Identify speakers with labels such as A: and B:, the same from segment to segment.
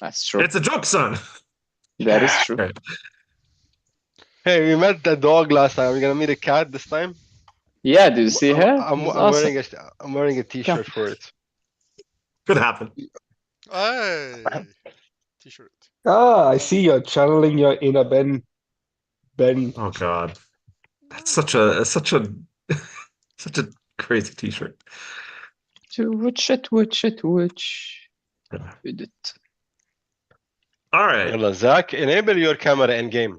A: That's true.
B: It's a joke, son.
A: That is true.
B: Right.
C: Hey, we met the dog last time. We're gonna meet a cat this time.
A: Yeah, do you see her? It's
C: I'm
A: awesome.
C: wearing a
A: Come.
C: t-shirt for it.
B: Could happen.
D: Hey, t-shirt.
E: Ah, I see you're channeling your inner Ben.
B: Oh God, that's such a crazy T-shirt.
A: Twitch. We did.
B: All right.
C: Yalla, Zach, enable your camera in game.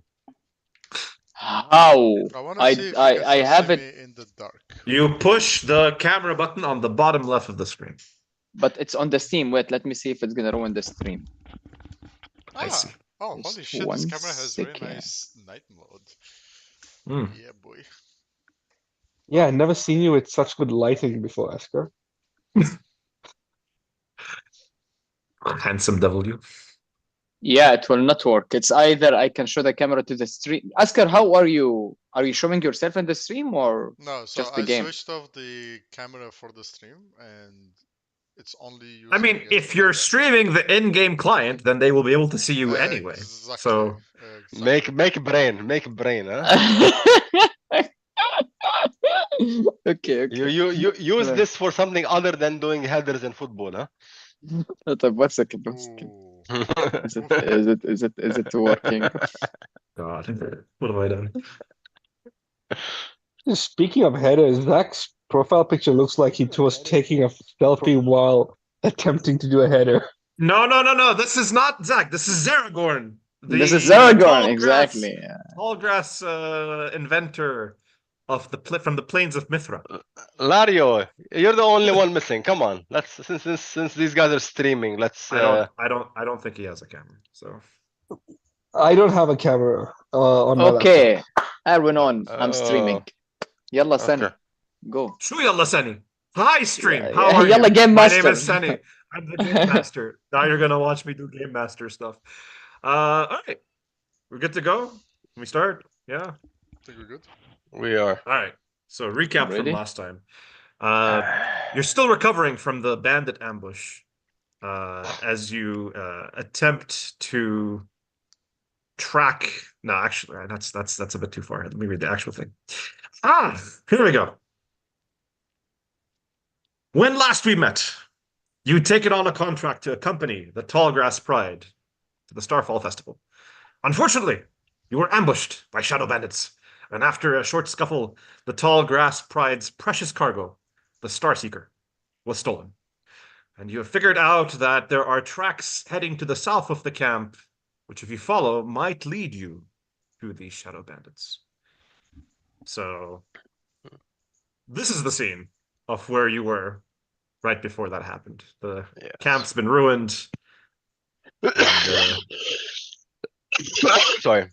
A: How?
D: I want to see if you can
A: I
D: still
A: have
D: see
A: it,
D: me in the dark.
B: You push the camera button on the bottom left of the screen.
A: but it's on the Steam. Wait, let me see if it's gonna ruin the stream.
B: I see.
D: Oh,
A: Just
D: holy shit!
A: one
D: This camera has very
A: second.
D: nice night mode.
B: Hmm.
D: Yeah, boy.
E: Yeah, I've never seen you with such good lighting before, Oscar.
B: Handsome W.
A: Yeah, it will not work. It's either I can show the camera to the stream. Oscar, how are you? Are you showing yourself in the stream or
D: No, so
A: just the
D: I
A: game?
D: switched off the camera for the stream, and it's only using.
B: I mean,
D: it
B: if
D: for
B: you're
D: the
B: streaming the in-game client, then they will be able to see you anyway.
D: Exactly.
B: So
D: Exactly.
C: Make brain, huh?
A: Okay.
C: You use
A: Right.
C: this for something other than doing headers in football, huh?
A: طب one second.
D: Ooh.
A: Is it working?
B: God, what have I done?
E: Speaking of headers, Zach's profile picture looks like he was taking a selfie while attempting to do a header.
B: No. This is not Zach. This is Zaragorn.
A: This is
B: the
A: Zaragorn,
B: tall
A: exactly.
B: Tall grass inventor of from the plains of Mithra.
C: Lario, you're the only one missing. Come on, let's since these guys are streaming, let's.
B: I don't think he has a camera. So
E: I don't have a camera on my laptop.
A: Okay, Erwin on. I'm streaming. Yalla Sani,
C: Okay.
A: go.
B: Shoo yalla Sani. Hi stream.
A: Yeah,
B: How
A: yeah,
B: are
A: yalla,
B: you?
A: Game
B: My name
A: Master.
B: is Sani. I'm the Game Master. Now you're gonna watch me do Game Master stuff. All right. We're good to go? Can we start? Yeah.
D: Think we're good?
C: We are.
B: All right. So recap from
A: Ready?
B: last time. You're still recovering from the bandit ambush as you attempt to track. No, actually, that's a bit too far. Let me read the actual thing. Here we go. When last we met, you'd taken on a contract to accompany the Tallgrass Pride to the Starfall Festival. Unfortunately, you were ambushed by shadow bandits, and after a short scuffle, the Tallgrass Pride's precious cargo, the Starseeker, was stolen. And you have figured out that there are tracks heading to the south of the camp, which if you follow, might lead you to these shadow bandits. So, this is the scene of where you were right before that happened. The camp's been ruined. And,
C: Sorry.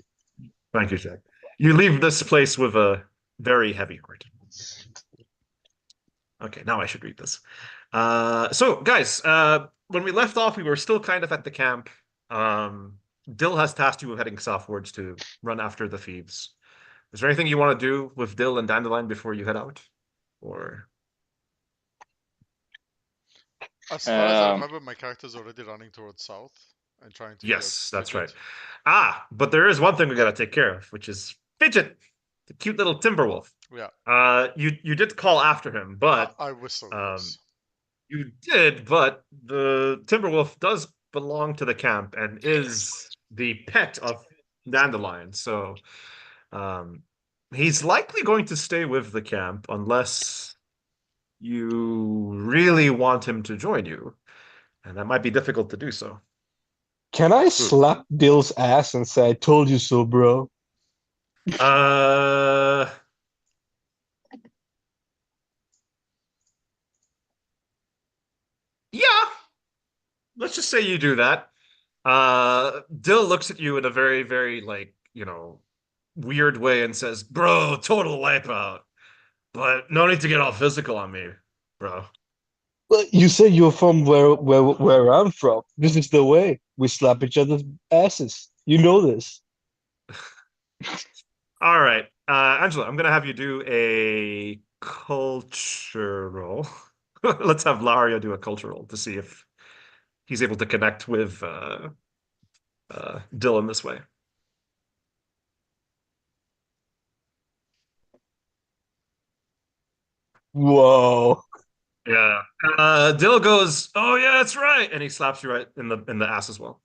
B: thank you, Jack. You leave this place with a very heavy heart. Okay, now I should read this. So, guys, when we left off, we were still kind of at the camp. Dill has tasked you with heading southwards to run after the thieves. Is there anything you want to do with Dill and Dandelion before you head out? Or
D: As far as I remember, my character's already running towards south and trying to.
B: Yes, that's right. But there is one thing we gotta take care of, which is Fidget, the cute little Timberwolf.
D: Yeah.
B: You did call after him, but
D: I whistled.
B: you did, but the Timberwolf does belong to the camp and is the pet of Dandelion, so he's likely going to stay with the camp unless you really want him to join you, and that might be difficult to do so.
E: Can I slap Dill's ass and say, I told you so, bro?
B: Yeah. Let's just say you do that. Dill looks at you in a very, very, like, weird way and says, bro, total wipeout. But no need to get all physical on me, bro.
E: But you said you're from where I'm from. This is the way. We slap each other's asses. You know this.
B: All right. Angela, I'm going to have you do a cultural. Let's have Lario do a cultural to see if he's able to connect with Dylan this way.
E: Whoa.
B: Yeah. Dill goes, "Oh yeah, that's right," and he slaps you right in the ass as well.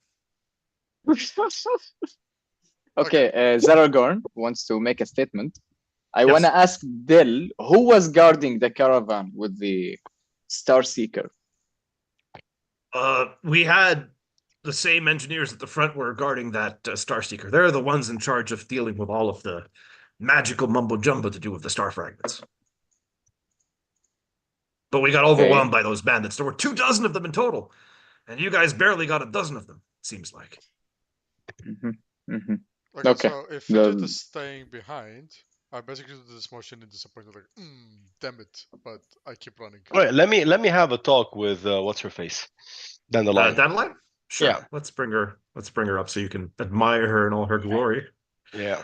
A: Okay, Zaragorn wants to make a statement. I
B: Yes.
A: want to ask Dill, who was guarding the caravan with the Star Seeker?
B: We had the same engineers at the front were guarding that Starseeker. They're the ones in charge of dealing with all of the magical mumbo jumbo to do with the star fragments. But we got overwhelmed by those bandits. There were 24 of them in total, and you guys barely got a dozen of them. It seems like.
A: Okay.
D: So if Fidget is staying behind, I basically do this motion in disappointment, like, damn it, but I keep running.
C: All right, let me have a talk with what's her face, Dandelion.
B: Dandelion? Sure.
C: Yeah.
B: Let's bring her up so you can admire her in all her glory.
C: Yeah.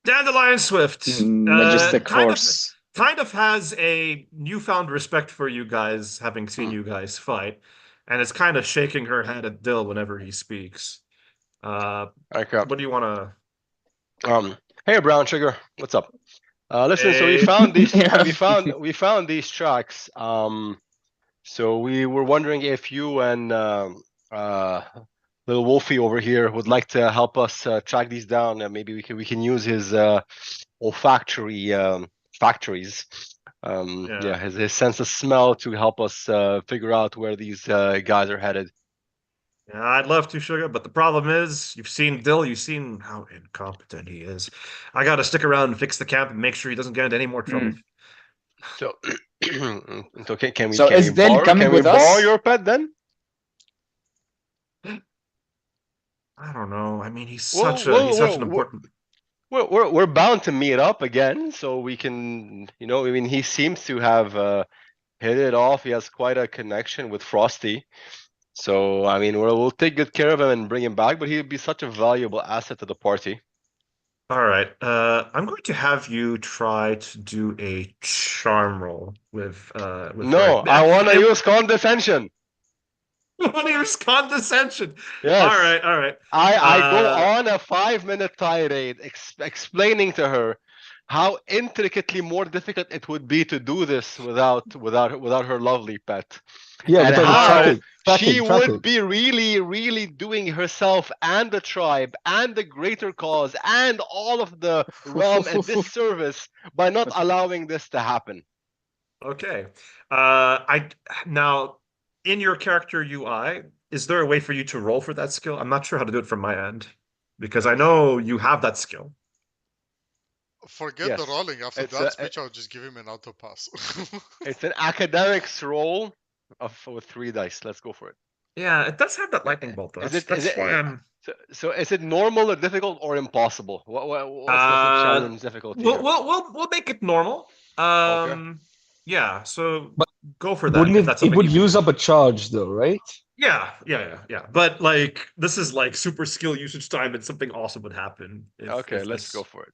B: Dandelion Swift.
A: Majestic horse.
B: Kind of has a newfound respect for you guys, having seen you guys fight, and is kind of shaking her head at Dill whenever he speaks.
C: Okay.
B: What do you want to?
C: Hey, Brown Sugar, what's up? Listen, so we
B: Hey.
C: found these.
A: Yeah.
C: we found these tracks. So we were wondering if you and little Wolfie over here would like to help us track these down, and maybe we can use his olfactory factories.
B: Yeah.
C: His sense of smell to help us figure out where these guys are headed.
B: Yeah, I'd love to, Sugar, but the problem is, you've seen Dill, you've seen how incompetent he is. I got to stick around and fix the camp and make sure he doesn't get into any more trouble.
C: So, okay, can we?
A: So
C: can
A: is
C: we
A: Dill
C: borrow,
A: coming
C: can we
A: with
C: borrow
A: us?
C: your pet then?
B: I don't know. I mean, he's
C: Well,
B: such
C: well,
B: he's such
C: well,
B: an important.
C: We're bound to meet up again, so we can, I mean, he seems to have hit it off. He has quite a connection with Frosty, so I mean, we'll take good care of him and bring him back. But he'd be such a valuable asset to the party.
B: All right. I'm going to have you try to do a charm roll with
C: No,
B: her.
C: I want to use condescension.
B: You want to use condescension.
C: Yes.
B: All right. All right.
C: I go on a 5-minute tirade explaining to her how intricately more difficult it would be to do this without her lovely pet.
E: Yeah,
C: And
E: because
C: how
E: tracking,
C: she would be really doing herself and the tribe and the greater cause and all of the realm a disservice by not allowing this to happen.
B: Okay. Now, in your character UI, is there a way for you to roll for that skill? I'm not sure how to do it from my end because I know you have that skill.
D: Forget the
C: Yes.
D: rolling. After
C: It's
D: that
C: a-
D: speech, I'll just give him an auto pass.
C: It's an academics roll with 3 dice. Let's go for it.
B: Yeah, it does have that lightning bolt though.
C: Is
B: That's,
C: it- is
B: that's
C: it-
B: why I'm.
C: So is it normal or difficult or impossible? What's the challenge difficulty? here?
B: We'll make it normal. Yeah. So
E: But
B: go for that.
E: wouldn't
B: if
E: it?
B: that's
E: It
B: something
E: would
B: you can
E: use
B: do.
E: up a charge, though, right?
B: Yeah. But like, this is like super skill usage time, and something awesome would happen.
C: Okay, let's go for it.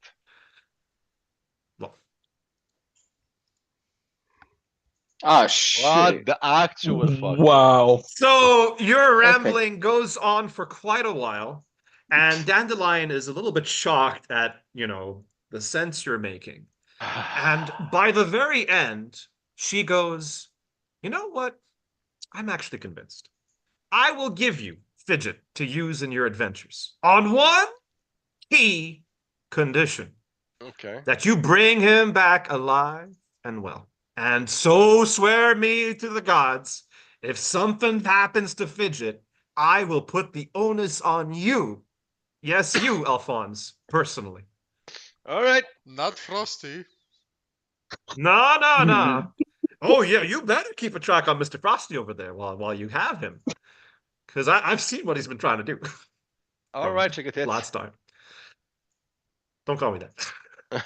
B: Well,
A: Ah, shit.
C: What the actual fuck?
E: Wow.
B: so your rambling goes on for quite a while, and Dandelion is a little bit shocked at the sense you're making. And by the very end, she goes, "You know what? I'm actually convinced. I will give you Fidget to use in your adventures on one key condition,
C: Okay.
B: that you bring him back alive and well. And so swear me to the gods, if something happens to Fidget, I will put the onus on you. Yes, you, Alphonse, personally.
C: All right.
D: Not Frosty.
B: No. Oh yeah, you better keep a track on Mr. Frosty over there while you have him, because I've seen what he's been trying to do
C: All right, check it
B: last time. Don't call me that.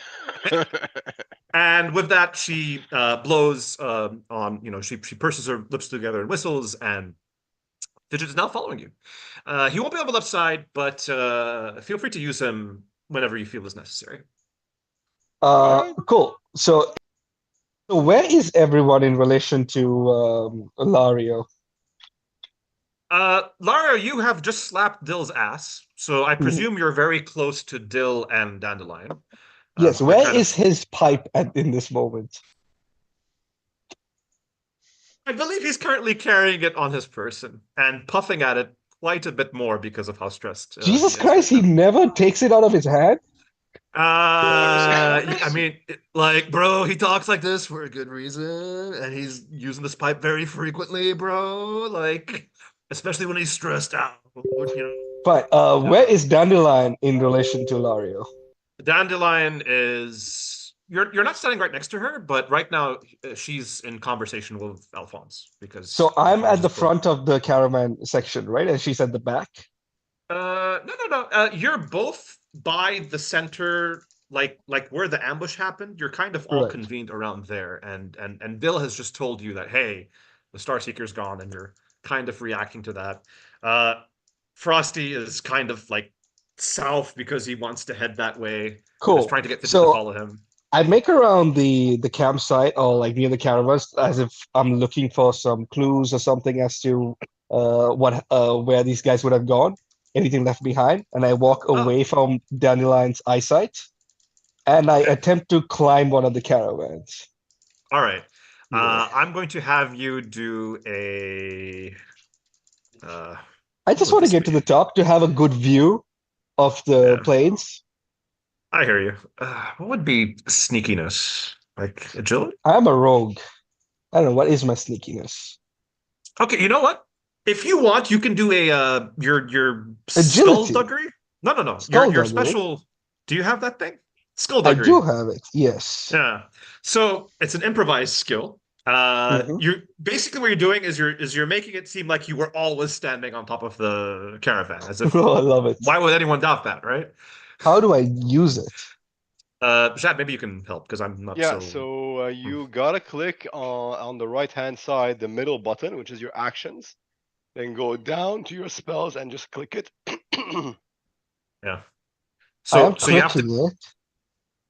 B: And with that, she blows on. She purses her lips together and whistles, and Fidget is now following you. He won't be on the left side, but feel free to use him whenever you feel is necessary.
E: Cool. So where is everyone in relation to Lario?
B: Lara, you have just slapped Dill's ass, so I presume you're very close to Dill and Dandelion.
E: Yes,
B: I
E: where
B: kind of-
E: is his pipe in this moment?
B: I believe he's currently carrying it on his person and puffing at it quite a bit more because of how stressed.
E: Jesus
B: he is
E: Christ,
B: right
E: he never takes it out of his hand.
B: I mean, like, bro, he talks like this for a good reason, and he's using this pipe very frequently, bro. Like, especially when he's stressed out. You know,
E: Fine. Where is Dandelion in relation to Lario?
B: Dandelion is you're not standing right next to her, but right now she's in conversation with Alphonse because.
E: So I'm
B: Alphonse
E: at the
B: is
E: front of the caravan section, right? And she's at the back.
B: No. You're both by the center, like where the ambush happened. You're kind of all
E: Right.
B: convened around there, and Bill has just told you that hey, the Starseeker's gone, and you're kind of reacting to that. Frosty is kind of like south because he wants to head that way.
E: Cool.
B: He's trying to get Fidget
E: So-
B: to follow him.
E: I make around the campsite or like near the caravans as if I'm looking for some clues or something as to where these guys would have gone, anything left behind, and I walk
B: Oh.
E: away from Dandelion's eyesight, and I
B: Okay.
E: attempt to climb one of the caravans.
B: All right.
E: Yeah.
B: I'm going to have you do a.
E: I just
B: what
E: want
B: would
E: to
B: this
E: get to
B: be?
E: the top to have a good view of the
B: Yeah.
E: plains.
B: I hear you. What would be sneakiness? Like agility?
E: I'm a rogue. I don't know what is my sneakiness.
B: Okay, you know what? If you want, you can do a your
E: Agility.
B: skullduggery. No. Your
E: Skullduggery?
B: special. Do you have that thing?
E: I
B: Skullduggery.
E: do have it. Yes.
B: Yeah. So it's an improvised skill.
E: Mhm.
B: You basically what you're doing is you're making it seem like you were always standing on top of the caravan, as if
E: Oh, I love it.
B: why would anyone doubt that, right?
E: How do I use it?
B: Shad, maybe you can help because I'm not
C: Yeah,
B: so.
C: so you gotta click on the right hand side, the middle button, which is your actions. Then go down to your spells and just click it.
B: Yeah.
E: I am
B: So you have to.
E: clicking it.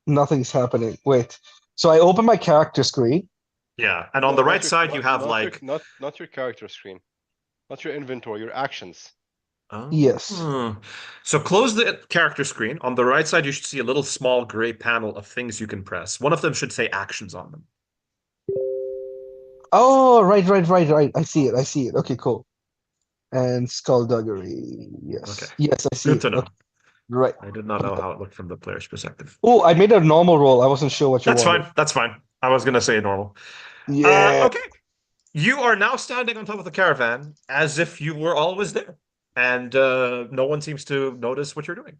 E: Nothing's happening. Wait. So I open my character screen.
B: Yeah, and on the right side you have like.
C: not your character screen, not your inventory, your actions.
E: Yes.
B: So close the character screen. On the right side, you should see a little small gray panel of things you can press. One of them should say actions on them.
E: Oh, right. I see it. Okay, cool. And skullduggery. Yes.
B: Okay.
E: Yes, I see
B: Good
E: it.
B: to know.
E: Okay, right.
B: I did not know how it looked from the player's perspective.
E: Oh, I made a normal roll. I wasn't sure what you
B: That's
E: wanted.
B: fine. That's fine. I was gonna say normal.
E: Yeah.
B: Okay. You are now standing on top of the caravan as if you were always there, and no one seems to notice what you're doing.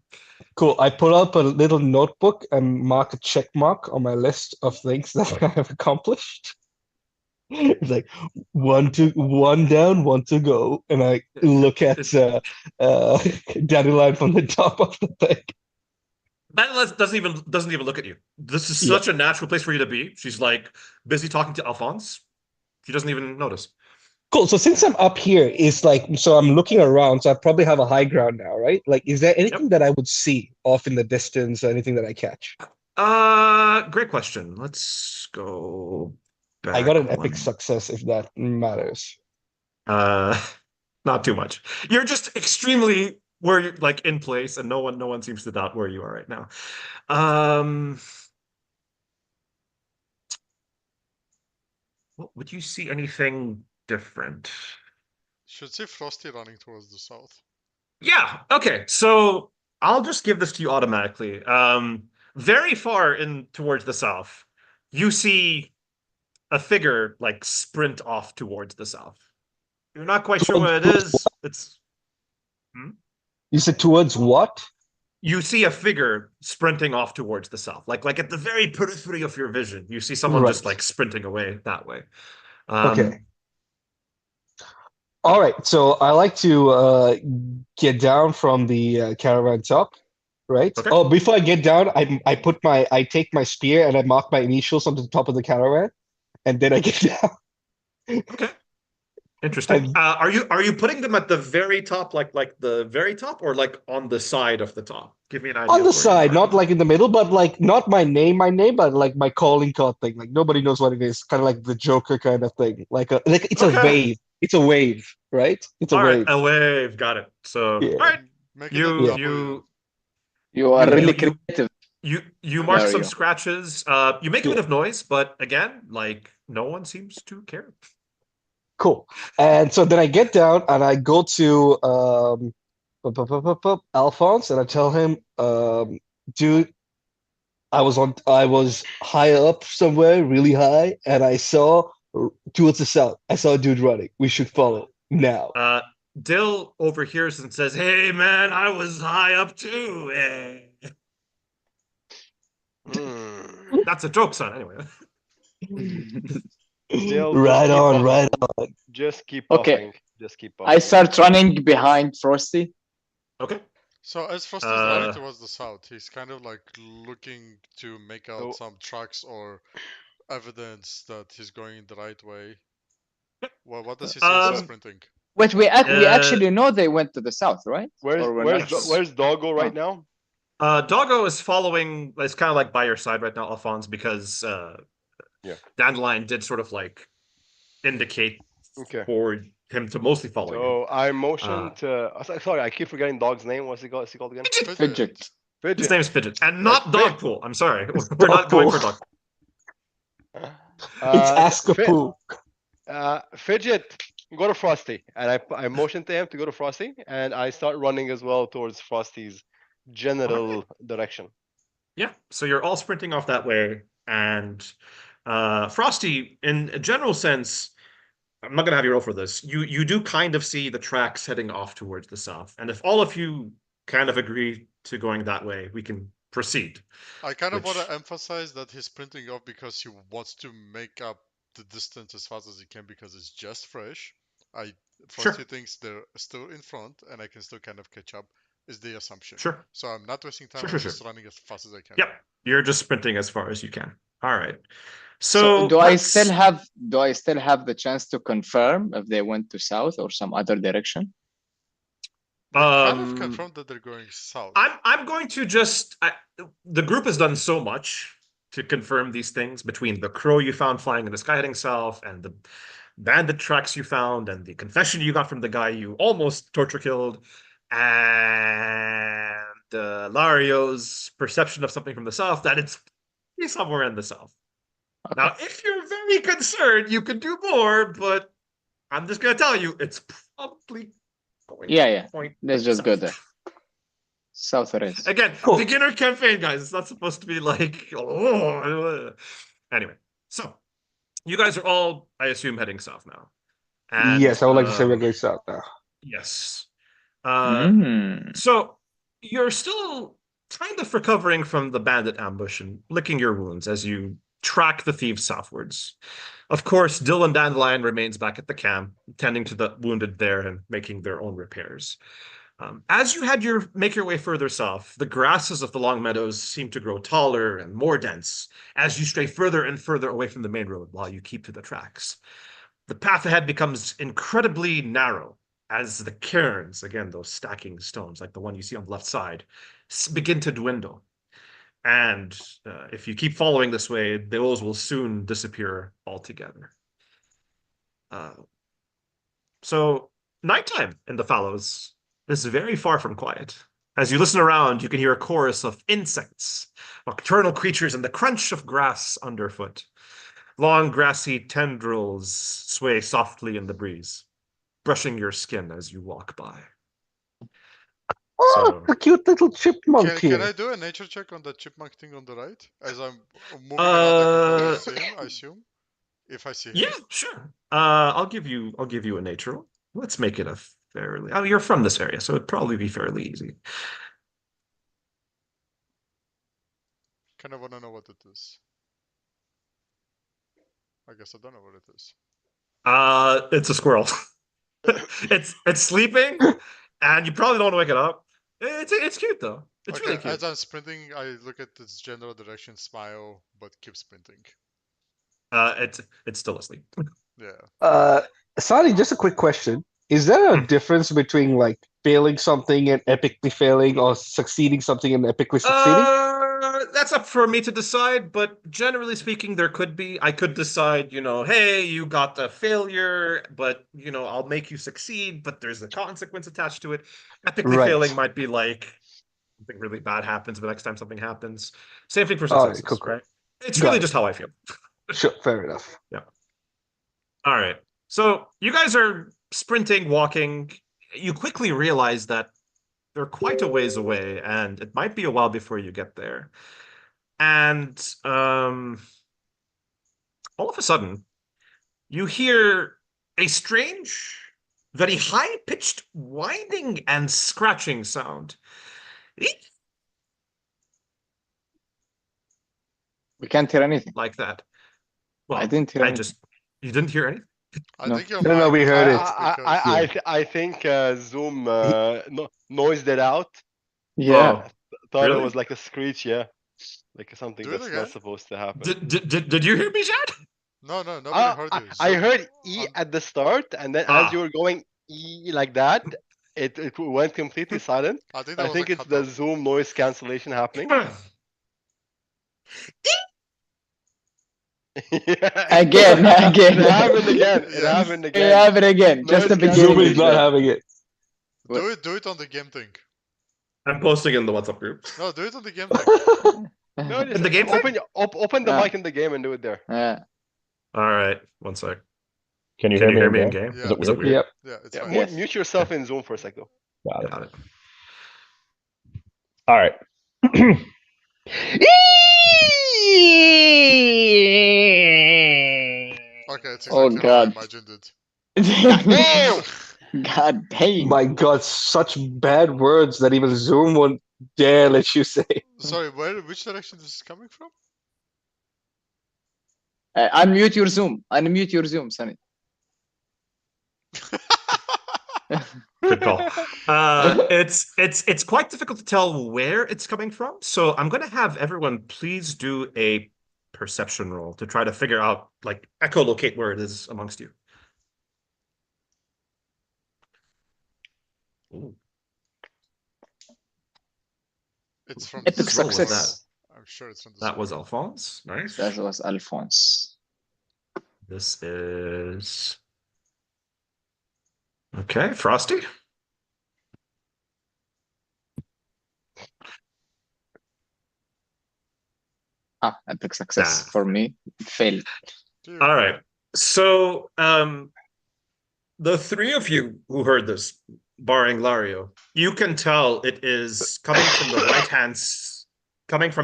E: Cool. I pull up a little notebook and mark a check mark on my list of things that I have accomplished. It's like one down, one to go, and I look at Dandelion from the top of the thing.
B: Madeline doesn't even look at you. This is
E: Yeah.
B: such a natural place for you to be. She's like busy talking to Alphonse. She doesn't even notice.
E: Cool. So since I'm up here, it's like so I'm looking around, so I probably have a high ground now, right? Like, is there anything that I would see off in the distance or anything that I catch?
B: Great question. Let's go back
E: I got an
B: one.
E: epic success if that matters.
B: Not too much. You're just extremely where you're like in place, and no one seems to doubt where you are right now. Would you see anything different?
D: Should see Frosty running towards the south.
B: Yeah. Okay. So I'll just give this to you automatically. Very far in towards the south, you see a figure like sprint off towards the south. You're not quite sure what it is. It's
E: You said towards what?
B: you see a figure sprinting off towards the south, like at the very periphery of your vision. You see someone just
E: Right.
B: like sprinting away that way.
E: Okay. All right. So I like to get down from the caravan top, right?
B: Okay.
E: Oh, before I get down, I take my spear and I mark my initials on the top of the caravan, and then I get down.
B: Okay. Interesting. Are you putting them at the very top, like the very top, or like on the side of the top? Give me an idea.
E: On
B: of
E: the
B: where you
E: side,
B: are.
E: not like in the middle, but like not my name, but like my calling card thing. Like nobody knows what it is. Kind of like the Joker kind of thing. Like it's a
B: Okay.
E: wave. It's a wave, right? It's a
B: All right,
E: wave.
B: a wave. Got it. So,
E: Yeah.
B: all right,
D: Make it a
B: you
E: Yeah.
D: W.
A: You are
B: You-
A: really
B: you-
A: creative.
B: you mark some
A: Mario.
B: scratches. You make a bit
E: Yeah.
B: of noise, but again, like no one seems to care.
E: Cool. And so then I get down and I go to Alphonse and I tell him, dude, I was high up somewhere, really high, and I saw towards the south. I saw a dude running. We should follow now.
B: Dill overhears and says, "Hey, man, I was high up too." Eh.
C: Hmm.
B: That's a joke, son. Anyway.
C: Still,
E: Right
C: just keep
E: on,
C: puffing.
E: right on.
C: Just keep
A: Okay.
C: puffing. Just keep puffing.
A: I start running behind Frosty.
B: Okay.
D: So as Frosty's running
B: Uh,
D: towards the south, he's kind of like looking to make out
C: So-
D: some tracks or evidence that he's going the right way. Well, what does he see as he's
B: Um,
D: sprinting?
A: Wait, we
B: Uh,
A: actually know they went to the south, right?
C: Where's
A: Or we're
C: where's
A: not
C: Do-
A: sure?
C: where's Doggo right now?
B: Doggo is following. It's kind of like by your side right now, Alphonse, because
C: Yeah.
B: Dandelion did sort of like indicate
C: Okay.
B: for him to mostly follow you.
C: So I motioned to. Sorry, I keep forgetting dog's name. What's he called? Is he called again?
A: Fidget.
B: His
C: Fidget.
B: name's Fidget, and not
C: Like,
B: Dogpool. I'm sorry, we're not going for Dog.
E: It's Askapoo.
C: Fidget, go to Frosty, and I motioned to him to go to Frosty, and I start running as well towards Frosty's general direction.
B: Yeah, so you're all sprinting off that way, and Frosty, in a general sense, I'm not gonna have you roll for this. You do kind of see the tracks heading off towards the south, and if all of you kind of agree to going that way, we can proceed.
D: I kind of want
B: Which-
D: to emphasize that he's sprinting off because he wants to make up the distance as fast as he can because it's just fresh.
B: Sure.
D: Frosty thinks they're still in front and I can still kind of catch up, is the assumption.
B: Sure.
D: So I'm not wasting time,
B: Sure,
D: I'm
B: sure,
D: just running as fast as I can.
B: Yep. You're just sprinting as far as you can. All right.
A: So
B: So
A: do I
B: let's-
A: still have the chance to confirm if they went to south or some other direction?
D: Kind of confirmed that they're going south.
B: I'm going to just the group has done so much to confirm these things between the crow you found flying in the sky heading south and the bandit tracks you found and the confession you got from the guy you almost torture killed and Lario's perception of something from the south that it's somewhere in the south. Now, if you're very concerned, you can do more, but I'm just going to tell you it's probably going
A: Yeah.
B: point
A: Let's just go
B: south.
A: there. South it is.
B: Again,
E: Cool.
B: beginner campaign, guys. It's not supposed to be like, oh. Anyway, so you guys are all, I assume, heading south now. And,
E: Yes, I would like to say we're going south now.
B: Yes.
A: Mm.
B: So you're still kind of recovering from the bandit ambush and licking your wounds as you track the thieves southwards. Of course, Dylan Dandelion remains back at the camp, tending to the wounded there and making their own repairs. As you make your way further south, the grasses of the long meadows seem to grow taller and more dense as you stray further and further away from the main road while you keep to the tracks. The path ahead becomes incredibly narrow as the cairns, again, those stacking stones like the one you see on the left side, begin to dwindle. And if you keep following this way, those will soon disappear altogether. So nighttime in the fallows is very far from quiet. As you listen around, you can hear a chorus of insects, nocturnal creatures, and the crunch of grass underfoot. Long grassy tendrils sway softly in the breeze, brushing your skin as you walk by.
E: Oh, a cute little chipmunk
D: Can
E: here.
D: I do a nature check on the chipmunk thing on the right? As I'm moving around, like, see him, I assume? If I see him.
B: Yeah, sure. I'll give you a nature roll. Let's make it a fairly. Oh, you're from this area, so it'd probably be fairly easy.
D: Kind of want to know what it is. I guess I don't know what it is.
B: It's a squirrel. it's sleeping, and you probably don't want to wake it up. It's cute though. It's
D: Okay,
B: really cute.
D: as I'm sprinting, I look at its general direction, smile, but keep sprinting.
B: It's still asleep.
D: Yeah.
E: Sani, just a quick question. Is there a difference between like failing something and epically failing or succeeding something and epically succeeding?
B: That's up for me to decide, but generally speaking, I could decide, hey, you got a failure, but, I'll make you succeed, but there's a consequence attached to it. Epically
E: Right.
B: failing might be like something really bad happens the next time something happens. Same thing for
E: All right,
B: successes,
E: cool.
B: right? It's
E: Got
B: really
E: it.
B: just how I feel.
E: Sure, fair enough.
B: All right. So you guys are sprinting, walking. You quickly realize that they're quite a ways away, and it might be a while before you get there. And all of a sudden, you hear a strange, very high-pitched whining and scratching sound.
A: We can't hear anything.
B: Like that.
A: I didn't hear anything.
B: You didn't hear anything?
D: I
A: No.
D: think your
E: No,
D: mic
E: we
D: is
E: heard it.
D: off because-
C: I think Zoom noised it out.
A: Yeah.
C: Thought
B: Really?
C: it was like a screech, yeah. Like something
D: Do it
C: that's
D: again.
C: not supposed to happen.
B: Did you hear me, Jad?
D: No, nobody heard you.
C: I
D: Zoom
C: heard E
D: on-
C: at the start, and then
B: Ah.
C: as you were going E like that, it went completely silent.
D: I think,
C: I
D: that was
C: think
D: a
C: it's the
D: cutoff.
C: Zoom noise cancellation happening. Yeah.
A: Again.
C: It happened again. It
D: Yes.
C: happened
A: We
C: again.
A: have it again. Just the
C: Noise
A: beginning.
E: Zoom is
A: is
E: not
A: that.
E: having it.
D: Do it on the game thing.
B: I'm posting in the WhatsApp group.
D: No, do it on the game thing.
C: No, just
B: the game
C: open the
A: Ah.
C: mic in the game and do it there.
A: Yeah.
B: All right, one sec.
F: Can you
B: Can
F: hear
B: you hear
F: me
B: me in
F: again?
B: game?
D: Yeah.
B: Is it weird?
E: Yep.
D: Yeah, it's
C: Yeah,
D: fine.
A: Yes.
C: mute yourself in Zoom for a sec though.
F: Got it.
B: Got it.
F: All right.
D: Okay, it's
A: Oh,
D: exactly how I
A: God.
D: imagined it.
A: God damn.
E: My God, such bad words that even Zoom won't dare let you say.
D: Sorry, which direction this is coming from?
A: Unmute your Zoom. Unmute your Zoom, Sunny.
B: Good call. It's quite difficult to tell where it's coming from, so I'm going to have everyone please do a perception roll to try to figure out, like, echolocate where it is amongst you. Ooh.
D: It's from
A: Epic
B: Whose role was
A: success.
D: I'm sure it's from the
B: That was Alphonse. Nice.
A: That was Alphonse.
B: This is okay. Frosty.
A: Epic success
B: Nah.
A: for me. Failed.
D: Dear
B: All
D: God.
B: right. So, the three of you who heard this, barring Lario, you can tell it is coming from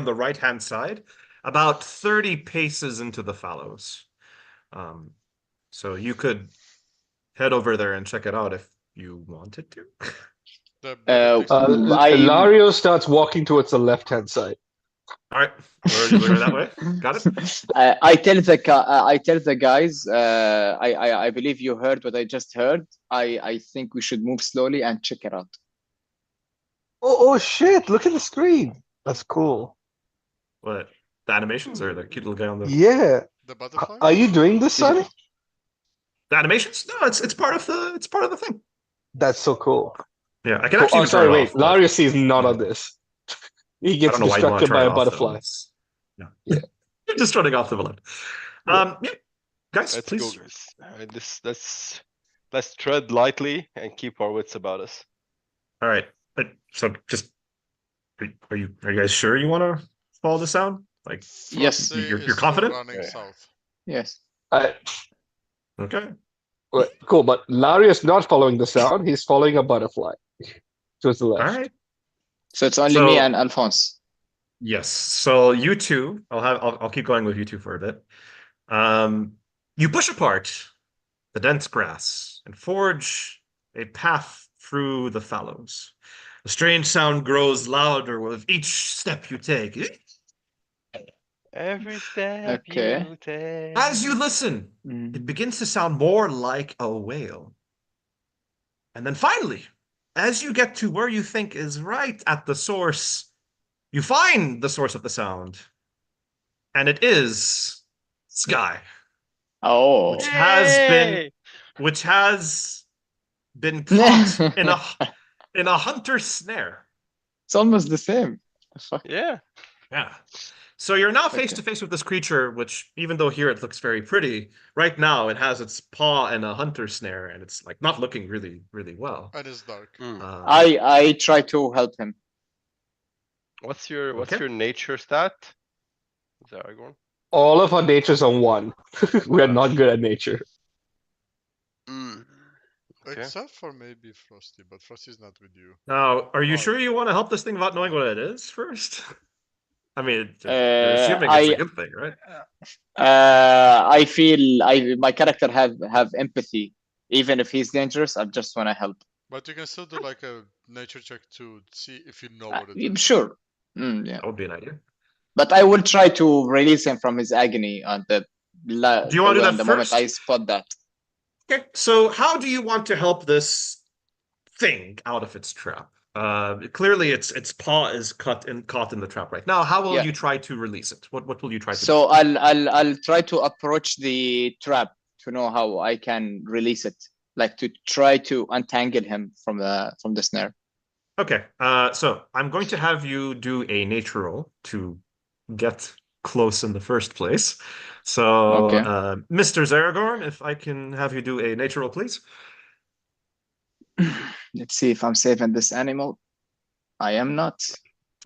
B: the right hand side, about 30 paces into the fallows. So you could head over there and check it out if you wanted to.
D: The bigger pixel-
E: Lario starts walking towards the left-hand side.
B: All right, we're going that way. Got it.
A: I tell the guys. I believe you heard what I just heard. I think we should move slowly and check it out.
E: Oh shit! Look at the screen. That's cool.
B: What? The animations or the cute little guy on the
E: Yeah.
D: the butterfly?
E: Are you doing this, Sonny?
B: the animations? No, it's part of the thing.
E: That's so cool.
B: Yeah, I can actually.
E: Oh,
B: even
E: sorry,
B: turn it
E: wait.
B: off, but
E: Lario is not on this. He
B: I
E: gets
B: don't know why you want to
E: distracted
B: turn
E: by
B: it
E: a
B: off, though.
E: butterfly.
B: It's- Yeah. You're just running off the balloon. Yeah, guys,
C: Let's
B: please.
C: go, guys. Let's tread lightly and keep our wits about us.
B: All right. So just are you guys sure you want to follow the sound? Like,
A: Yes.
D: Frosty
B: You're
D: is still
B: confident?
D: Running
C: Yeah.
D: south.
A: Yes.
B: okay.
E: Wait, cool, but Lario's not following the sound. He's following a butterfly towards the
B: All
E: left.
B: right.
A: So it's only me
B: So-
A: and Alphonse.
B: Yes. So you two, I'll keep going with you two for a bit. You push apart the dense grass and forge a path through the fallows. The strange sound grows louder with each step you take.
C: Every step
A: Okay.
C: you take.
B: As you listen, it begins to sound more like a wail. And then finally, as you get to where you think is right at the source, you find the source of the sound. And it is Sky,
A: Oh.
B: which has been caught in a hunter's snare.
A: It's almost the same. The fuck?
C: Yeah.
B: Yeah. So you're now face
A: Okay.
B: to face with this creature, which, even though here it looks very pretty, right now it has its paw in a hunter snare, and it's like not looking really, really well.
D: And it's dark.
C: Hmm.
A: I try to help him.
C: What's your
B: Okay.
C: nature stat? Zaragorn?
E: All of our natures are 1. We are not good at nature.
C: Okay.
D: Except for maybe Frosty, but Frosty's not with you.
B: Now, are you
D: Oh.
B: sure you want to help this thing without knowing what it is first? I mean, you're assuming it's a good thing, right?
A: I feel my character have empathy. Even if he's dangerous, I just want to help.
D: But you can still do like a nature check to see if you know what it is.
A: Sure. Yeah.
B: That would be an idea.
A: But I will try to release him from his agony on the.
B: Do you want to do that
A: the moment
B: first?
A: I spot that.
B: Okay, so how do you want to help this thing out of its trap? Clearly, its paw is caught in the trap right now. How will
A: Yeah.
B: you try to release it? What will you try to do?
A: So I'll try to approach the trap to know how I can release it, like to try to untangle him from the snare.
B: Okay, so I'm going to have you do a nature roll to get close in the first place. So,
A: Okay.
B: Mr. Zaragorn, if I can have you do a nature roll, please.
A: Let's see if I'm saving this animal. I am not.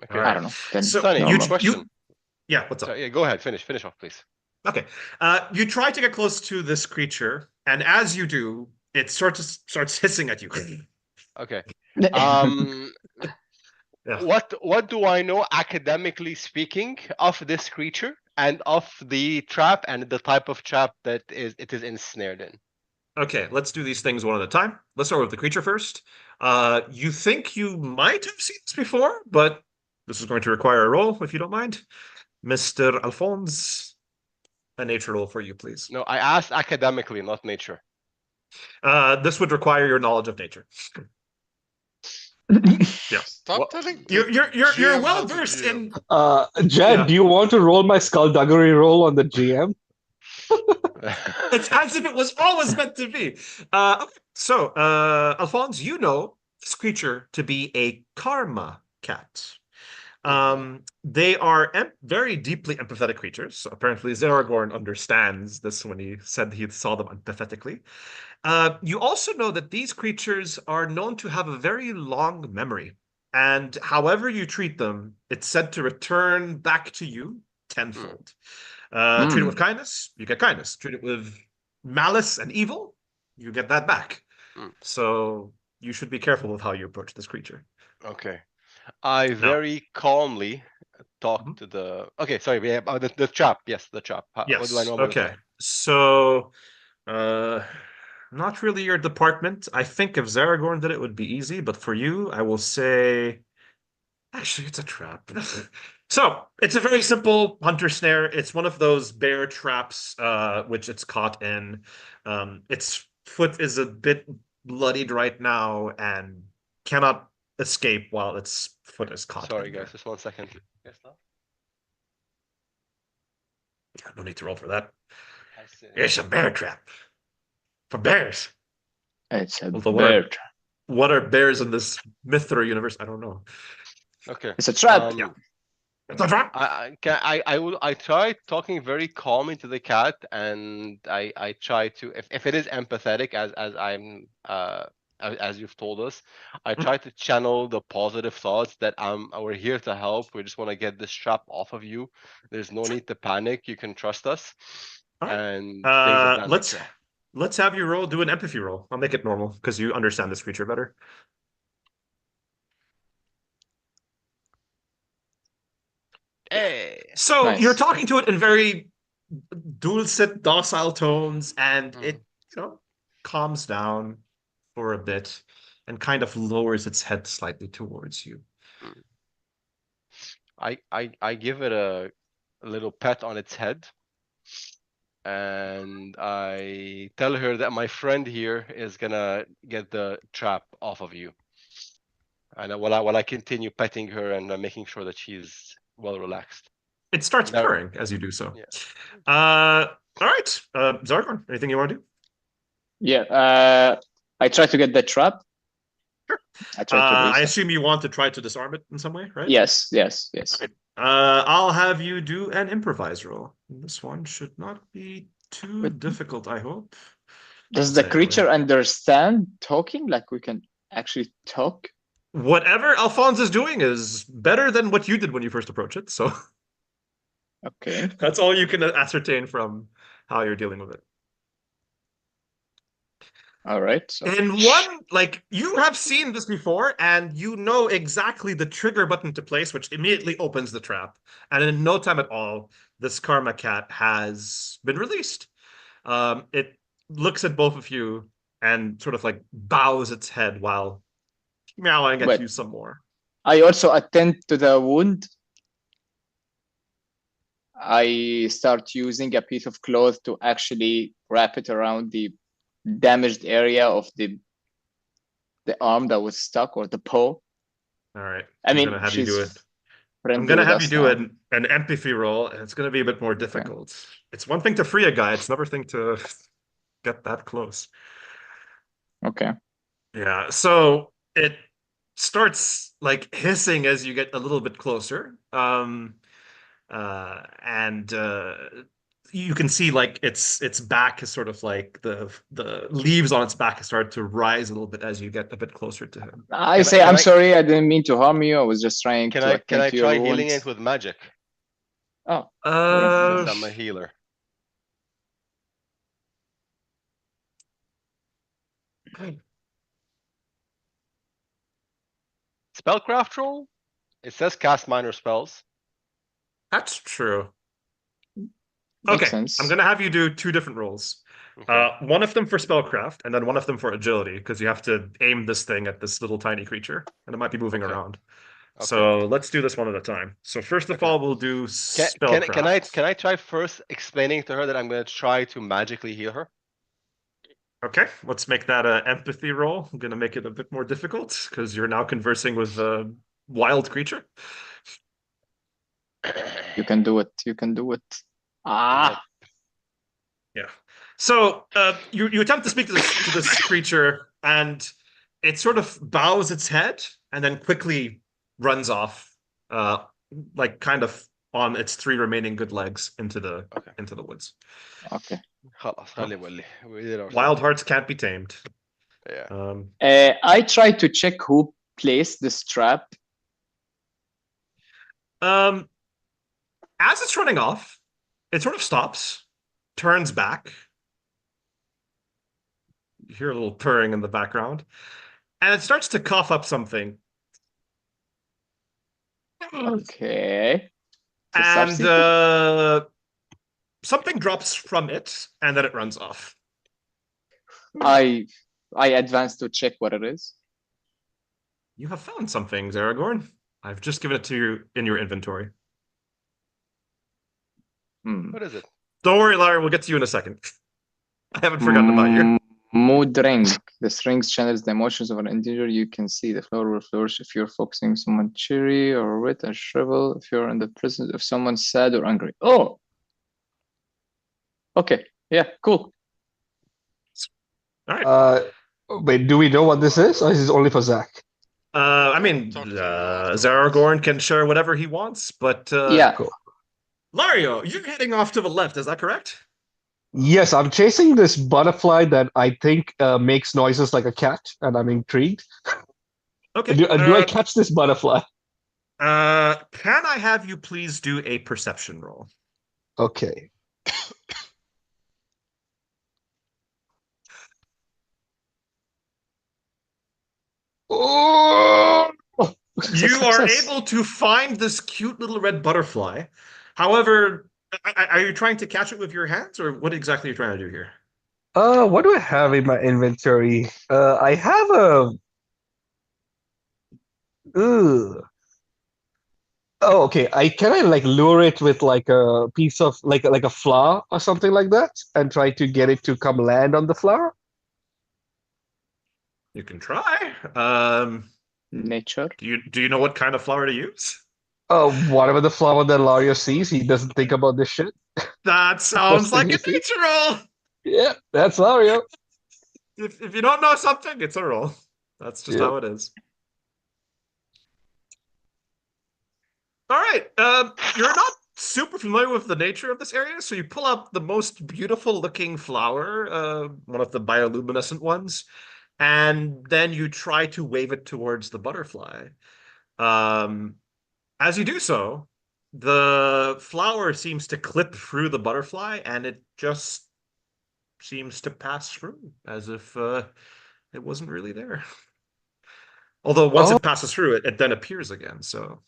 C: Okay.
B: All right.
A: I don't know. Then
B: So
C: Sunny,
A: normal.
C: question.
B: Yeah, what's up?
C: So, yeah, go ahead. Finish off, please.
B: Okay. You try to get close to this creature, and as you do, it starts hissing at you.
C: Okay.
B: Yeah.
C: What do I know academically speaking of this creature and of the trap and the type of trap that it is ensnared in?
B: Okay, let's do these things one at a time. Let's start with the creature first. You think you might have seen this before, but this is going to require a roll, if you don't mind. Mr. Alphonse, a nature roll for you, please.
C: No, I asked academically, not nature.
B: This would require your knowledge of nature. Yeah.
D: Stop telling.
B: You're
D: GM
B: well
D: how to
B: versed
D: GM.
B: in.
E: Jed,
B: Yeah.
E: do you want to roll my skullduggery roll on the GM?
B: It's as if it was always meant to be. Okay, so Alphonse, you know this creature to be a karma cat. They are very deeply empathetic creatures. So apparently Zaragorn understands this when he said he saw them empathetically. You also know that these creatures are known to have a very long memory. And however you treat them, it's said to return back to you tenfold. Treat it with kindness, you get kindness. Treat it with malice and evil, you get that back. So you should be careful with how you approach this creature.
C: Okay. I very calmly talk to the. Okay, sorry. Yeah, the trap. Yes, the trap.
B: Yes.
C: What do I know about the
B: Okay.
C: trap?
B: So, not really your department. I think if Zaragorn did it, would be easy. But for you, I will say, actually, it's a trap. So it's a very simple hunter snare. It's one of those bear traps, which it's caught in. Its foot is a bit bloodied right now and cannot escape while its foot is caught.
C: Sorry,
B: in there.
C: guys. Just 1 second. Yes, no?
B: No need to roll for that.
C: I see.
B: It's a bear trap for bears.
A: It's a
B: Although
A: bird.
B: What are bears in this Mithra universe? I don't know.
C: Okay.
A: It's a trap.
B: Yeah. It's a trap.
C: I try talking very calmly to the cat, and I try to if it is empathetic as you've told us, I try to channel the positive thoughts that we're here to help. We just want to get this trap off of you. There's no need to panic. You can trust us.
B: All right.
C: And things of that
B: let's
C: nature.
B: let's have you do an empathy roll. I'll make it normal because you understand this creature better.
C: Hey.
B: So
A: Nice.
B: you're talking to it in very dulcet, docile tones, and it calms down for a bit and kind of lowers its head slightly towards you.
C: I give it a little pet on its head, and I tell her that my friend here is gonna get the trap off of you. And while I continue petting her and making sure that she's well relaxed.
B: It starts
C: Now-
B: purring as you do so.
C: Yeah.
B: All right, Zargon, anything you want to do?
A: Yeah. I try to get the trap.
B: Sure.
A: I try to
B: I
A: release it.
B: assume you want to try to disarm it in some way, right?
A: Yes.
B: Okay. I'll have you do an improvise roll. This one should not be too
A: But-
B: difficult, I hope.
A: Does
B: I'll
A: the
B: say anyway.
A: creature understand talking? Like we can actually talk?
B: Whatever Alphonse is doing is better than what you did when you first approached it. So
A: Okay.
B: that's all you can ascertain from how you're dealing with it.
A: All right. So
B: And one, like, you have seen this before, and you know exactly the trigger button to place, which immediately opens the trap. And in no time at all, this Karma Cat has been released. It looks at both of you and sort of like bows its head while meowing at
A: But-
B: you some more.
A: I also attend to the wound. I start using a piece of cloth to actually wrap it around the damaged area of the arm that was stuck or the paw.
B: All right.
A: I
B: I'm
A: mean,
B: gonna have you
A: she's
B: do it.
A: friendly
B: I'm gonna
A: with
B: have you
A: us
B: do
A: now.
B: an empathy roll, and it's gonna be a bit more difficult. It's one thing to free a guy, it's another thing to get that close.
A: Okay.
B: Yeah, so it starts like hissing as you get a little bit closer. And you can see like its back is sort of like the leaves on its back have started to rise a little bit as you get a bit closer to him.
A: I say, I'm
C: I-
A: sorry, I didn't mean to harm you. I was just trying
C: Can
A: to
C: I
A: attend to your
C: try healing
A: wounds.
C: it with magic?
A: Oh,
C: Since I'm a healer. Spellcraft roll? It says cast minor spells.
B: that's true.
A: makes
B: Okay,
A: sense.
B: I'm gonna have you do two different rolls.
C: Okay.
B: One of them for spellcraft, and then one of them for agility, because you have to aim this thing at this little tiny creature, and it might be moving
C: Okay.
B: around.
C: Okay.
B: So let's do this one at a time. So first of
C: Okay.
B: all, we'll do spellcraft.
C: Can I try first explaining to her that I'm gonna try to magically heal her?
B: Okay, let's make that an empathy roll. I'm gonna make it a bit more difficult because you're now conversing with a wild creature.
A: You can do it. You can do it. Ah,
B: Yeah. So you attempt to speak to this creature, and it sort of bows its head and then quickly runs off, like kind of on its three remaining good legs into the woods.
A: okay.
C: خلاص خليه يولي. We did our
B: Wild hearts can't be tamed.
C: Yeah.
A: I try to check who placed this trap.
B: As it's running off, it sort of stops, turns back. You hear a little purring in the background, and it starts to cough up something.
A: Okay.
B: And
A: Substitute?
B: something drops from it, and then it runs off.
A: I advance to check what it is.
B: You have found something, Zaragorn. I've just given it to you in your inventory.
C: What is it?
B: Don't worry, Larry, we'll get to you in a second. I haven't forgotten about you.
A: Mood ring. This ring channels the emotions of an individual. You can see the flower will flourish if you're focusing someone cheery or wet and shrivel. If you're in the presence of someone sad or angry. Oh. Okay. Yeah. Cool.
B: All right.
E: Wait, do we know what this is, or is this only for Zach?
B: I mean,
D: Talk to you afterwards.
B: Zaragorn can share whatever he wants, but
A: Yeah.
E: Cool.
B: Lario, you're heading off to the left. Is that correct?
E: Yes, I'm chasing this butterfly that I think makes noises like a cat, and I'm intrigued.
B: Okay.
E: Do I catch this butterfly?
B: Can I have you please do a perception roll?
E: Okay. Oh!
B: You are
E: Success.
B: able to find this cute little red butterfly. However, are you trying to catch it with your hands, or what exactly are you trying to do here?
E: What do I have in my inventory? I have a. Ugh. Oh, okay. Can I like lure it with like a piece of like a flower or something like that, and try to get it to come land on the flower?
B: You can try.
A: Nature.
B: Do you know what kind of flower to use?
E: Whatever the flower that Lario sees, he doesn't think about this shit.
B: That sounds
E: First
B: like
E: thing
B: a
E: you see.
B: nature roll.
E: Yeah, that's Lario.
B: If you don't know something, it's a roll. That's just
E: Yeah.
B: how it is. All right. You're not super familiar with the nature of this area, so you pull up the most beautiful looking flower, one of the bioluminescent ones, and then you try to wave it towards the butterfly. As you do so, the flower seems to clip through the butterfly, and it just seems to pass through as if it wasn't really there. Although once
E: Oh.
B: it passes through, it then appears again. So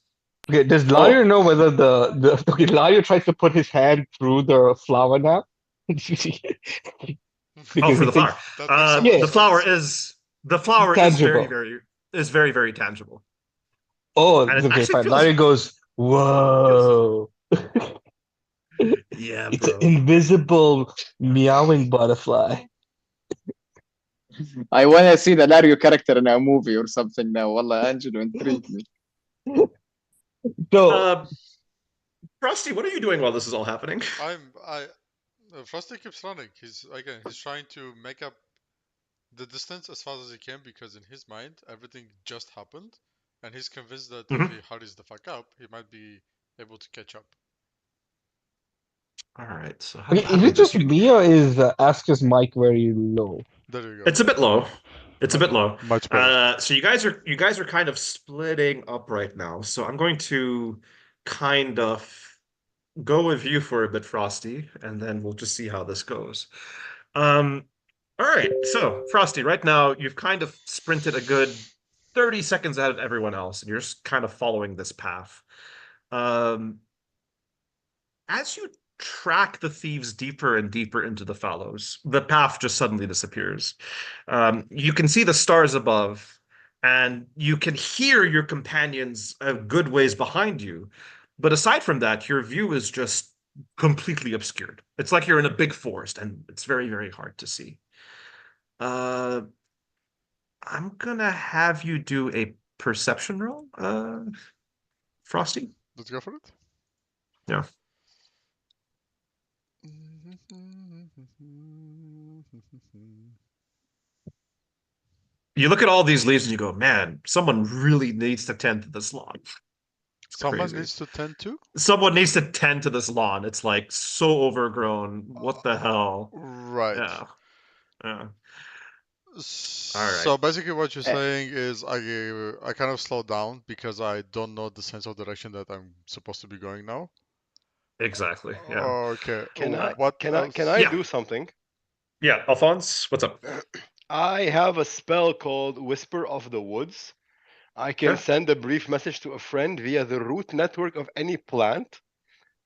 E: Okay, does Lario know whether the okay, Lario tries to put his hand through the flower now? Because
B: for
E: he
B: the
E: thinks
B: flower,
D: That makes so
E: Yeah.
D: much
B: the flower
D: sense.
B: is
E: tangible.
B: very very tangible,
E: Oh,
B: and it
E: okay,
B: actually
E: fine.
B: feels
E: Lario goes, whoa.
B: yeah,
E: It's an
B: bro.
E: invisible meowing butterfly.
A: I want to see the Lario character in a movie or something now. Wallah, Angelo intrigued me.
E: So
B: Frosty, what are you doing while this is all happening?
D: Frosty keeps running. He's trying to make up the distance as fast as he can because in his mind everything just happened, and he's convinced that if he hurries the fuck up, he might be able to catch up.
B: All right, so
E: okay,
B: how
E: is
B: do we
E: it
B: do this?
E: just me or is Asker's mic very low?
D: There you go.
B: It's a bit low. It's a bit low.
D: Much better.
B: So you guys are kind of splitting up right now. So I'm going to kind of go with you for a bit, Frosty, and then we'll just see how this goes. All right. So Frosty, right now you've kind of sprinted a good 30 seconds ahead of everyone else, and you're just kind of following this path. As you track the thieves deeper and deeper into the fallows, the path just suddenly disappears. You can see the stars above, and you can hear your companions a good ways behind you. But aside from that, your view is just completely obscured. It's like you're in a big forest, and it's very, very hard to see. I'm gonna have you do a perception roll, Frosty.
D: Let's go for it.
B: Yeah. You look at all these leaves and you go, man, someone really needs to tend to this lawn. It's
D: Someone
B: crazy.
D: needs to tend to?
B: Someone needs to tend to this lawn. It's like so overgrown. What the hell?
D: Right.
B: Yeah. Yeah.
D: So basically what you're
A: Eh.
D: saying is I kind of slowed down because I don't know the sense of direction that I'm supposed to be going now.
B: Exactly. Yeah.
D: Okay.
C: Can I
D: What
C: can
D: else?
C: I
B: Yeah.
C: do something?
B: Yeah. Alphonse, what's up?
C: I have a spell called Whisper of the Woods. I can
B: Okay.
C: send a brief message to a friend via the root network of any plant.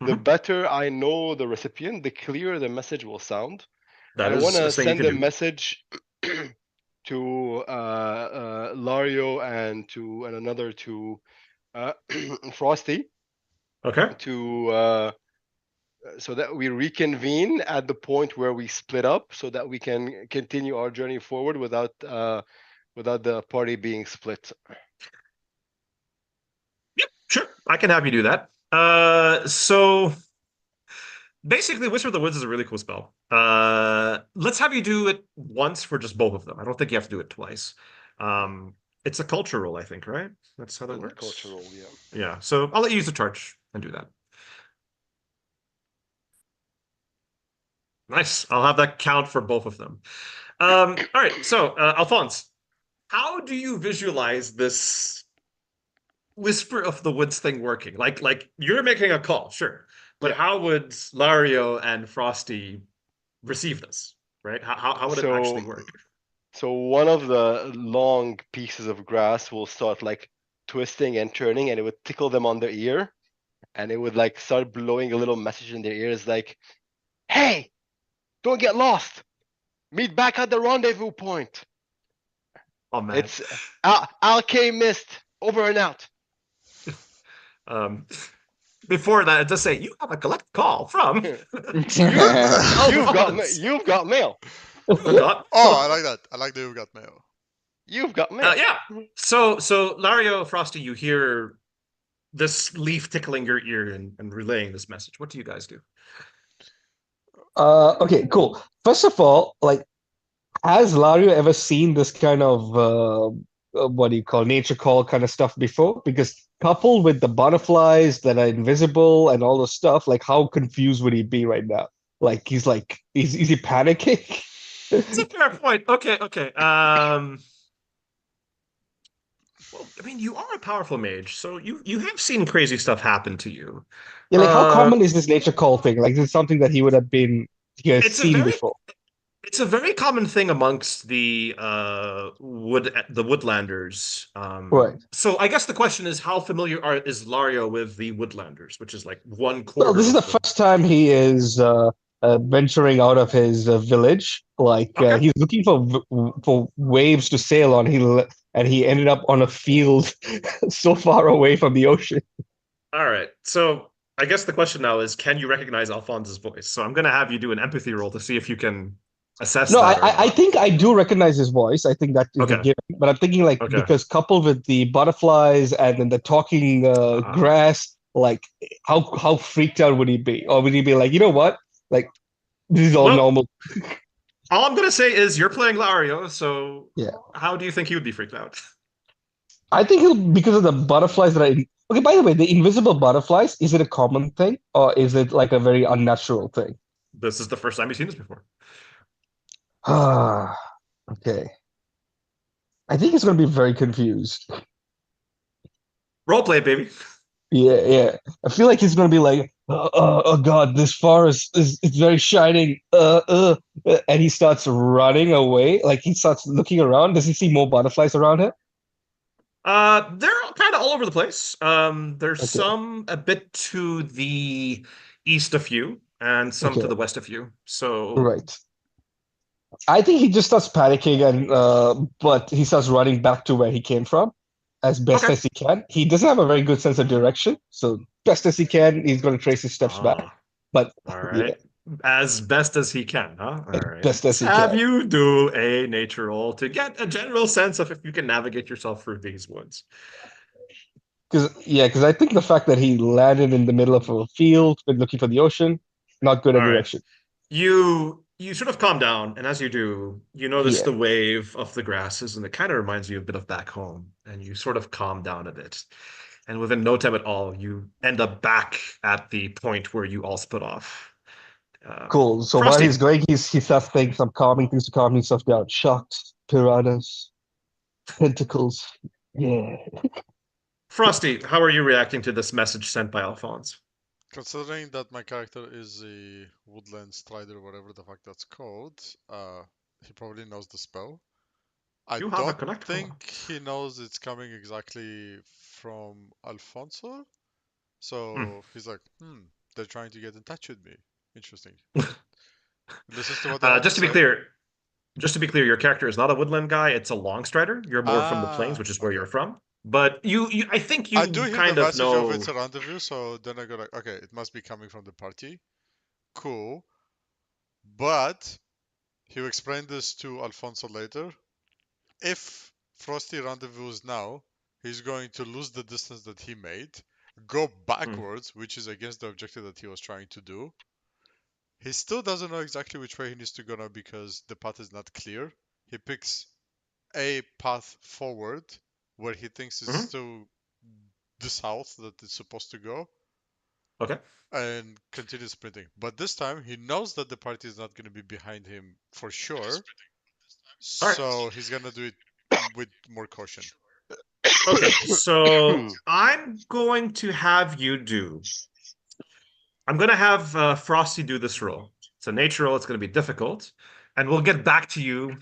C: The
B: Mhm.
C: better I know the recipient, the clearer the message will sound.
B: That
C: I
B: is
C: want
B: a
C: to
B: thing you
C: send
B: can
C: a
B: do.
C: message to Lario and another to Frosty
B: Okay.
C: to so that we reconvene at the point where we split up, so that we can continue our journey forward without the party being split.
B: Yep. Sure. I can have you do that. So basically, Whisper of the Woods is a really cool spell. Let's have you do it once for just both of them. I don't think you have to do it twice. It's a culture roll, I think, right? That's how that
C: And the
B: works.
C: cultural, yeah.
B: Yeah. So I'll let you use the charge and do that. Nice. I'll have that count for both of them. All right. So, Alphonse, how do you visualize this Whisper of the Woods thing working? Like you're making a call, sure, but
C: Yeah.
B: how would Lario and Frosty receive this? Right? How would it actually work?
C: So one of the long pieces of grass will start like twisting and turning, and it would tickle them on their ear, and it would like start blowing a little message in their ears like, "Hey, don't get lost. Meet back at the rendezvous point.
B: Oh man.
C: It's Alchemist over and out."
B: Before that, it does say you have a collect call from.
C: You've got mail.
B: Got-
D: Oh, I like that. I like that you got mail.
C: You've got mail.
B: Yeah. So Lario, Frosty, you hear this leaf tickling your ear and relaying this message. What do you guys do?
E: Okay, cool. First of all, like, has Lario ever seen this kind of what do you call nature call kind of stuff before, because coupled with the butterflies that are invisible and all the stuff, like how confused would he be right now? Like is he panicking?
B: It's a fair point. Okay. Well, I mean, you are a powerful mage, so you have seen crazy stuff happen to you.
E: Yeah, like how
B: Uh,
E: common is this nature call thing? Like, is it something that he has
B: it's a
E: seen
B: very
E: before?
B: it's a very common thing amongst the Woodlanders.
E: Right.
B: So I guess the question is, how familiar is Lario with the Woodlanders, which is like one
E: Well,
B: quarter
E: this is the
B: of the.
E: first time he is venturing out of his village. Like
B: Okay.
E: he's looking for waves to sail on. And he ended up on a field so far away from the ocean.
B: All right. So I guess the question now is, can you recognize Alphonse's voice? So I'm gonna have you do an empathy roll to see if you can assess
E: No,
B: that or
E: I
B: not.
E: think I do recognize his voice. I think that is a
B: Okay.
E: given. But I'm thinking like
B: Okay.
E: because coupled with the butterflies and then the talking grass, like how freaked out would he be? Or would he be like, you know what? Like this is all
B: Well,
E: normal.
B: all I'm gonna say is you're playing Lario, so
E: Yeah.
B: how do you think he would be freaked out?
E: I think he'll because of the butterflies that I. Okay, by the way, the invisible butterflies, is it a common thing or is it like a very unnatural thing?
B: This is the first time you've seen this before.
E: Ah, okay. I think he's going to be very confused.
B: Role play, baby.
E: Yeah. I feel like he's going to be like, oh God, this forest is it's very shining. And he starts running away. Like he starts looking around. Does he see more butterflies around him?
B: They're kind of all over the place. There's
E: Okay.
B: some a bit to the east of you and some
E: Okay.
B: to the west of you. So
E: Right. I think he just starts panicking but he starts running back to where he came from as best
B: okay.
E: as he can. He doesn't have a very good sense of direction, so best as he can, he's going to trace his steps back.
B: Ah,
E: But
B: all
E: yeah,
B: right. As best as he can, huh? All right.
E: best
B: Let's
E: as he
B: have
E: can.
B: you do a nature roll to get a general sense of if you can navigate yourself through these woods.
E: Because I think the fact that he landed in the middle of a field but looking for the ocean, not good at
B: All right.
E: direction.
B: You sort of calm down, and as you do, you notice
E: Yeah.
B: the wave of the grasses, and it kind of reminds you a bit of back home, and you sort of calm down a bit. And within no time at all, you end up back at the point where you all split off.
E: Cool. So while
B: Frosty,
E: he's going, he starts saying some calming things to calm himself down. Sharks, piranhas, tentacles. Yeah.
B: Frosty, how are you reacting to this message sent by Alphonse?
D: Considering that my character is a woodland strider, whatever the fuck that's called, he probably knows the spell. I
B: You have a
D: don't
B: connect
D: think he knows it's coming exactly from Alfonso. So he's like, they're trying to get in touch with me. Interesting. Listens to what they have
B: Just
D: to
B: to be
D: say.
B: clear, your character is not a woodland guy. It's a long strider. You're more from the plains,
D: Ah,
B: which is where
D: okay.
B: you're from. But I think
D: I do
B: you
D: hear
B: kind
D: the
B: of
D: message of
B: know.
D: it's a rendezvous, so then I go like, okay, it must be coming from the party. Cool. But he'll explain this to Alfonso later. If Frosty rendezvous now, he's going to lose the distance that he made, go backwards, which is against the objective that he was trying to do. He still doesn't know exactly which way he needs to go now because the path is not clear. He picks a path forward where he thinks is still the south that it's supposed to go.
B: Okay.
D: And continues sprinting. But this time he knows that the party is not going to be behind him for sure. So he's going to do it with more caution.
B: Okay, so I'm going to have you do. I'm going to have Frosty do this roll. It's a nature roll. It's going to be difficult, and we'll get back to you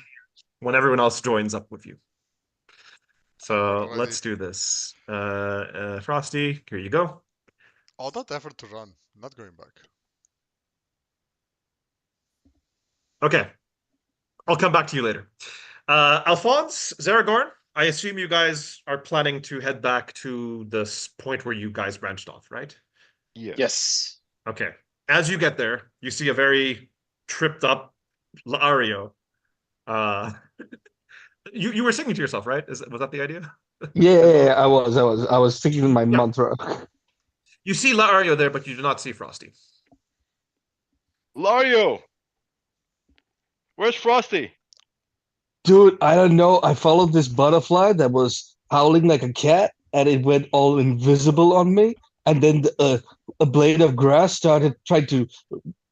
B: when everyone else joins up with you. So
D: Alrighty.
B: let's do this. Frosty, here you go.
D: All that effort to run, not going back.
B: Okay, I'll come back to you later. Alphonse, Zaragorn, I assume you guys are planning to head back to this point where you guys branched off, right?
A: Yes.
B: Okay. As you get there, you see a very tripped up Lario. You were singing to yourself, right? Was that the idea?
E: Yeah, I was thinking my mantra.
B: You see Lario there, but you do not see Frosty.
C: Lario! Where's Frosty?
E: Dude, I don't know. I followed this butterfly that was howling like a cat, and it went all invisible on me. And then a blade of grass started trying to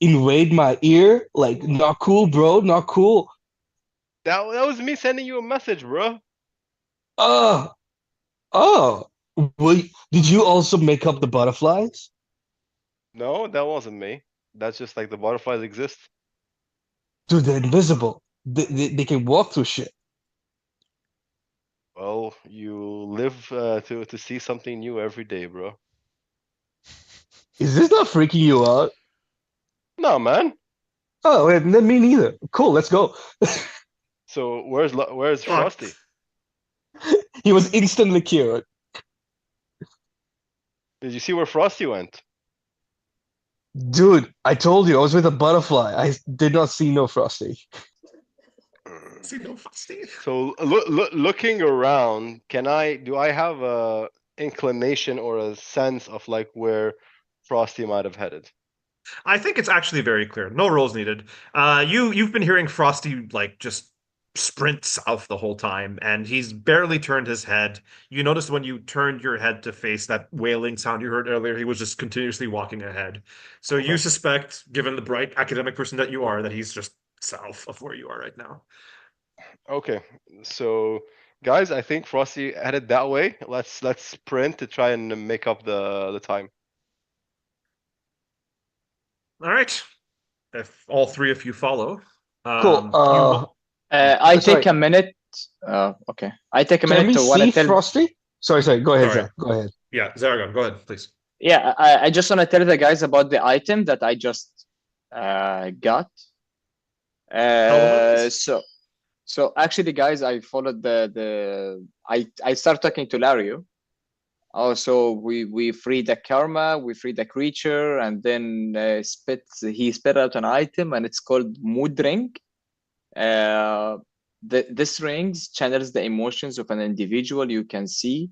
E: invade my ear. Like, not cool, bro. Not cool.
C: That was me sending you a message, bro.
E: Oh, oh. Did you also make up the butterflies?
C: No, that wasn't me. That's just like the butterflies exist.
E: Dude, they're invisible. They can walk through shit.
C: Well, you live to see something new every day, bro.
E: Is this not freaking you out?
C: No, man.
E: Oh, wait, me neither. Cool, let's go.
C: So where's
B: Fuck.
C: Frosty?
E: He was instantly cured.
C: Did you see where Frosty went?
E: Dude, I told you I was with a butterfly. I did not see no Frosty.
B: See no Frosty.
C: So looking around, do I have a inclination or a sense of like where Frosty might have headed?
B: I think it's actually very clear. No rolls needed. You've been hearing Frosty like just sprint south the whole time, and he's barely turned his head. You noticed when you turned your head to face that wailing sound you heard earlier, he was just continuously walking ahead. So you
C: Okay.
B: suspect, given the bright academic person that you are, that he's just south of where you are right now.
C: Okay, so guys, I think Frosty headed that way. Let's sprint to try and make up the time.
B: All right. If all three of you follow,
E: Cool.
A: I
E: Sorry.
A: take a minute. Okay. I take a
E: Can
A: minute
E: we
A: to want to
E: see
A: tell.
E: Frosty? Sorry. Go ahead,
B: Sorry.
E: Zach. Go ahead.
B: Yeah, Zaragon, go ahead, please.
A: Yeah, I just want to tell the guys about the item that I just got. So actually, guys, I followed I started talking to Lario. Also, we freed the karma, we freed the creature, and then he spit out an item, and it's called Mood Ring. This rings channels the emotions of an individual. You can see.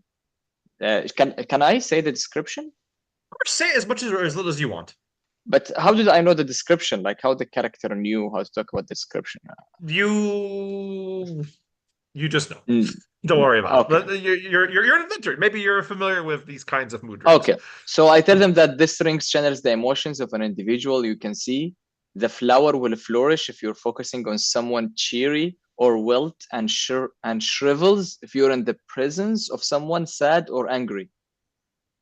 A: Can I say the description?
B: Or say as much as or as little as you want.
A: But how did I know the description? Like how the character knew how to talk about description?
B: You just know.
A: Mm.
B: Don't worry about
A: Okay.
B: it. You're an inventor. Maybe you're familiar with these kinds of mood rings.
A: Okay, so I tell them that this ring channels the emotions of an individual. You can see the flower will flourish if you're focusing on someone cheery, or wilt and shrivels if you're in the presence of someone sad or angry.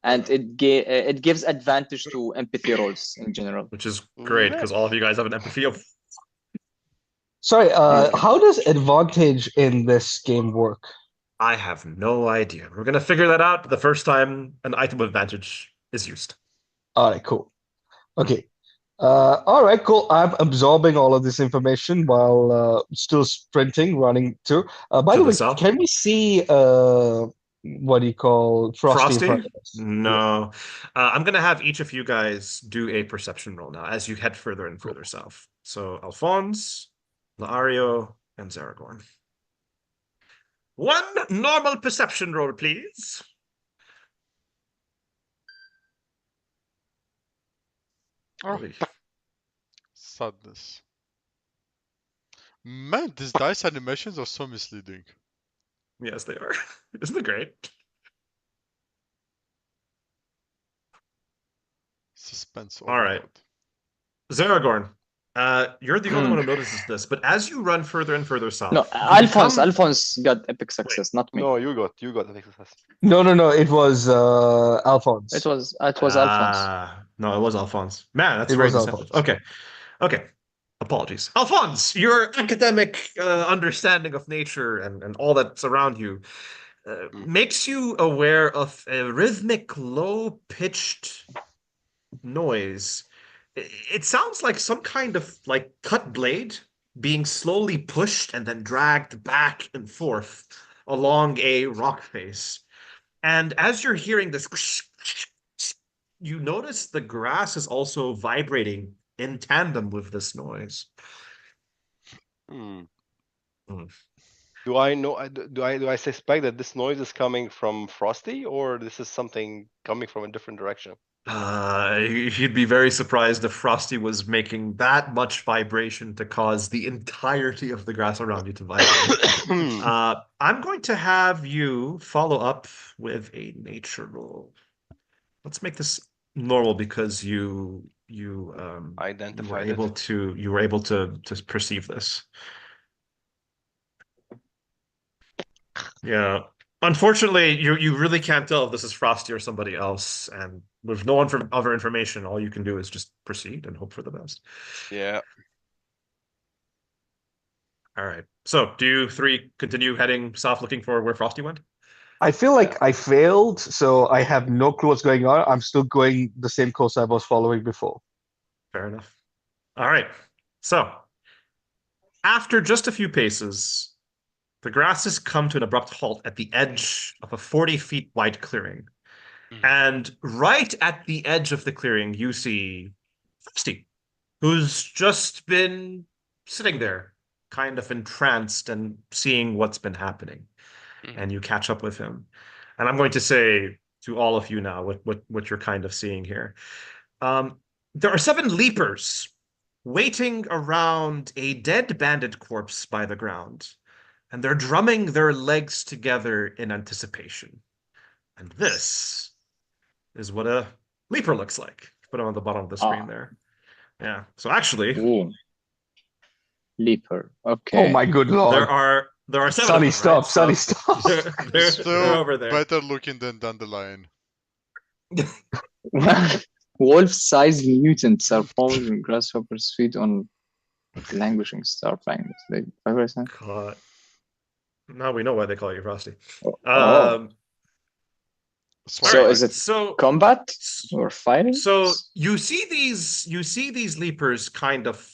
A: And it gives advantage to empathy rolls in general.
B: Which is great because all of you guys have an empathy of.
E: Sorry,
A: Okay.
E: how does advantage in this game work?
B: I have no idea. We're gonna figure that out the first time an item of advantage is used.
E: All right, cool. Okay. All right, cool. I'm absorbing all of this information while still sprinting, running too. By
B: To
E: the
B: the
E: way,
B: south?
E: can we see what do you call Frosty in front of us?
B: No. I'm gonna have each of you guys do a perception roll now as you head further and further south. So Alphonse, Laario, and Zaragorn. One normal perception roll, please.
D: Oh,
B: Oy.
D: sadness. Man, these dice animations are so misleading.
B: Yes, they are. Isn't it great?
D: Suspense.
B: All right. Zaragorn, you're the only one who notices this, but as you run further and further south,
A: No,
B: you become-
A: Alphonse got epic success, not me.
C: No, you got the success.
E: No, it was Alphonse.
A: It was Alphonse.
B: No, it was Alphonse. Man, that's
E: It
B: very
E: was
B: deceptive.
E: Alphonse.
B: Okay. Apologies. Alphonse, your academic understanding of nature and all that's around you makes you aware of a rhythmic, low-pitched noise. It sounds like some kind of like cut blade being slowly pushed and then dragged back and forth along a rock face. And as you're hearing this, you notice the grass is also vibrating in tandem with this noise.
C: Hmm.
B: Hmm.
C: Do I know? Do I suspect that this noise is coming from Frosty, or this is something coming from a different direction?
B: You'd be very surprised if Frosty was making that much vibration to cause the entirety of the grass around you to vibrate. I'm going to have you follow up with a nature roll. Let's make this normal because you were
C: Identified it.
B: able to perceive this. Yeah. Unfortunately, you really can't tell if this is Frosty or somebody else, and with no other information, all you can do is just proceed and hope for the best.
C: Yeah.
B: All right. So, do you three continue heading south, looking for where Frosty went?
E: I feel like I failed, so I have no clue what's going on. I'm still going the same course I was following before.
B: Fair enough. All right. So, after just a few paces, the grasses come to an abrupt halt at the edge of a 40 feet wide clearing. And right at the edge of the clearing, you see Frosty, who's just been sitting there, kind of entranced and seeing what's been happening. And you catch up with him. And I'm going to say to all of you now what you're kind of seeing here. There are 7 leapers waiting around a dead bandit corpse by the ground. And they're drumming their legs together in anticipation. And this is what a leaper looks like. Put it on the bottom of the screen there. Yeah. So actually,
A: Ooh. Leaper. Okay.
E: Oh my good lord!
B: there are 7
E: Sunny,
B: of them,
E: stop!
B: right?
E: Sunny, stop!
B: They're
D: Still
B: over there.
D: better looking than Dandelion.
A: Wolf-sized mutants are formed when grasshoppers feed on languishing starflings. They 5%.
B: God. Now we know why they call you Frosty.
A: Oh. So
B: Alright,
A: is it
B: so
A: combat or fighting?
B: So you see these leapers kind of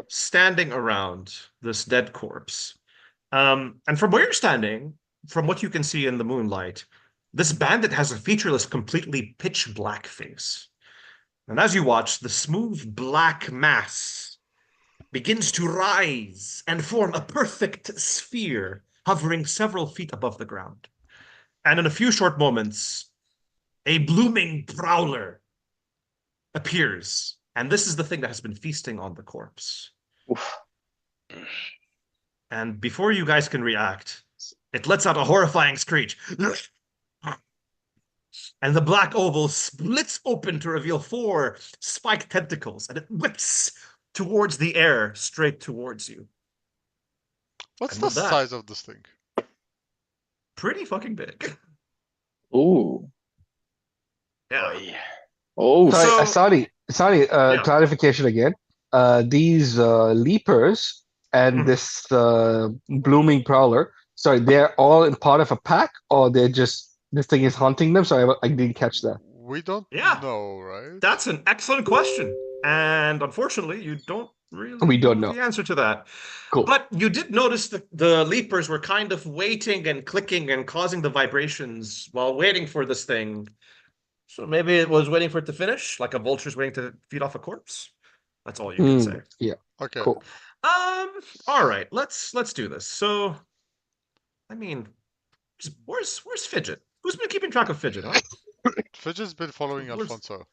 B: standing around this dead corpse. And from where you're standing, from what you can see in the moonlight, this bandit has a featureless, completely pitch black face. And as you watch, the smooth black mass begins to rise and form a perfect sphere, hovering several feet above the ground. And in a few short moments, a blooming prowler appears. And this is the thing that has been feasting on the corpse.
A: Oof.
B: And before you guys can react, it lets out a horrifying screech. And the black oval splits open to reveal 4 spiked tentacles, and it whips towards the air, straight towards you.
D: What's
B: And
D: the
B: with that-
D: size of this thing?
B: Pretty fucking big.
A: Ooh.
B: Yeah.
A: Oh.
E: Sorry, Sani,
B: Yeah.
E: clarification again. These leapers and this blooming prowler, sorry, they're all in part of a pack, or they're just this thing is hunting them? Sorry, I didn't catch that.
D: We don't
B: Yeah.
D: know, right?
B: That's an excellent question. And unfortunately, you don't really
E: We don't know.
B: the answer to that.
E: Cool.
B: But you did notice that the leapers were kind of waiting and clicking and causing the vibrations while waiting for this thing. So maybe it was waiting for it to finish, like a vulture's waiting to feed off a corpse. That's all you can say.
E: Yeah,
D: Okay.
E: cool.
B: All right, let's do this. So, I mean, where's Fidget? Who's been keeping track of Fidget, huh?
D: Fidget's been following
B: Where's-
D: Alfonso.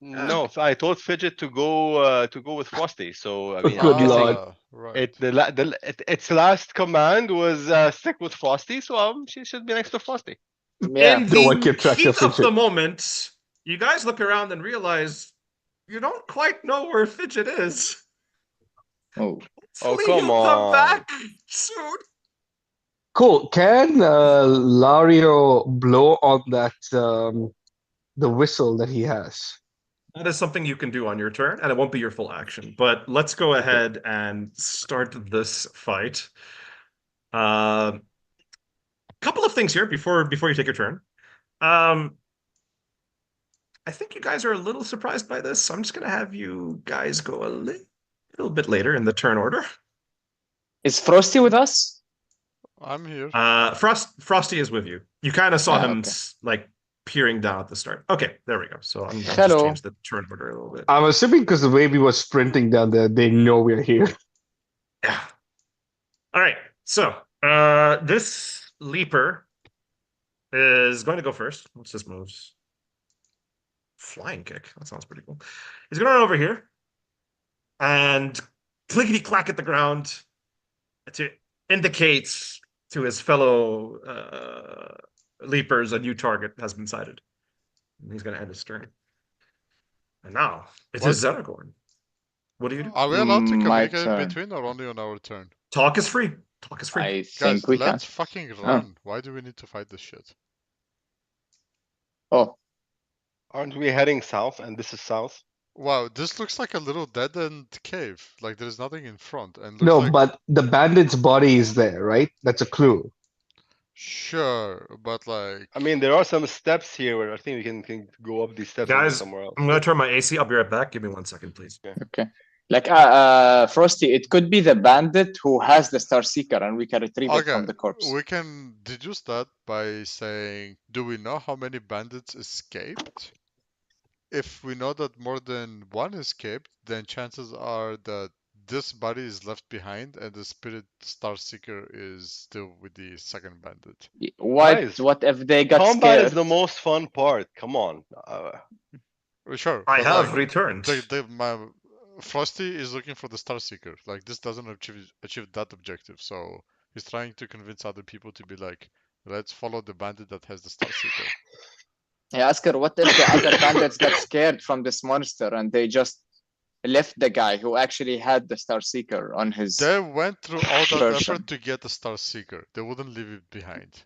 C: No, I told Fidget to go with Frosty. So I mean,
E: Good
C: I'm
E: lord.
C: guessing
D: Right.
C: its last command was stick with Frosty, so she should be next to Frosty.
A: Yeah.
B: In
E: No one
B: the
E: kept track
B: heat
E: of
B: of the
E: Fidget.
B: moment, you guys look around and realize you don't quite know where Fidget is.
A: Oh.
B: Hopefully
C: come
B: he'll come
C: on.
B: back soon.
E: Cool. Can Lario blow on that the whistle that he has?
B: That is something you can do on your turn, and it won't be your full action. But let's go ahead and start this fight. Couple of things here before you take your turn. I think you guys are a little surprised by this. I'm just gonna have you guys go a little bit later in the turn order.
A: Is Frosty with us?
D: I'm here.
B: Frosty is with you. You kind of saw him
A: okay.
B: like peering down at the start. Okay, there we go. So I'm just
A: Hello.
B: change the turn order a little bit.
E: I'm assuming because the way we were sprinting down there, they know we're here.
B: Yeah. All right. So This leaper is going to go first. What's his moves? Flying kick. That sounds pretty cool. He's going to run over here and clickety clack at the ground to indicate to his fellow leapers a new target has been sighted. And he's going to end his turn. And now it is Zaragorn. What do you do?
D: Are we allowed to
A: My
D: communicate
A: turn.
D: in between or only on our turn?
B: Talk is free. Talk is free.
A: I
D: Guys,
A: think we can.
D: let's fucking run. Why do we need to fight this shit?
A: Oh,
C: Aren't we heading south and this is south?
D: Wow, this looks like a little dead-end cave. Like there's nothing in front, and looks
E: No,
D: like...
E: but the bandit's body is there, right? That's a clue.
D: Sure, but like...
C: I mean, there are some steps here where I think we can go up these steps and go
B: Guys,
C: somewhere else.
B: I'm going to turn my AC. I'll be right back. Give me 1 second, please.
A: okay. Like, Frosty, it could be the bandit who has the Star Seeker, and we can retrieve it from the corpse.
D: we can deduce that by saying, do we know how many bandits escaped? If we know that more than one escaped, then chances are that this body is left behind and the spirit Star Seeker is still with the second bandit.
C: Guys,
A: What if they got
C: Combat
A: scared?
C: is the most fun part. Come on.
D: Sure.
B: I
D: but,
B: have
D: like,
B: returned.
D: my Frosty is looking for the Star Seeker. Like this doesn't achieve that objective, so he's trying to convince other people to be like, let's follow the bandit that has the Star Seeker.
A: Yeah, Oscar, what if the other bandits got scared from this monster and they just left the guy who actually had the Star Seeker on his...
D: They went through all that
A: Version.
D: effort to get the Star Seeker. They wouldn't leave it behind.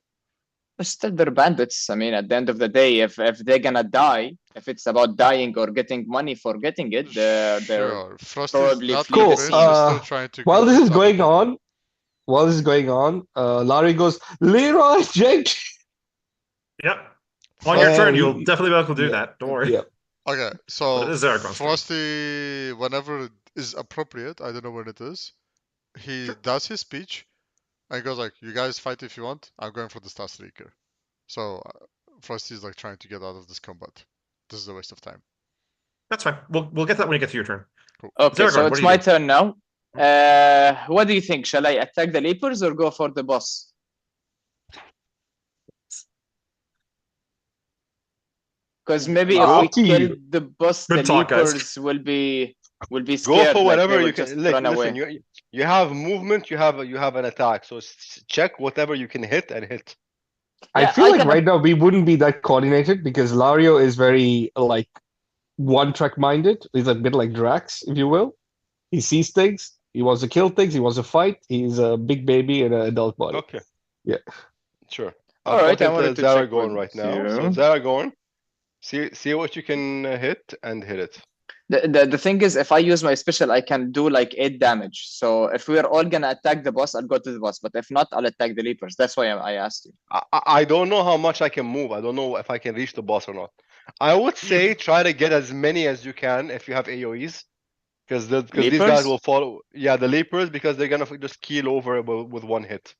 A: But still, they're bandits. I mean, at the end of the day, if they're gonna die, if it's about dying or getting money for getting it, they're
D: Sure. Frosty's
A: probably
D: not
A: fleeing the
D: convinced,
A: scene.
D: he's still trying to
E: While this is
D: convince other
E: going
D: people.
E: on, Larry goes, Leroy Jenkins.
B: Yep. On your turn,
E: you-
B: you'll definitely be able to do
E: yeah,
B: that. Don't worry.
E: yeah.
D: Okay,
B: But
D: so
B: it is Zaragorn's turn.
D: Frosty, whenever it is appropriate, I don't know when it is, he does his speech and goes like, "You guys fight if you want. I'm going for the Star Seeker." So Frosty's like trying to get out of this combat. This is a waste of time.
B: That's fine. We'll get that when you get to your turn.
A: Okay,
B: Zaragorn,
A: so
B: what
A: it's
B: do you
A: my
B: do?
A: turn now. What do you think? Shall I attack the Leapers or go for the boss? Because maybe if
E: Up
A: we
E: to
A: kill
E: you.
A: the boss,
B: Good
A: the
B: talk, guys.
A: Leapers will be
C: Go
A: scared.
C: for
A: like
C: whatever
A: they
C: you
A: will
C: can.
A: just
C: Like,
A: run
C: listen,
A: away.
C: you have movement, you have an attack. So check whatever you can hit and hit.
E: I
A: Yeah,
E: feel
A: I
E: like
A: can-
E: right now we wouldn't be that coordinated because Lario is very like one-track minded. He's a bit like Drax, if you will. He sees things. He wants to kill things. He wants to fight. He's a big baby in an adult body.
C: Okay.
E: Yeah.
C: Sure.
A: All right, I
C: talking
A: wanted to check
C: Zaragorn
A: with
C: right now. So
A: you.
C: Zaragorn, see what you can hit and hit it.
A: The thing is, if I use my special, I can do like 8 damage. So if we're all gonna attack the boss, I'll go to the boss. But if not, I'll attack the Leapers. That's why I asked you.
C: I don't know how much I can move. I don't know if I can reach the boss or not. I would say try to get as many as you can if you have AoEs. Because these guys
A: Leapers?
C: will follow. Yeah, the Leapers, because they're gonna just keel over with one hit.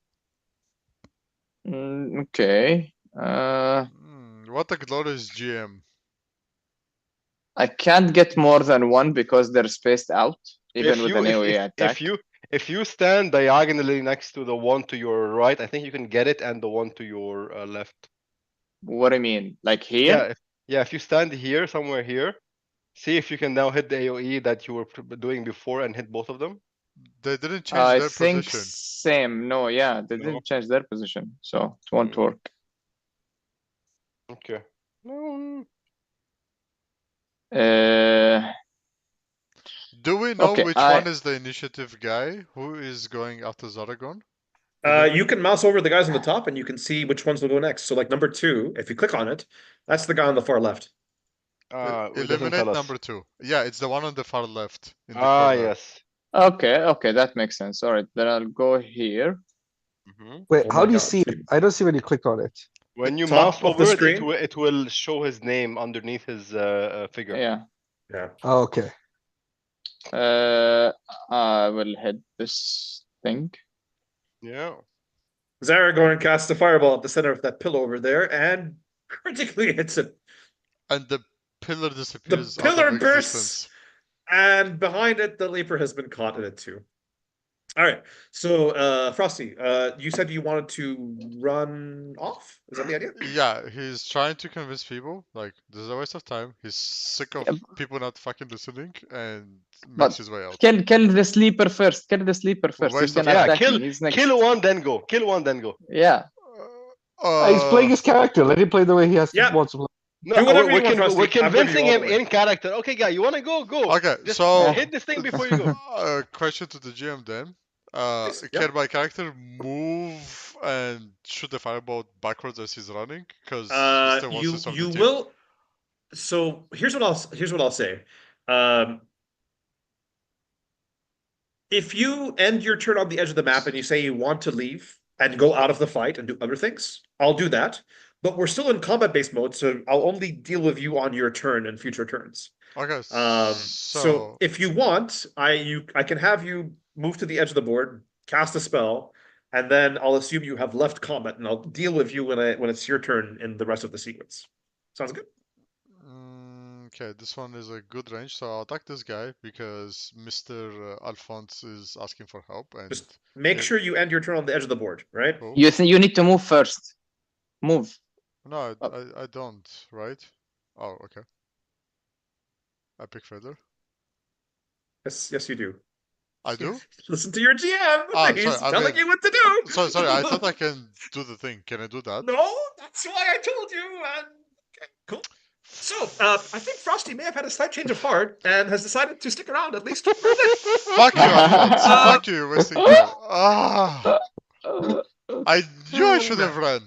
A: Okay.
D: What a glorious GM.
A: I can't get more than one because they're spaced out, even with an AoE attack.
C: If you stand diagonally next to the one to your right, I think you can get it, and the one to your left.
A: What do you mean? Like here?
C: Yeah. If you stand here, somewhere here, see if you can now hit the AoE that you were doing before and hit both of them.
D: They didn't change
A: I
D: their
A: think
D: position.
A: same. No, yeah, they
C: No.
A: didn't change their position, so it won't work.
C: Okay. No.
D: Do we know
A: Okay,
D: which one is the initiative guy who is going after Zaragorn?
B: You can mouse over the guys on the top and you can see which ones will go next. So like number 2, if you click on it, that's the guy on the far left.
C: It doesn't
D: Eliminate
C: tell us.
D: number 2. Yeah, it's the one on the far left. In the
C: Ah,
D: corner.
C: yes.
A: Okay, that makes sense. All right, then I'll go here.
E: Wait,
B: Oh
E: how
B: my
E: do you
B: God.
E: see it? I don't see when you click on it.
C: When you
B: top
C: mouse
B: of the
C: over it,
B: screen?
C: it will show his name underneath his figure.
A: Yeah.
B: Yeah.
E: Oh, okay.
A: I will hit this thing.
C: Yeah.
B: Zaragorn casts a fireball at the center of that pillow over there and critically hits it.
D: And the pillar disappears. out
B: pillar
D: of
B: bursts!
D: existence.
B: And behind it, the leaper has been caught in it too. All right. So, Frosty, you said you wanted to run off. Is that the idea?
D: Yeah, he's trying to convince people like this is a waste of time. He's sick of
A: Yeah,
D: people not fucking listening and
A: but
D: makes his way out.
A: kill the sleeper first. Kill the sleeper first. He's
D: Waste of
A: gonna
C: Yeah,
D: time.
A: attack me. He's next.
C: kill one, then go. Kill one, then go.
A: Yeah.
E: He's playing his character. Let him play the way he has to
B: Yeah.
E: wants to play.
C: No,
B: Do whatever
C: we're,
B: you want, Frosty.
C: we're
B: I'm with you
C: convincing
B: all
C: him
B: the way.
C: in character. Okay, guy, you wanna go? Go.
D: Okay,
C: Just
D: so
C: hit this thing before you go.
D: question to the GM then.
B: Please, yeah.
D: Can my character move and shoot the fireball backwards as he's running? Because he still wants to serve the
B: you
D: team.
B: will. So here's what I'll say. If you end your turn on the edge of the map and you say you want to leave and go out of the fight and do other things, I'll do that. But we're still in combat-based mode, so I'll only deal with you on your turn and future turns.
D: Okay,
B: So if you want, I can have you move to the edge of the board, cast a spell, and then I'll assume you have left combat, and I'll deal with you when it's your turn in the rest of the sequence. Sounds good?
D: Okay, this one is a good range, so I'll attack this guy because Mr. Alphonse is asking for help, and
B: Just make
D: Yeah.
B: sure you end your turn on the edge of the board, right?
D: Cool.
A: You think you need to move first. Move.
D: No,
A: Oh.
D: I don't, right? Oh, okay. I pick further.
B: Yes, you do.
D: I do?
B: Listen to your GM.
D: Ah,
B: He's
D: sorry, I
B: telling
D: mean-
B: you what to do.
D: Sorry, I thought I can do the thing. Can I do that?
B: No, that's why I told you. Okay, cool. So, I think Frosty may have had a slight change of heart and has decided to stick around at least for a bit.
D: Fuck you, Alphonse. Fuck you, you're wasting time. Ah, I knew I should have run.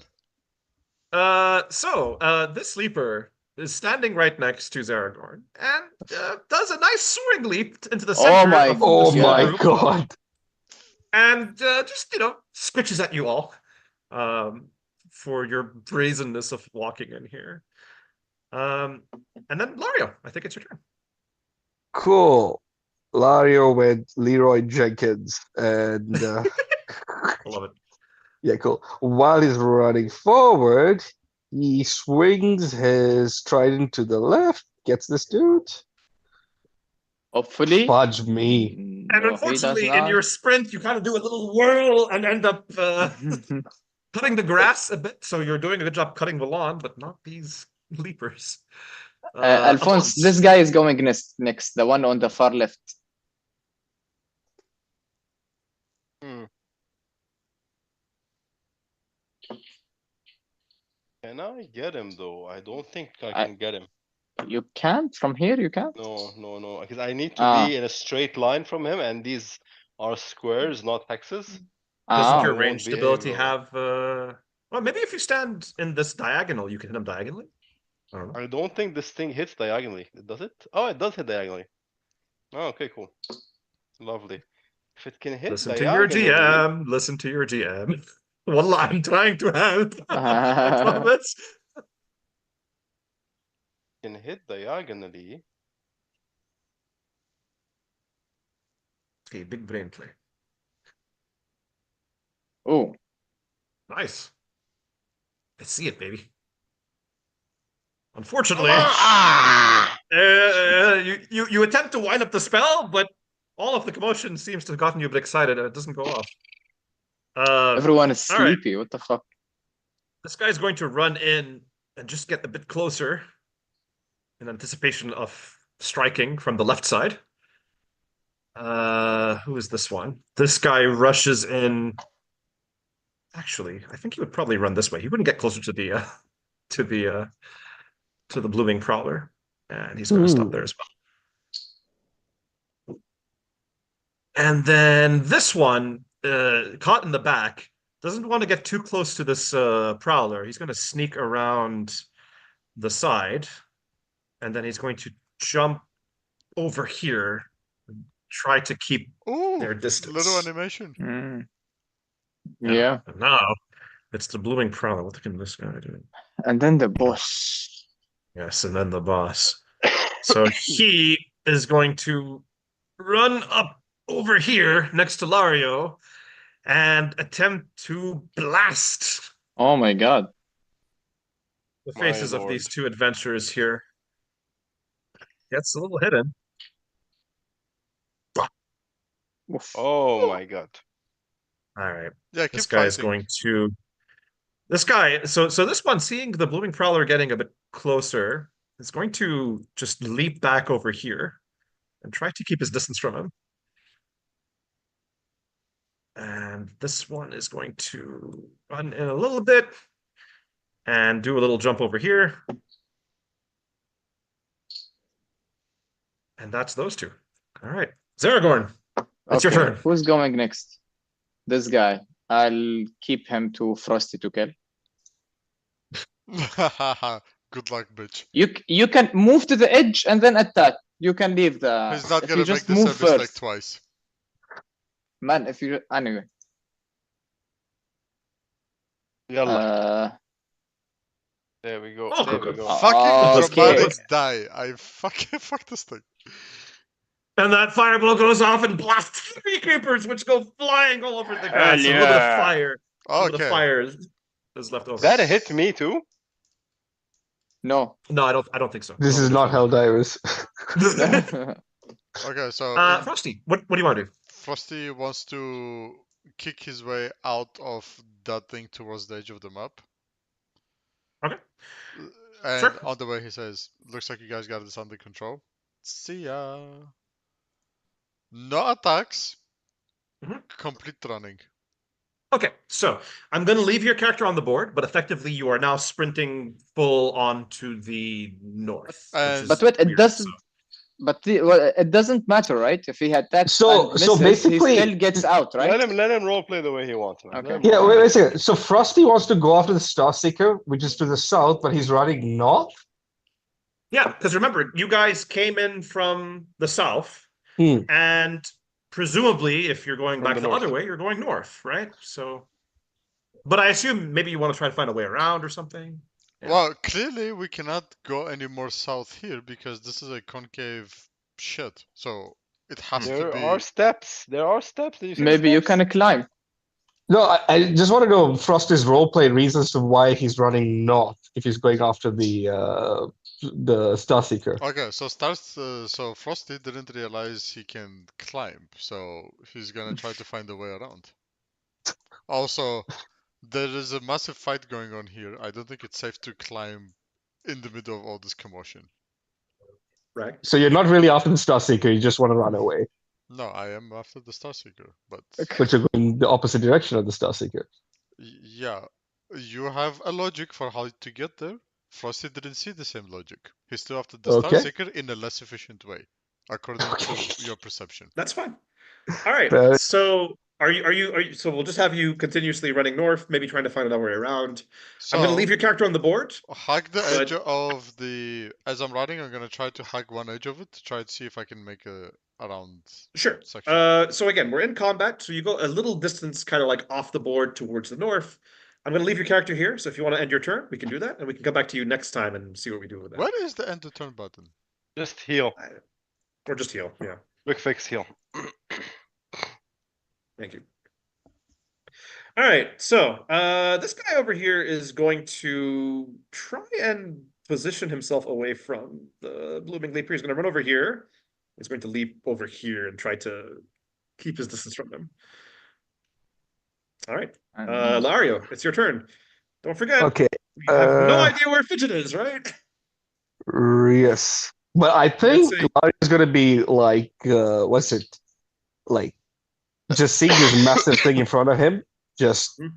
B: This sleeper is standing right next to Zaragorn and does a nice soaring leap into the center
A: my
B: of the
E: Oh
B: small
E: my
B: group
E: god.
B: and just scritches at you all for your brazenness of walking in here. And then Lario, I think it's your turn.
E: Cool. Lario went Leroy Jenkins and
B: I love it.
E: yeah, cool. While he's running forward, he swings his trident to the left, gets this dude.
A: Hopefully.
E: Fudge me.
B: And
A: No, he
B: unfortunately,
A: does
B: in
A: not.
B: your sprint, you kind of do a little whirl and end up cutting the grass a bit. So you're doing a good job cutting the lawn, but not these leapers.
A: Alphonse, this guy is going next, the one on the far left.
C: Can I get him though? I don't think I
A: I-
C: can get him.
A: You can't from here. You can't.
C: No, because I need to
A: Ah.
C: be in a straight line from him, and these are squares, not hexes.
B: Doesn't
A: Ah,
B: your
C: won't
B: ranged
C: be
B: ability
C: able.
B: have? Well, maybe if you stand in this diagonal, you can hit him diagonally. I don't know.
C: I don't think this thing hits diagonally. Does it? Oh, it does hit diagonally. Oh, okay, cool. Lovely. If it can hit
B: Listen to your
C: diagonally,
B: GM. Listen to your GM. Well, I'm trying to help. I promise.
C: can hit diagonally.
B: Okay, big brain play.
A: oh,
B: Nice. I see it, baby. Unfortunately,
C: Ah!
B: you attempt to wind up the spell, but all of the commotion seems to have gotten you a bit excited, and it doesn't go off.
A: everyone is
B: all right.
A: sleepy. What the fuck?
B: This guy's going to run in and just get a bit closer in anticipation of striking from the left side. Who is this one? This guy rushes in. Actually, I think he would probably run this way. He wouldn't get closer to the blooming prowler, and he's going to stop
E: Ooh.
B: there as well. And then this one, caught in the back, doesn't want to get too close to this prowler. He's going to sneak around the side, and then he's going to jump over here and try to keep
D: Ooh,
B: their distance.
D: little animation.
A: Mm. Yeah,
B: And now it's the blooming prowler. What can this guy do?
A: and then the boss.
B: Yes, and then the boss. So he is going to run up over here next to Lario and attempt to blast
A: Oh my god.
B: the
C: My
B: faces of
C: lord.
B: these two adventurers here. Gets a little hidden.
A: Oof.
C: Oh my god.
B: All right.
D: Yeah,
B: This
D: keep
B: guy is
D: fighting.
B: going to. This guy. So this one, seeing the Blooming Prowler getting a bit closer, is going to just leap back over here and try to keep his distance from him. And this one is going to run in a little bit and do a little jump over here. And that's those two. All right. Zaragorn, it's your turn.
A: Who's going next? This guy. I'll keep him to Frosty to kill.
D: Good luck, bitch.
A: You can move to the edge and then attack. You can leave the.
D: He's not
A: if
D: gonna
A: you
D: make
A: just
D: this
A: move
D: a mistake
A: first,
D: twice.
A: man. If you anyway.
C: Yalla. There we go.
B: Oh,
C: There we
B: good.
C: go.
D: Fucking
A: Okay.
D: dramatics die. I fucking fuck this thing.
B: And that fireball goes off and blasts 3 creepers, which go flying all over the grass.
A: Hell
B: A little bit of
A: yeah.
B: fire. A little bit of
D: Okay.
B: fire is left over.
C: That hit me too.
A: No.
B: No, I don't think so.
E: This is not Helldivers.
D: Okay, so
B: Frosty, what do you want to do?
D: Frosty wants to kick his way out of that thing towards the edge of the map.
B: Okay.
D: And
B: Sure.
D: on the way he says, looks like you guys got this under control. See ya. No attacks.
B: Mhm.
D: Complete running.
B: Okay, so I'm going to leave your character on the board, but effectively you are now sprinting full on to the north. which
D: And-
B: is
A: But wait, it
B: weird,
A: doesn't.
B: so-
A: But it doesn't matter, right? If he attacks
E: So-
A: and
E: so
A: misses,
E: basically-
A: he still gets out, right?
C: Let him role play the way he wants, man.
A: Okay.
C: Let him
E: Yeah,
C: roleplay.
E: wait a second. So Frosty wants to go after the Starseeker, which is to the south, but he's running north.
B: Yeah, because remember, you guys came in from the south,
E: Hmm.
B: and presumably, if you're going
C: From
B: back
C: the
B: the other
C: north.
B: way, you're going north, right? So, but I assume maybe you want to try to find a way around or something. Yeah.
D: Well, clearly we cannot go any more south here because this is a concave shit. So it has to
C: There
D: be.
C: are steps. There are steps. Did you see the
A: Maybe you
C: steps?
A: can climb.
E: No, I just want to know Frosty's roleplay reasons to why he's running north if he's going after the Starseeker.
D: Okay, so Frosty didn't realize he can climb, so he's gonna try to find a way around. Also, there is a massive fight going on here. I don't think it's safe to climb in the middle of all this commotion.
B: Right.
E: So you're not really after the Starseeker, you just want to run away.
D: No, I am after the Starseeker, but
E: But you're going the opposite direction of the Starseeker.
D: yeah, you have a logic for how to get there. Frosty didn't see the same logic. He's still after the
E: Okay.
D: Starseeker in a less efficient way, according
E: Okay.
D: to your perception.
B: That's fine. All right.
E: Fair.
B: So are you? So we'll just have you continuously running north, maybe trying to find another way around.
D: So
B: I'm going to leave your character on the board.
D: hug the
B: But-
D: edge of the. As I'm running, I'm gonna try to hug one edge of it to try to see if I can make a around
B: Sure.
D: section.
B: So again, we're in combat, so you go a little distance, kind of like off the board towards the north. I'm going to leave your character here, so if you want to end your turn, we can do that, and we can come back to you next time and see what we do with that.
D: Where is the end to turn button?
C: Just heal.
B: Or just heal. Yeah.
C: Quick fix heal.
B: Thank you. All right, so this guy over here is going to try and position himself away from the blooming leaper. He's going to run over here. He's going to leap over here and try to keep his distance from them. All right,
A: And
B: Lario, it's your turn. Don't forget,
E: Okay.
B: we have no
E: uh,
B: idea where Fidget is, right?
E: Yes. But I think
B: see.
E: Larry's gonna be like what's it? Like just seeing this massive thing in front of him, just
B: Hmm.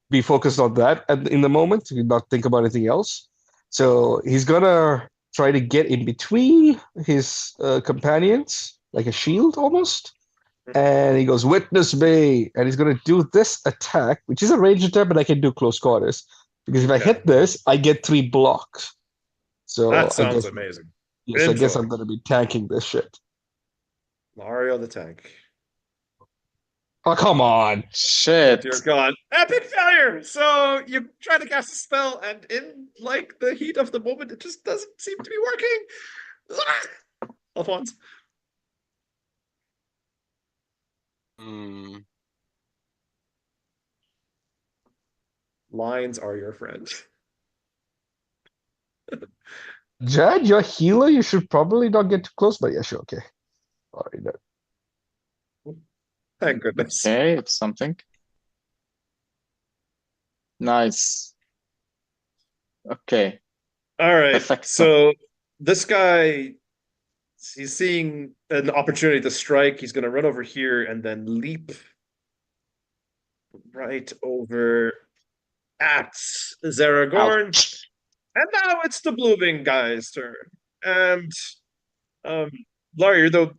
E: be focused on that in the moment, not think about anything else. So he's gonna try to get in between his companions, like a shield almost. And he goes, "Witness me!" And he's gonna do this attack, which is a range attack, but I can do close quarters because if I
B: Okay.
E: hit this, I get 3 blocks. So
B: That
E: I
B: sounds
E: guess,
B: amazing.
E: yes, I guess
B: Info.
E: I'm gonna be tanking this shit.
B: Lario the tank.
E: Oh, come on.
A: shit.
B: Dear God. Epic failure! So you try to cast a spell, and in like the heat of the moment, it just doesn't seem to be working. Ah! Alphonse.
C: Hmm.
B: Lines are your friend.
E: Jad, you're a healer. You should probably not get too close, but yeah, sure, okay. All right,
B: Thank goodness.
A: Okay, it's something. Nice. Okay.
B: All right.
A: Perfecto.
B: So this guy, he's seeing an opportunity to strike. He's going to run over here and then leap right over at Zaragorn.
A: Ouch.
B: And now it's the Blooming guy's turn. And Larry, though,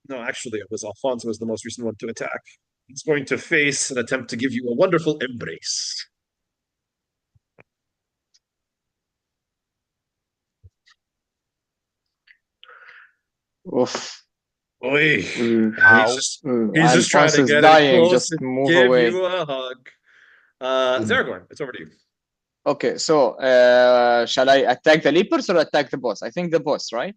B: no, actually, it was Alfonso was the most recent one to attack. He's going to face an attempt to give you a wonderful embrace.
A: Oof.
B: Oy.
A: Ooh.
B: He's just trying to
A: Alfonso's
B: get
A: dying.
B: in close
A: Just
B: and
A: move
B: give
A: away.
B: you a hug. Zaragorn, it's over to you.
A: Okay, so shall I attack the Leapers or attack the boss? I think the boss, right?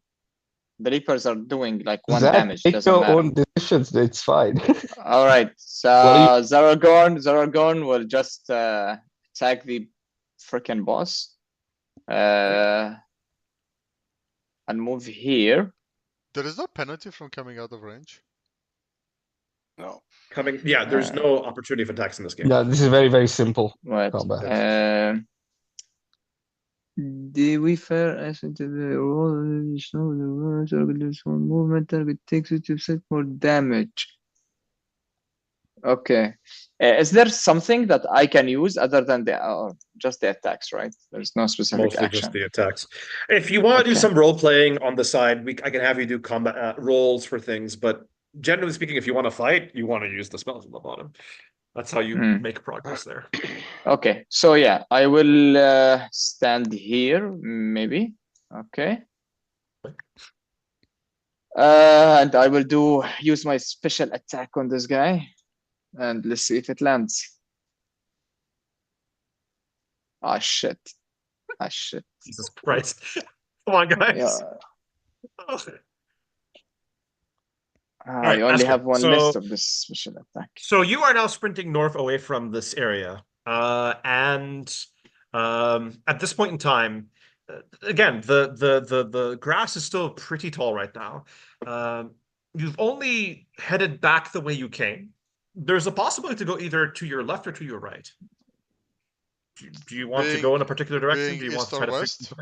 A: The Leapers are doing like 1
E: Zach,
A: damage.
E: take
A: Doesn't
E: your
A: matter.
E: own decisions. It's fine.
A: All right. So
E: What
A: Zaragorn will just attack the freaking boss. And move here.
D: There is no penalty from coming out of range.
C: No.
B: There's no opportunity for attacks in this game.
E: No, this is very, very simple
A: Right.
E: combat.
A: The we fair as into the roll movement target takes it to set more damage. Okay. Is there something that I can use other than just the attacks, right? There's no specific
B: Mostly
A: action.
B: just the attacks. If you want to do
A: Okay.
B: some role playing on the side, I can have you do combat rolls for things. But generally speaking, if you want to fight, you want to use the spells on the bottom. That's how you make progress there.
A: Okay, so yeah, I will stand here, maybe. Okay. And I will use my special attack on this guy. And let's see if it lands. Ah, shit. Ah, shit.
B: Jesus Christ. Come on, guys.
A: Yeah.
B: right,
A: I only
B: Asker.
A: have one
B: So-
A: list of this special attack.
B: So you are now sprinting north away from this area. And at this point in time, again, the grass is still pretty tall right now. You've only headed back the way you came. There's a possibility to go either to your left or to your right. Do you want to go in a particular direction? Do you want to try to
D: west?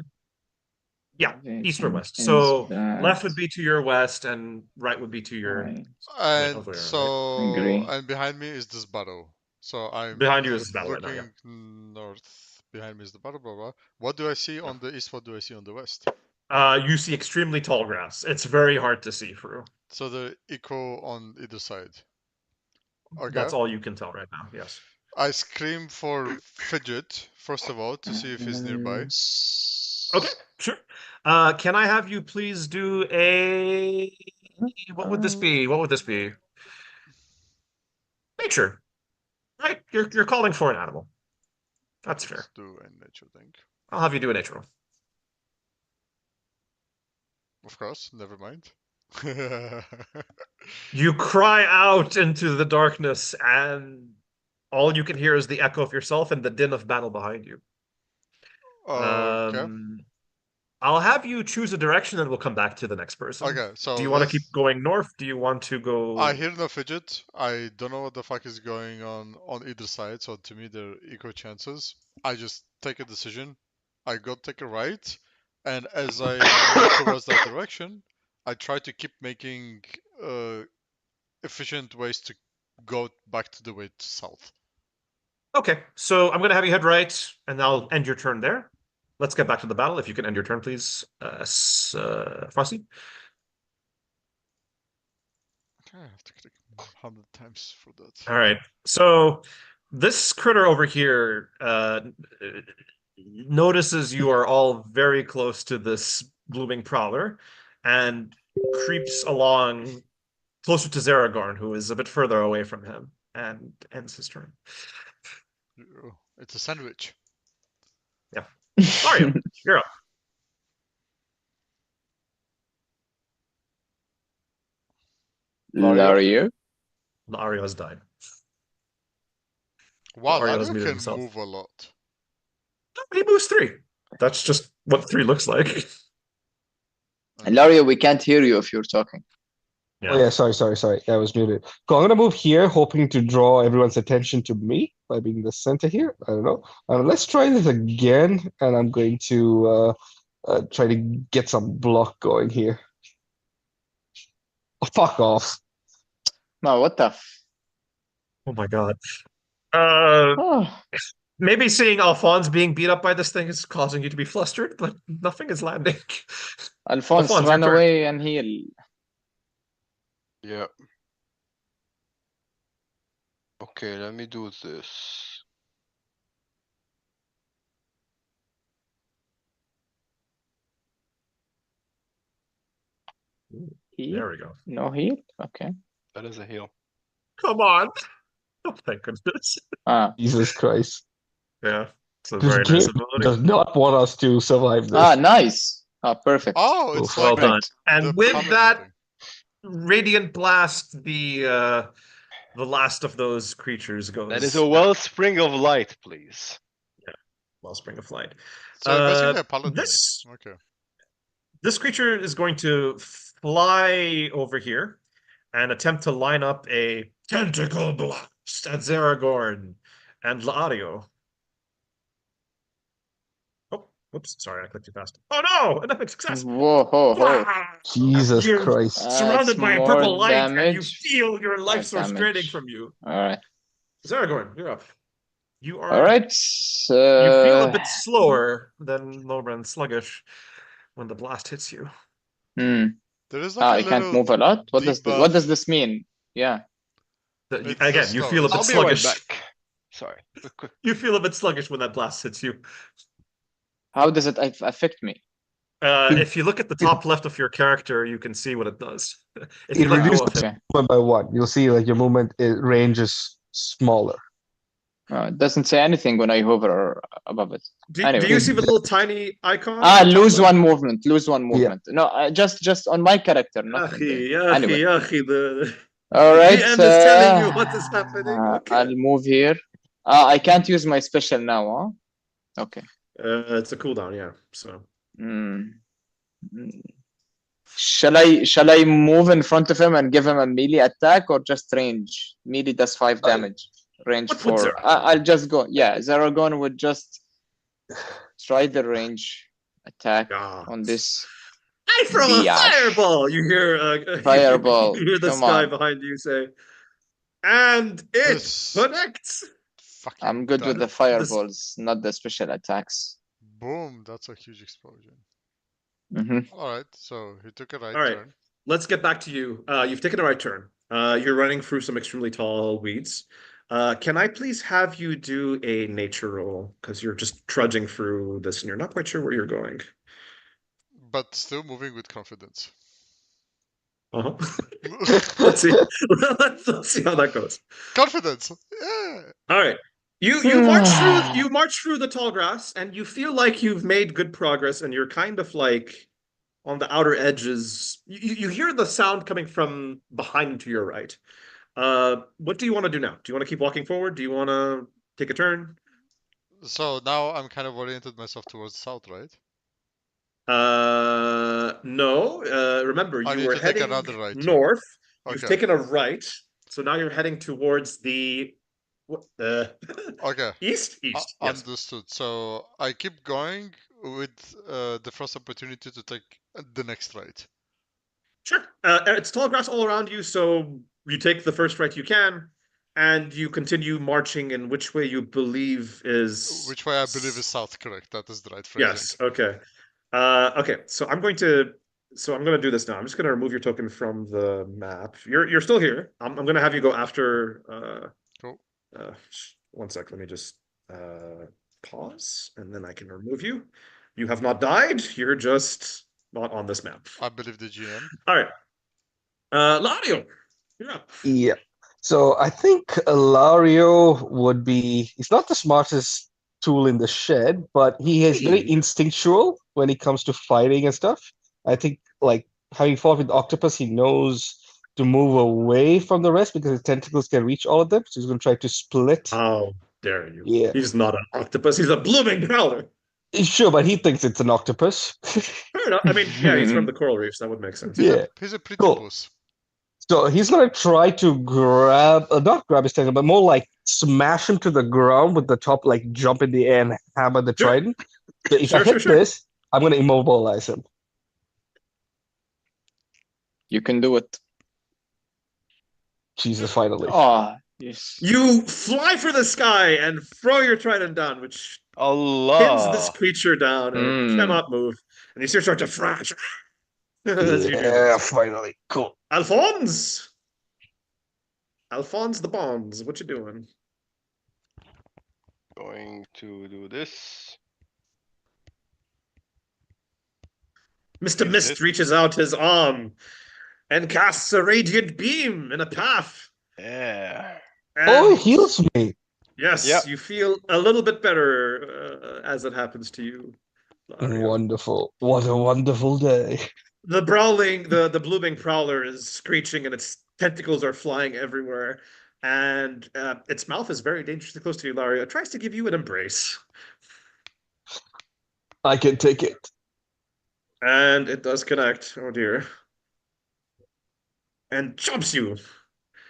B: Yeah,
A: Okay,
B: east or west.
A: and
B: So
A: that.
B: left would be to your west and right would be to your
A: Right.
D: And
B: over there,
D: so,
A: Agree.
D: and behind me is this battle. So I'm
B: Behind you is this battle right now,
D: looking
B: yeah.
D: north. Behind me is the battle, blah blah. What do I see on the east? What do I see on the west?
B: You see extremely tall grass. It's very hard to see through.
D: So the echo on either side. Okay.
B: That's all you can tell right now, yes.
D: I scream for Fidget, first of all, to see if he's nearby.
B: Okay, sure. Can I have you please do a... What would this be? What would this be? Nature. Right? You're calling for an animal. That's fair.
D: Let's do a nature thing.
B: I'll have you do a nature roll.
D: Of course, never mind.
B: You cry out into the darkness, and all you can hear is the echo of yourself and the din of battle behind you.
D: Okay.
B: I'll have you choose a direction, and we'll come back to the next person.
D: Okay, so
B: Do you want to keep going north? Do you want to go?
D: I hear no Fidget. I don't know what the fuck is going on either side, so to me they're equal chances. I just take a decision. I go take a right, and as I move towards that direction, I try to keep making efficient ways to go back to the way to south.
B: Okay, so I'm going to have you head right, and I'll end your turn there. Let's get back to the battle. If you can end your turn, please, Frosty.
D: Okay, I have to click 100 times for that.
B: All right. So this critter over here notices you are all very close to this blooming prowler and creeps along closer to Zaragorn, who is a bit further away from him, and ends his turn.
D: It's a sandwich.
B: Yeah. Mario, you're up.
A: Lario.
B: Lario has died.
D: Wow,
B: Mario has
D: Lario
B: muted
D: can
B: himself.
D: move a lot.
B: He moves 3. That's just what 3 looks like.
A: Lario, we can't hear you if you're talking.
E: Oh yeah, sorry. I was muted. Cool, I'm gonna move here, hoping to draw everyone's attention to me by being the center here. I don't know. Let's try this again, and I'm going to try to get some block going here. Oh, fuck off.
A: No, what the?
B: Oh my god.
A: Oh,
B: Maybe seeing Alphonse being beat up by this thing is causing you to be flustered, but nothing is landing.
A: Alphonse,
B: Alphonse,
A: run
B: your turn.
A: away and heal.
C: Yeah. Okay, let me do this.
A: Heal?
B: There we go.
A: No heal? Okay.
C: That is a heal.
B: Come on. Oh, thank goodness.
E: Jesus Christ.
B: Yeah. It's a
E: This
B: very
E: game
B: nice ability.
E: does not want us to survive this.
A: Nice. Perfect.
D: Oh, it's
B: Well
D: like
B: done.
D: the
B: And with
D: Paladin
B: that
D: thing.
B: Radiant Blast, the last of those creatures goes.
C: That is a wellspring of light, please.
B: Wellspring of Light.
D: So basically a Paladin.
B: This
D: Okay.
B: this creature is going to fly over here and attempt to line up a tentacle blast at Zaragorn and Laario. Oh, whoops! Sorry, I clicked too fast. Oh no! An epic success!
A: Whoa, ho, ho.
E: Jesus
B: You're
E: Christ.
B: surrounded
A: That's
B: by a
A: more
B: purple light, and you
A: damage.
B: feel your life
A: More
B: source draining
A: damage.
B: from you.
A: All right.
B: Zaragorn, you're up. You are.
A: All right.
B: You feel a bit slower than Lobran, sluggish, when the blast hits you.
A: Hmm.
D: There is like a
A: I can't
D: little
A: move a lot. What does
D: debuff.
A: What does this mean? Yeah.
D: It's
B: Again,
D: just
B: you
D: slow.
B: feel a bit
C: I'll be right
B: sluggish.
C: back. Sorry. Quick.
B: You feel a bit sluggish when that blast hits you.
A: How does it affect me?
B: If you look at the top left of your character, you can see what it does. If
E: It
B: you let go
E: reduces
B: of it.
A: Okay.
E: one by one. You'll see like your movement range is smaller.
A: It doesn't say anything when I hover above it.
B: Do
A: Anyway.
B: you see the little tiny icon?
A: Lose one movement. Lose one movement. No, just on my character, not on the... Anyway.
B: The
A: All right.
B: GM is telling you what is happening. Okay.
A: I'll move here. I can't use my special now, huh? Okay.
B: It's a cooldown, yeah. So
A: Shall I move in front of him and give him a melee attack or just range? Melee does 5 damage. Range
B: what would
A: 4.
B: Zaragorn
A: I'll just go. Yeah, Zaragorn would just try the range attack on this.
B: I throw a
A: Biatch.
B: fireball. You hear
A: Fireball.
B: You hear the
A: Come
B: sky
A: on.
B: behind you say, and it
D: This-
B: connects.
D: Fucking
A: I'm good with the
D: done.
A: fireballs, not the special attacks.
D: Boom, that's a huge explosion.
A: Hmm.
D: Alright, so he took a right
B: All right.
D: turn.
B: Let's get back to you. You've taken a right turn. You're running through some extremely tall weeds. Can I please have you do a nature roll? Because you're just trudging through this and you're not quite sure where you're going.
D: But still moving with confidence.
B: Uh-huh. Let's see. Let's see how that goes.
D: Confidence! Yeah!
B: All right. You march through the tall grass and you feel like you've made good progress and you're kind of like on the outer edges. You hear the sound coming from behind to your right. What do you want to do now? Do you want to keep walking forward? Do you want to take a turn?
D: So now I'm kind of oriented myself towards the south, right?
B: No. Remember,
D: I
B: you
D: need
B: were
D: to take
B: heading
D: another right turn.
B: north. You've
D: Okay.
B: taken a right, so now you're heading towards the
D: Okay.
B: east. Yes.
D: Understood. So I keep going with the first opportunity to take the next right.
B: Sure. It's tall grass all around you, so you take the first right you can, and you continue marching in which way you believe is.
D: Which way I believe is south, correct? That is the right phrasing.
B: Yes. Okay. Okay. So I'm going to do this now. I'm just going to remove your token from the map. You're still here. I'm going to have you go after.
D: Cool.
B: 1 sec. Let me just pause, and then I can remove you. You have not died. You're just not on this map.
D: I believe the GM.
B: All right. Laario, you're up.
E: Yeah. So I think Lario would be, he's not the smartest tool in the shed, but he is very instinctual when it comes to fighting and stuff. I think like having fought with Octopus, he knows to move away from the rest because his tentacles can reach all of them. So he's going to try to split.
B: How dare you?
E: Yeah.
B: He's not an octopus. He's a blooming prowler.
E: Sure, but he thinks it's an octopus.
B: Fair enough. I mean, yeah, he's from the coral reefs. That would make sense.
E: Yeah.
D: He's a pretty
E: Cool.
D: puss.
E: So he's gonna try to grab, not grab his tentacle, but more like smash him to the ground with the top, like jump in the air and hammer the
B: Sure.
E: trident. So if I
B: Sure,
E: hit
B: sure.
E: this, I'm gonna immobilize him.
A: You can do it.
E: Jesus, finally.
A: Oh, yes.
B: You fly for the sky and throw your trident down, which pins this
C: Allah.
B: creature down and it
A: Mm.
B: cannot move. And you see it start to thrash. As you do
E: Yeah,
B: this.
E: finally. Cool.
B: Alphonse! Alphonse the Bonds, what you doing?
C: Going to do this.
B: Mr.
C: Is
B: Mist
C: it?
B: reaches out his arm and casts a radiant beam in a path.
C: Yeah.
E: Oh,
B: And
E: it heals me.
B: yes,
C: Yep.
B: you feel a little bit better as it happens to you. Lario.
E: Wonderful. What a wonderful day.
B: The brawling, the blooming prowler is screeching and its tentacles are flying everywhere. And its mouth is very dangerously close to you, Lario. It tries to give you an embrace.
E: I can take it.
B: And it does connect. Oh dear. And jumps you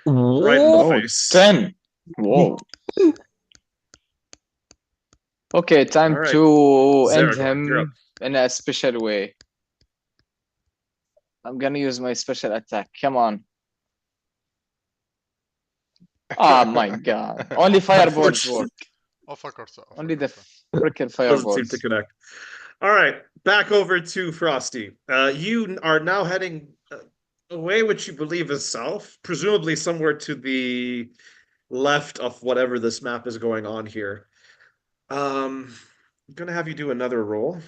B: right in the
E: Whoa.
B: face.
A: 10. Whoa. Okay, time
B: All right.
A: to end
B: Zeragon, you're up.
A: him in a special way. I'm gonna use my special attack. Come on. Oh my god. Only fireballs work.
D: Off Akorta.
A: Only the freaking
B: Doesn't seem
A: fireballs.
B: to connect. All right, back over to Frosty. You are now heading away, which you believe is south, presumably somewhere to the left of whatever this map is going on here. I'm gonna have you do another roll.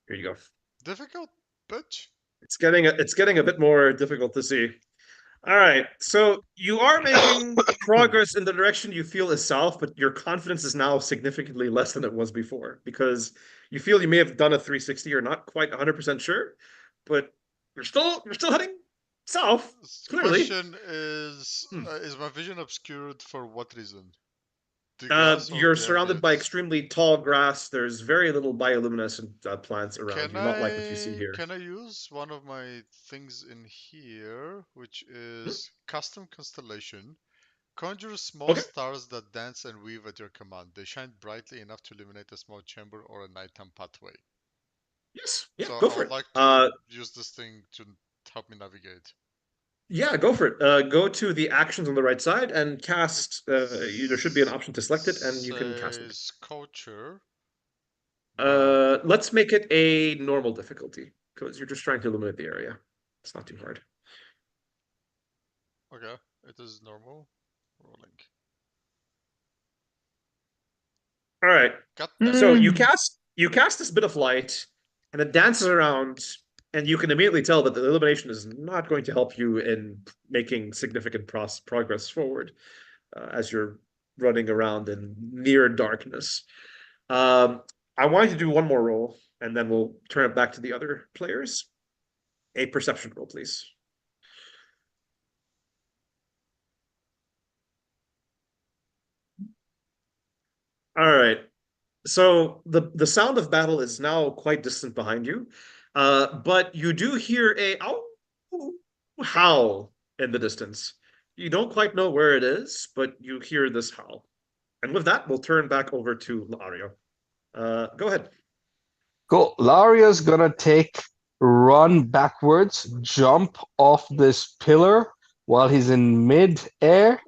B: Here you go.
D: Difficult, bitch.
B: It's getting a bit more difficult to see. All right, so you are making progress in the direction you feel is south, but your confidence is now significantly less than it was before because you feel you may have done a 360. You're not quite 100% sure, but you're still heading south. Clearly.
D: Question is my vision obscured for what reason?
B: You're surrounded by extremely tall grass. There's very little bioluminescent plants around you, not like what you see here.
D: Can I use one of my things in here, which is custom constellation? Conjure small stars that dance and weave at your command. They shine brightly enough to illuminate a small chamber or a nighttime pathway.
B: Yes, yeah,
D: So
B: go for it.
D: I'd like to use this thing to help me navigate.
B: Yeah, go for it. Go to the actions on the right side and cast. There should be an option to select it, and you can cast it.
D: Culture.
B: Let's make it a normal difficulty because you're just trying to illuminate the area. It's not too hard.
D: Okay, it is normal. Rolling.
B: All right.
D: Got
B: So you cast this bit of light, and it dances around, and you can immediately tell that the illumination is not going to help you in making significant progress forward as you're running around in near darkness. I want you to do one more roll, and then we'll turn it back to the other players. A perception roll, please. All right. So the sound of battle is now quite distant behind you, but you do hear a howl in the distance. You don't quite know where it is, but you hear this howl. And with that, we'll turn back over to Lario. Go ahead.
E: Cool. Lario's gonna run backwards, jump off this pillar while he's in mid-air.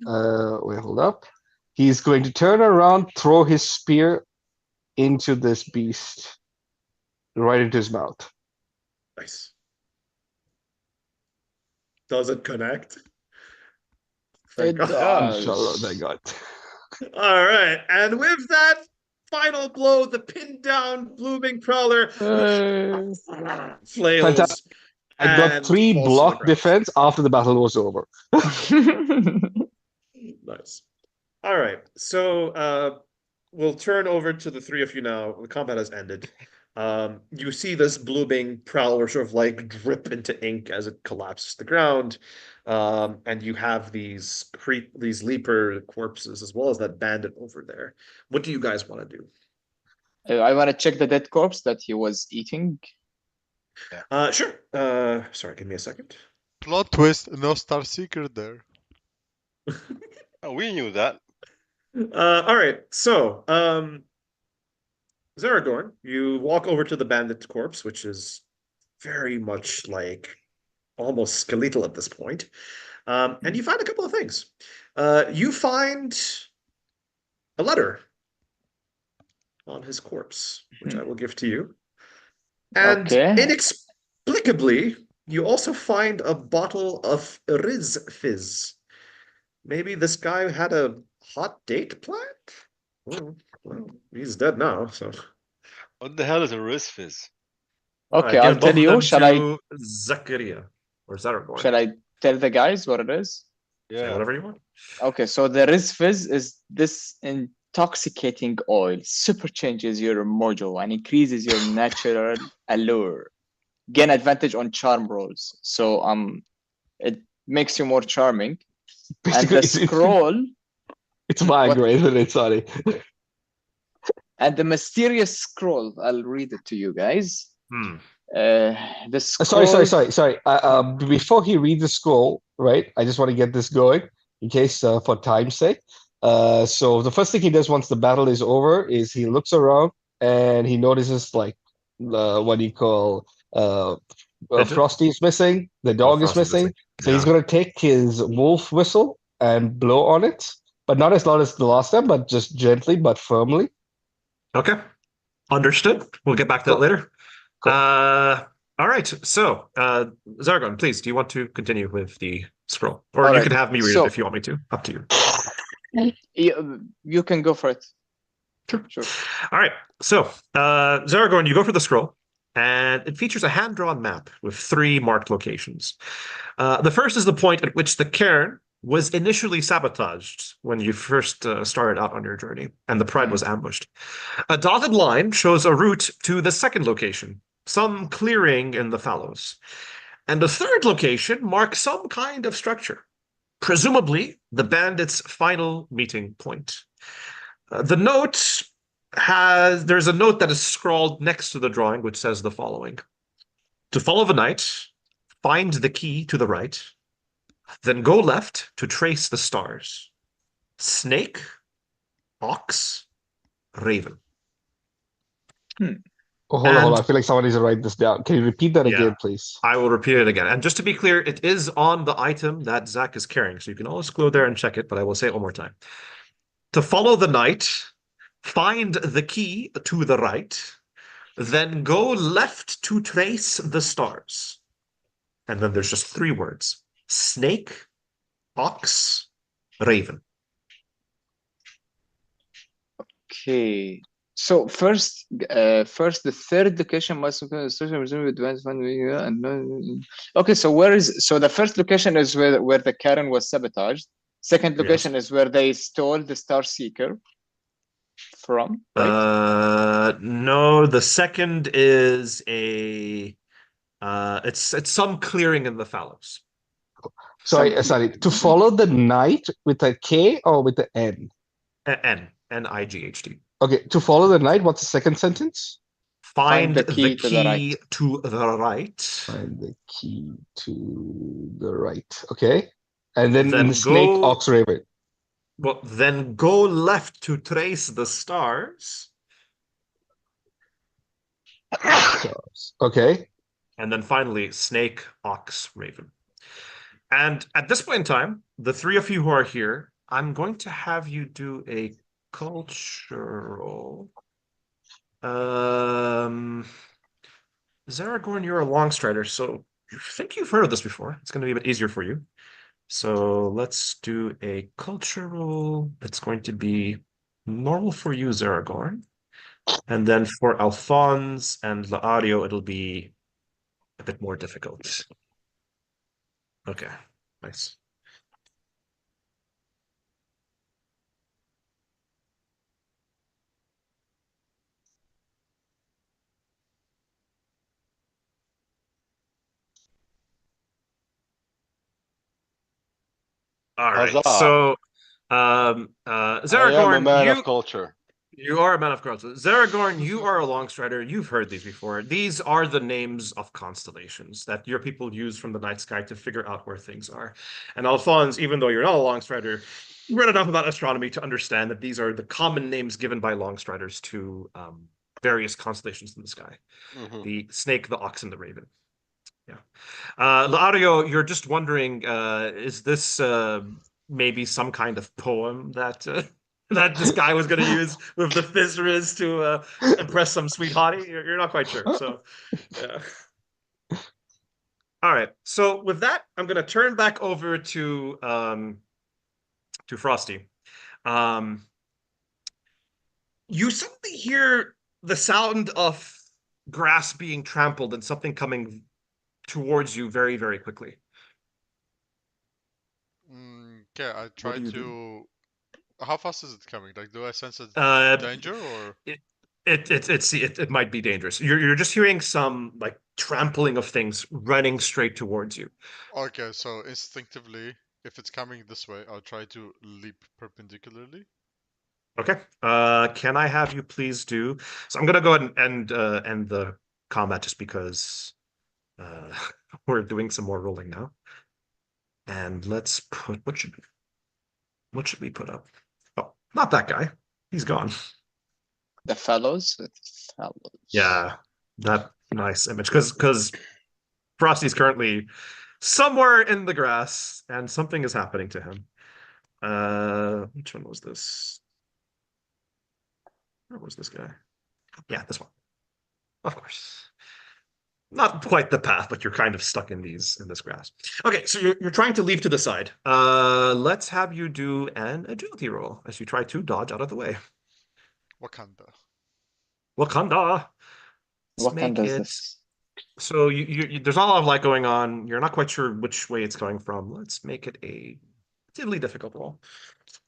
E: Wait, hold up. He's going to turn around, throw his spear into this beast, right into his mouth.
B: Nice. Does it connect?
A: It does.
E: Thank God.
B: All right, and with that final blow, the pinned down blooming prowler flails.
E: Fantastic. I got 3 block defense after the battle was over.
B: Nice. All right, so we'll turn over to the three of you now. The combat has ended. You see this blooming prowler sort of like drip into ink as it collapses to the ground. And you have these leaper corpses as well as that bandit over there. What do you guys want to do?
A: I want to check the dead corpse that he was eating.
B: Sure. Sorry, give me a second.
D: Plot twist, no Star Seeker there.
C: Oh, we knew that.
B: All right. So, Zaragorn, you walk over to the bandit corpse, which is very much like almost skeletal at this point. And you find a couple of things. You find a letter on his corpse, which I will give to you. And
A: Okay.
B: inexplicably, you also find a bottle of Riz Fizz. Maybe this guy had a hot date planned? Well, he's dead now, so.
C: What the hell is a Rizfiz?
A: Okay,
B: Give
A: I'll
B: both
A: tell
B: of
A: you.
B: them
A: Shall I
B: to Zakaria or Zaragorn.
A: shall I tell the guys what it is?
B: Say
C: Yeah.
B: whatever you want.
A: Okay, so the Rizfizz is this intoxicating oil, super changes your mojo and increases your natural allure. Gain advantage on charm rolls. So it makes you more charming. And
E: Basically,
A: the scroll
E: it's Viagra, isn't it? Sorry.
A: and the mysterious scroll, I'll read it to you guys.
B: Hmm.
A: The scroll.
E: Sorry. Before he reads the scroll, right? I just want to get this going in case for time's sake. So the first thing he does once the battle is over is he looks around and he notices like what do you call
B: Pigeon?
E: Frosty is missing, the dog is
B: Frosty's
E: missing. So he's
B: Yeah.
E: gonna take his wolf whistle and blow on it, but not as loud as the last time, but just gently but firmly.
B: Okay. Understood. We'll get back to that
E: Cool.
B: later.
E: Cool.
B: All right. So, Zargon, please, do you want to continue with the scroll? Or
A: All
B: you
A: right,
B: can have me read
A: so-
B: it if you want me to. Up to you.
A: You can go for it. Sure.
B: All right. So, Zaragorn, you go for the scroll, and it features a hand-drawn map with 3 marked locations. The first is the point at which the cairn was initially sabotaged when you first started out on your journey, and the Pride was ambushed. A dotted line shows a route to the second location, some clearing in the fallows. And the third location marks some kind of structure, presumably the bandits' final meeting point. There's a note that is scrawled next to the drawing, which says the following. To follow the night, find the key to the right, then go left to trace the stars. Snake, ox, raven.
E: Oh, hold on.
B: And-
E: I feel like someone needs to write this down. Can you repeat that
B: Yeah.
E: again, please?
B: I will repeat it again. And just to be clear, it is on the item that Zach is carrying. So you can always go there and check it, but I will say it one more time. To follow the night, find the key to the right, then go left to trace the stars. And then there's just 3 words. Snake, ox, raven.
A: Okay. So first, the third location must okay. So the first location is where the Karen was sabotaged. Second location is where they stole the Star Seeker from. Right?
B: No, the second is it's some clearing in the fallows.
E: Sorry,
A: Some-
E: To follow the night with a K or with the N?
B: N-I-G-H-T.
E: Okay, to follow the night, what's the second sentence?
B: Find the
A: key
B: key
A: to the right.
B: to the right.
E: Find the key to the right. Okay. And then,
B: Then
E: the snake,
B: go-
E: ox, raven.
B: Well, then go left to trace the stars.
E: Stars. Okay.
B: And then finally, snake, ox, raven. And at this point in time, the 3 of you who are here, I'm going to have you do a cultural. Zaragorn, you're a long strider, so I think you've heard of this before. It's going to be a bit easier for you. So let's do a cultural. It's going to be normal for you, Zaragorn. And then for Alphonse and Laario, it'll be a bit more difficult. Okay, nice. All right,
C: Huzzah.
B: so
C: I am a
B: Zaragorn,
C: man
B: you
C: of culture.
B: You are a man of cards. Zaragorn, you are a long strider. You've heard these before. These are the names of constellations that your people use from the night sky to figure out where things are. And Alphonse, even though you're not a long strider, you read enough about astronomy to understand that these are the common names given by long striders to various constellations in the sky.
C: Mhm.
B: The snake, the ox, and the raven. Yeah. Lario, you're just wondering, is this maybe some kind of poem that that this guy was going to use with the Fizzriz to impress some sweet hottie? You're not quite sure. So, yeah. All right. So with that, I'm going to turn back over to Frosty. You suddenly hear the sound of grass being trampled and something coming towards you very, very quickly.
D: Okay, I try
B: do you
D: to.
B: do?
D: How fast is it coming? Like, do I sense a
B: Uh,
D: danger or?
B: it might be dangerous. You're just hearing some like trampling of things running straight towards you.
D: Okay, so instinctively, if it's coming this way, I'll try to leap perpendicularly.
B: Okay. Can I have you please do? So I'm gonna go ahead and end the combat just because we're doing some more rolling now. And let's put what should we put up? Oh, not that guy. He's gone.
A: The fellows.
B: Yeah, that nice image because Frosty's currently somewhere in the grass and something is happening to him. Which one was this? Where was this guy? Yeah, this one. Of course. Not quite the path, but you're kind of stuck in this grass. Okay, so you're trying to leave to the side. Let's have you do an agility roll as you try to dodge out of the way.
D: Wakanda.
B: Wakanda.
A: What kind is
B: it.
A: this?
B: So there's not a lot of light going on. You're not quite sure which way it's coming from. Let's make it a relatively difficult roll.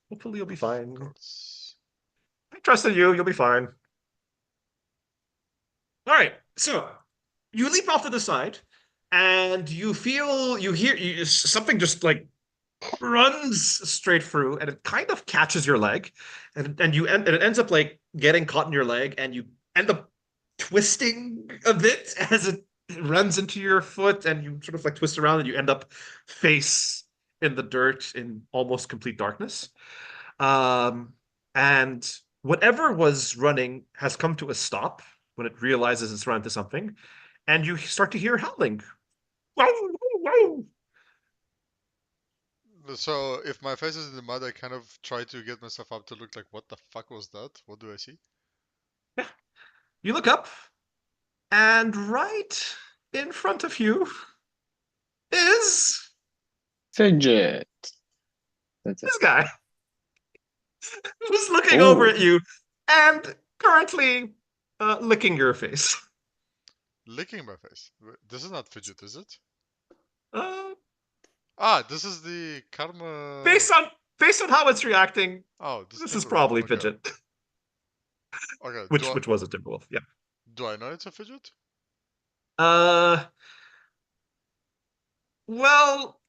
B: Hopefully you'll be fine.
D: Course.
B: I trust in you. You'll be fine. All right. So you leap off to the side, and you hear something just like runs straight through, and it kind of catches your leg, and it ends up like getting caught in your leg, and you end up twisting a bit as it runs into your foot, and you sort of like twist around, and you end up face in the dirt in almost complete darkness. And whatever was running has come to a stop when it realizes it's run into something, and you start to hear howling.
D: So if my face is in the mud, I kind of try to get myself up to look like, what the fuck was that? What do I see?
B: Yeah. You look up, and right in front of you is
A: Fidget. That's it.
B: this guy who's looking over
A: Ooh.
B: at you and currently licking your face.
D: Licking my face. This is not Fidget, is it?
B: Uh,
D: Ah, this is the karma.
B: based on how it's reacting,
D: Oh,
B: this is
D: Timberwolf,
B: probably
D: okay.
B: Fidget.
D: Okay.
B: Which was a Timberwolf, yeah.
D: Do I know it's a Fidget?
B: Well,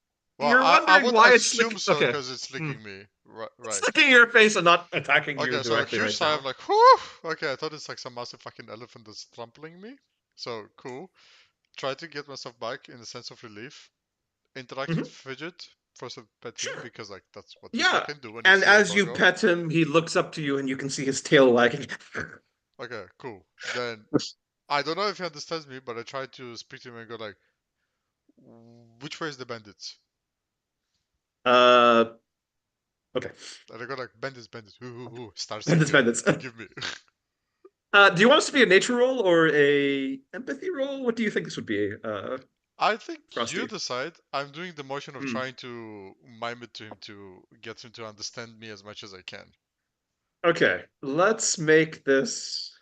B: you're
D: I
B: wondering
D: would
B: why it's
D: assume
B: licking.
D: so
B: Okay,
D: because it's licking me. Right.
B: it's licking your face and not attacking you
D: Okay, so a
B: directly
D: huge
B: right
D: sigh
B: now.
D: of like, whew! Okay, I thought it's like some massive fucking elephant that's trampling me. So cool. Try to get myself back in a sense of relief. Interact with Fidget. First of pet him
B: Sure.
D: because like that's what
B: Yeah,
D: people can do when
B: and
D: you see a
B: as you
D: doggo.
B: pet him, he looks up to you, and you can see his tail wagging.
D: Okay, cool. Then I don't know if he understands me, but I try to speak to him and go like, which way is the bandits?
B: Okay.
D: And I go like, bandits, stars.
B: Bandits.
D: Give me.
B: Do you want us to be a nature roll or a empathy roll? What do you think this would be?
D: I think
B: Frosty.
D: you decide. I'm doing the motion of
B: Hmm.
D: trying to mime it to him to get him to understand me as much as I can.
B: Okay, let's make this.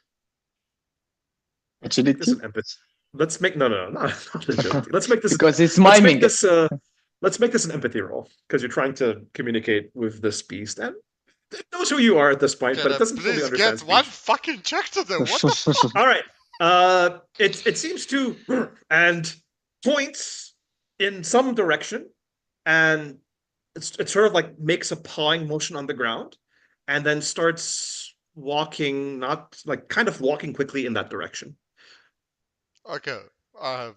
A: Agility?
B: An empathy. Let's make not agility. Let's make this
A: because it's
B: let's
A: miming
B: make this let's make this an empathy roll because you're trying to communicate with this beast and it knows who you are at this point,
D: Okay,
B: but it
D: then
B: doesn't fully
D: please
B: understand
D: get one
B: speech.
D: fucking check to them. What the fuck?
B: All right. It seems to and points in some direction, and it sort of like makes a pawing motion on the ground, and then starts walking, not like kind of walking quickly in that direction.
D: Okay, I'm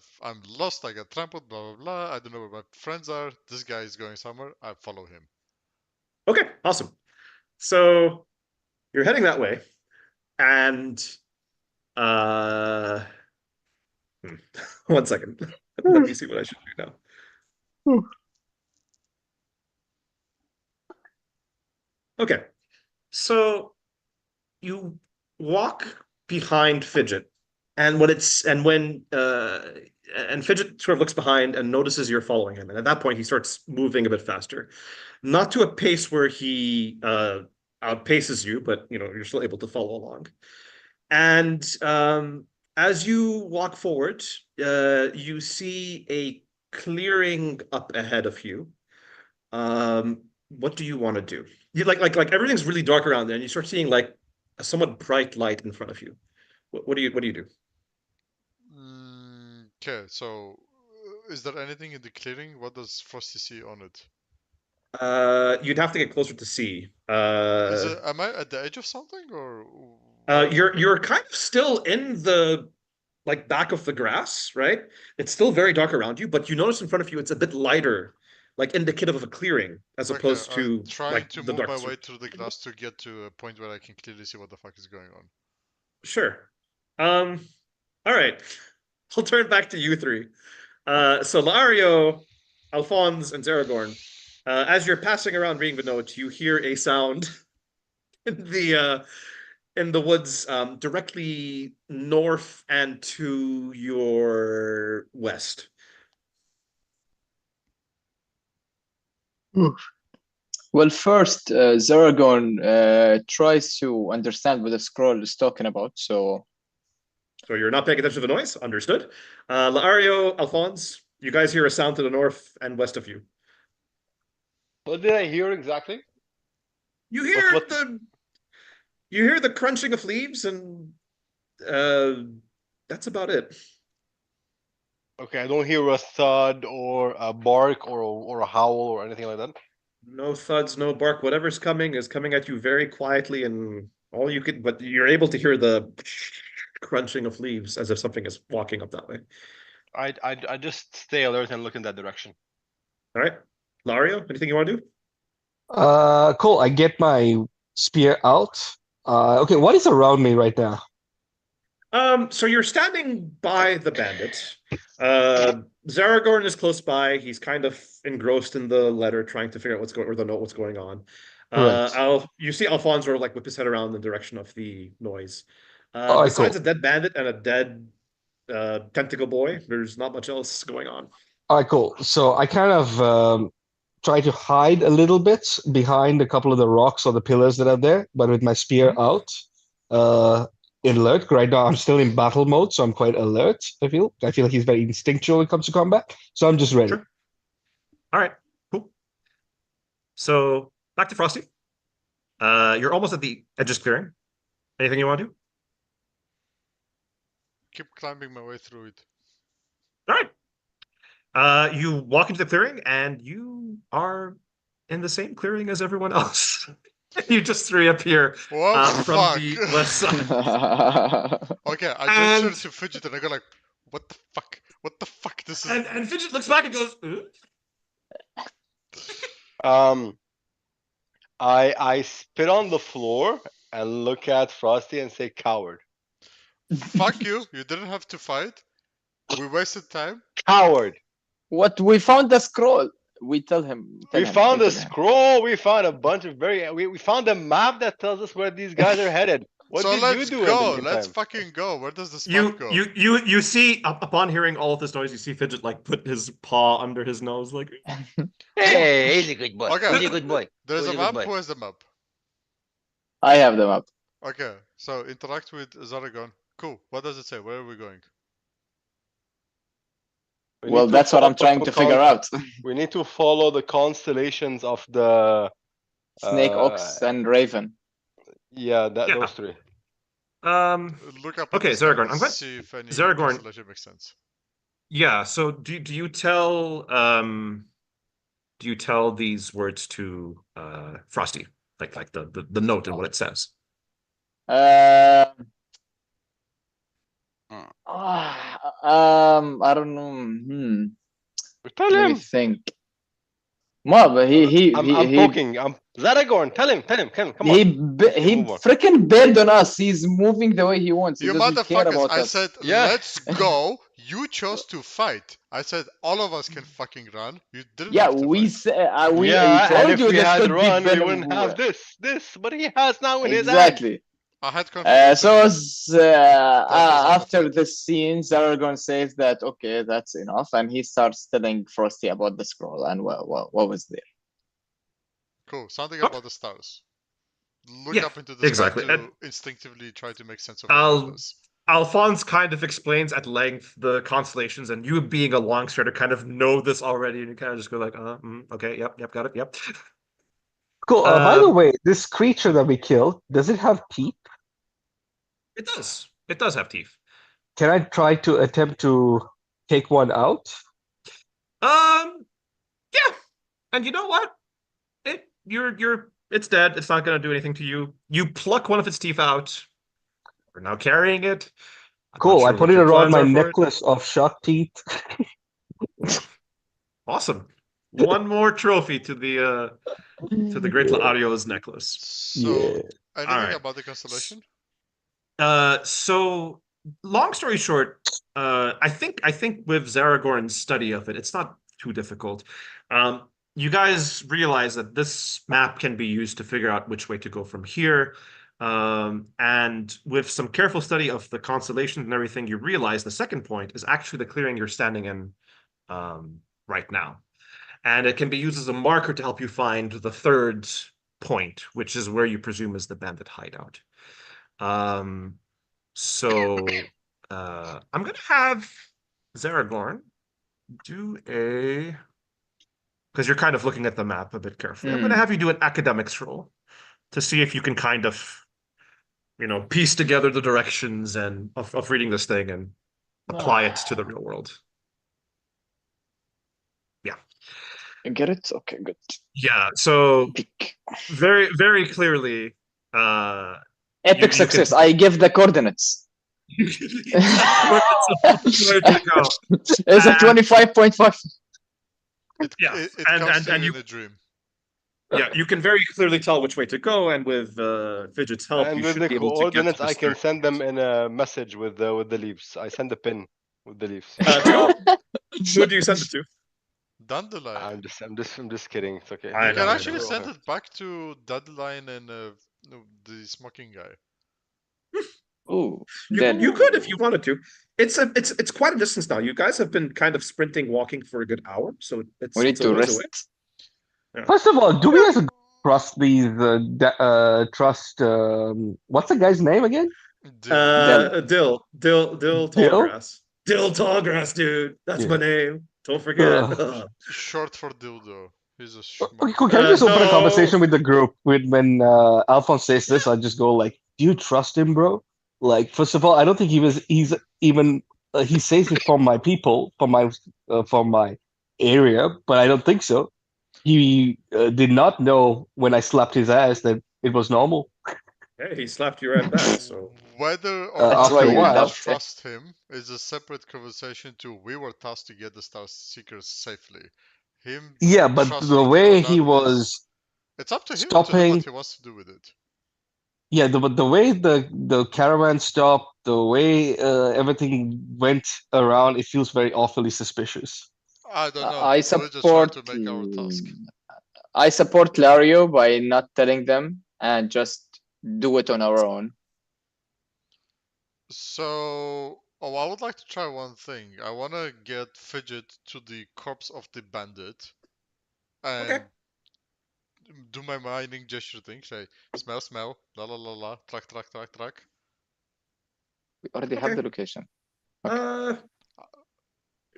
D: lost. I got trampled. Blah blah blah. I don't know where my friends are. This guy is going somewhere. I follow him.
B: Okay, awesome. So you're heading that way, and uh, hmm, 1 second. Let me see what I should do now. Okay, so you walk behind Fidget, and when Fidget sort of looks behind and notices you're following him, and at that point he starts moving a bit faster, not to a pace where he outpaces you, but you're still able to follow along. And as you walk forward, you see a clearing up ahead of you. What do you want to do? You like everything's really dark around there, and you start seeing like a somewhat bright light in front of you. What do you do?
D: Okay, so is there anything in the clearing? What does Frosty see on it?
B: You'd have to get closer to see.
D: Am I at the edge of something or?
B: You're kind of still in the like back of the grass, right? It's still very dark around you, but you notice in front of you it's a bit lighter, like indicative of a clearing, as opposed
D: I'm
B: to
D: trying
B: like
D: to
B: the
D: move my
B: dark.
D: way through the grass to get to a point where I can clearly see what the fuck is going on.
B: Sure. All right. I'll turn back to you three. So Lario, Alphonse, and Zaragorn, as you're passing around reading the note, you hear a sound in the woods directly north and to your west.
A: Well, first, Zaragon tries to understand what the scroll is talking about. So
B: you're not paying attention to the noise? Understood. Lario, Alphonse, you guys hear a sound to the north and west of you.
C: What did I hear exactly?
B: You hear you hear the crunching of leaves, and that's about it.
C: Okay, I don't hear a thud or a bark or a howl or anything like that.
B: No thuds, no bark. Whatever's coming is coming at you very quietly, and but you're able to hear the crunching of leaves as if something is walking up that way.
C: I just stay alert and look in that direction.
B: All right, Lario, anything you want to do?
E: Cool. I get my spear out. Okay, what is around me right now?
B: So you're standing by the bandit. Zaragorn is close by. He's kind of engrossed in the letter, trying to figure out what's going on.
E: Right.
B: You see Alphonse sort of like whip his head around in the direction of the noise.
E: Alright,
B: Besides
E: cool.
B: a dead bandit and a dead tentacle boy, there's not much else going on.
E: All right, cool. So I kind of try to hide a little bit behind a couple of the rocks or the pillars that are there, but with my spear out, alert. Right now, I'm still in battle mode, so I'm quite alert. I feel like he's very instinctual when it comes to combat, so I'm just ready.
B: Sure. All right, cool. So back to Frosty. You're almost at the edge of clearing. Anything you want to do?
D: Keep climbing my way through it.
B: All right. You walk into the clearing, and you are in the same clearing as everyone else. You just reappear from the west side.
D: Okay, I just turn to Fidget and I go like, "What the fuck? What the fuck? This is."
B: And Fidget looks back and goes,
C: I spit on the floor and look at Frosty and say, "Coward."
D: Fuck you! You didn't have to fight. We wasted time.
C: Coward.
A: What? We found the scroll. We tell him.
C: We found a scroll. We found a bunch of we found a map that tells us where these guys are headed. What
D: So
C: did
D: let's
C: you do?
D: go. Let's fucking go. Where does this map go?
B: You see upon hearing all of this noise, you see Fidget like put his paw under his nose, like.
F: Hey, he's a good boy.
D: Okay.
F: He's a good boy.
D: There's
F: He's
D: a
F: a good
D: map.
F: boy.
D: Who has the map?
A: I have the map.
D: Okay. So interact with Zaragon. Cool. What does it say? Where are we going?
A: Well, that's what I'm trying to figure out.
C: We need to follow the constellations of the
A: Snake, Ox, and Raven.
C: Yeah, those three.
D: Look up.
B: Okay, Zaragorn. I'm glad.
D: See if any
B: Zaragorn
D: constellation makes sense.
B: Yeah. So do you tell these words to Frosty, like the note and what it says?
A: I don't know.
C: Tell
A: Let me
C: him.
A: think. Mob,
C: I'm poking. Zaragorn. Tell him. Come on.
A: he
C: move on.
A: freaking bailed on us. He's moving the way he wants. He
D: You
A: doesn't care
D: motherfuckers,
A: about
D: I
A: us.
D: said,
C: Yeah.
D: let's go. You chose to fight. I said, all of us can fucking run. You didn't
A: Yeah,
D: have to
A: we
D: fight.
A: said we
C: Yeah, and
A: told
C: if
A: you
C: we
A: this
C: had
A: could
C: run,
A: be
C: we
A: Venom.
C: wouldn't have this. But he has now in his hand.
A: Exactly.
D: I had confidence in
A: So
D: you.
A: after
D: fight.
A: the scene, Zargon says that okay, that's enough, and he starts telling Frosty about the scroll and what was there.
D: Cool. Something
B: Oh.
D: about the stars. Look
B: Yeah,
D: up into the
B: exactly.
D: sky to
B: And
D: instinctively try to make sense of
B: I'll-
D: all of this.
B: Alphonse kind of explains at length the constellations, and you being a long strider kind of know this already, and you kind of just go like, okay, yep, got it, yep.
E: Cool. By the
B: Um,
E: way, this creature that we killed, does it have teeth?
B: It does. It does have teeth.
E: Can I try to attempt to take one out?
B: Yeah. And you know what? It's dead. It's not gonna do anything to you. You pluck one of its teeth out. We're now carrying it. I'm not
E: Cool.
B: sure
E: I
B: what
E: put it
B: your
E: around
B: plans
E: my
B: are for it.
E: necklace of shark teeth.
B: Awesome. One more trophy to the Great Laario's necklace.
D: So,
E: Yeah.
D: anything
B: Alright.
D: about the constellation?
B: So long story short, I think with Zaragorn's study of it, it's not too difficult. You guys realize that this map can be used to figure out which way to go from here. And with some careful study of the constellations and everything, you realize the second point is actually the clearing you're standing in right now. And it can be used as a marker to help you find the third point, which is where you presume is the bandit hideout. So I'm gonna have Zaragorn do a, because you're kind of looking at the map a bit carefully. I'm gonna have you do an academics roll to see if you can kind of, piece together the directions and of reading this thing and apply it to the real world. Yeah.
A: You get it? Okay, good.
B: Yeah. So
A: Pick.
B: very, very clearly,
A: Epic success. I give the coordinates. It's a 25.5.
B: Yeah,
D: It
B: and-
D: comes
B: and-
D: to
B: and
D: you
B: you-
D: in a dream.
B: Yeah, you can very clearly tell which way to go, and with Fidget's help,
C: And
B: you
C: with
B: should
C: the
B: be able to get
C: coordinates,
B: to
C: I
B: this
C: can
B: third
C: send them
B: point.
C: in a message with the leaves. I send a pin with the leaves.
B: Who do you send it to?
D: Dandelion.
C: I'm just kidding. It's okay.
B: I
D: You can
B: know, I
D: actually
B: know.
D: send it back to Dandelion and the smoking guy.
A: Ooh,
B: You could if you wanted to. It's quite a distance now. You guys have been kind of sprinting, walking for a good hour, so it's
A: we need
B: it's a
A: to
B: ways
A: rest.
B: away.
E: First of all, do we as a trust these trust what's the guy's name again?
B: Dill Tallgrass. Dill Tallgrass, dude. That's
E: Yeah.
B: my name. Don't forget.
D: Short for dildo. He's a
E: Okay,
D: schmuck.
E: cool. Can I just open a
B: No.
E: conversation with the group when Alphonse says this? I just go like, "Do you trust him, bro?" Like, first of all, I don't think he's even he says it for my people, for my area, but I don't think so. He did not know when I slapped his ass that it was normal.
B: Hey, he slapped you right back, so
D: Whether or
E: That's
D: not
E: why
D: you
E: you
A: loved it.
D: trust him is a separate conversation too. We were tasked to get the Star Seekers safely. Him
E: Yeah, but
D: trusting
E: the
D: him
E: way
D: or
E: he
D: not
E: was
D: it's up to him to do
E: stopping.
D: what he wants to do with it.
E: Yeah, the way the caravan stopped, the way everything went around, it feels very awfully suspicious.
D: I don't know.
A: I
D: We're just trying
A: support.
D: to make our task.
A: I support Lario by not telling them and just do it on our own.
D: So, I would like to try one thing. I want to get Fidget to the corpse of the bandit and
B: Okay.
D: do my mining gesture thing. Say, smell, la la la la, track.
A: We already have
B: Okay.
A: the location.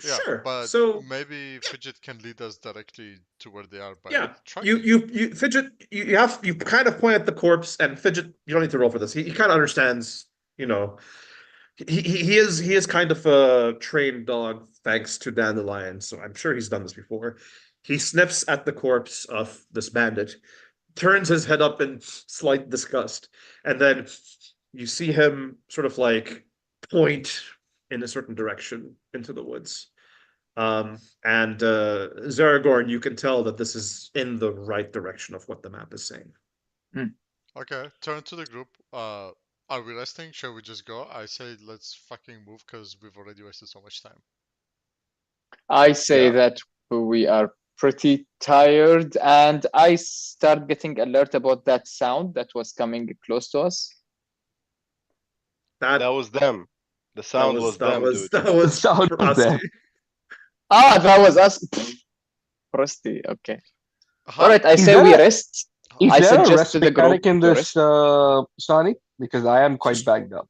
D: Yeah,
B: Sure.
D: but
B: So
D: maybe Fidget can lead us directly to where they are by
B: yeah,
D: tracking.
B: you Fidget, you kind of point at the corpse, and Fidget, you don't need to roll for this. He kind of understands, he is kind of a trained dog thanks to Dandelion, so I'm sure he's done this before. He sniffs at the corpse of this bandit, turns his head up in slight disgust, and then you see him sort of like point in a certain direction into the woods. And Zaragorn, you can tell that this is in the right direction of what the map is saying.
D: Okay, turn to the group. Are we resting? Shall we just go? I say let's fucking move because we've already wasted so much time.
A: I say
B: Yeah.
A: that we are pretty tired, and I start getting alert about that sound that was coming close to us.
C: That was them. The sound was them, dude.
B: That was
E: sound
B: for
E: was
B: us.
E: them.
A: Ah, that was us. Frosty. Okay.
D: Huh?
A: All right. I
E: Is
A: say
E: there
A: we
E: a-
A: rest.
E: Is
A: I
E: there a
A: suggest
E: rest
A: to the group
E: mechanic in
A: to
E: this, Sonny? Because I am quite bagged up.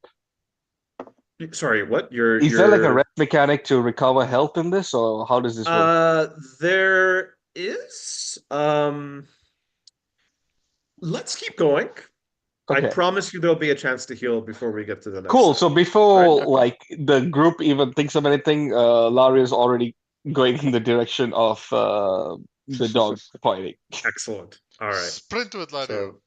B: Sorry, what? You're
E: Is there like a rest mechanic to recover health in this, or how does this work?
B: There is. Let's keep going.
E: Okay.
B: I promise you there'll be a chance to heal before we get to the next.
E: Cool.
B: section.
E: So before
A: okay.
E: like the group even thinks of anything, Larry is already going in the direction of the dog fighting.
B: Excellent. All right.
D: Sprint with Lario.
B: So,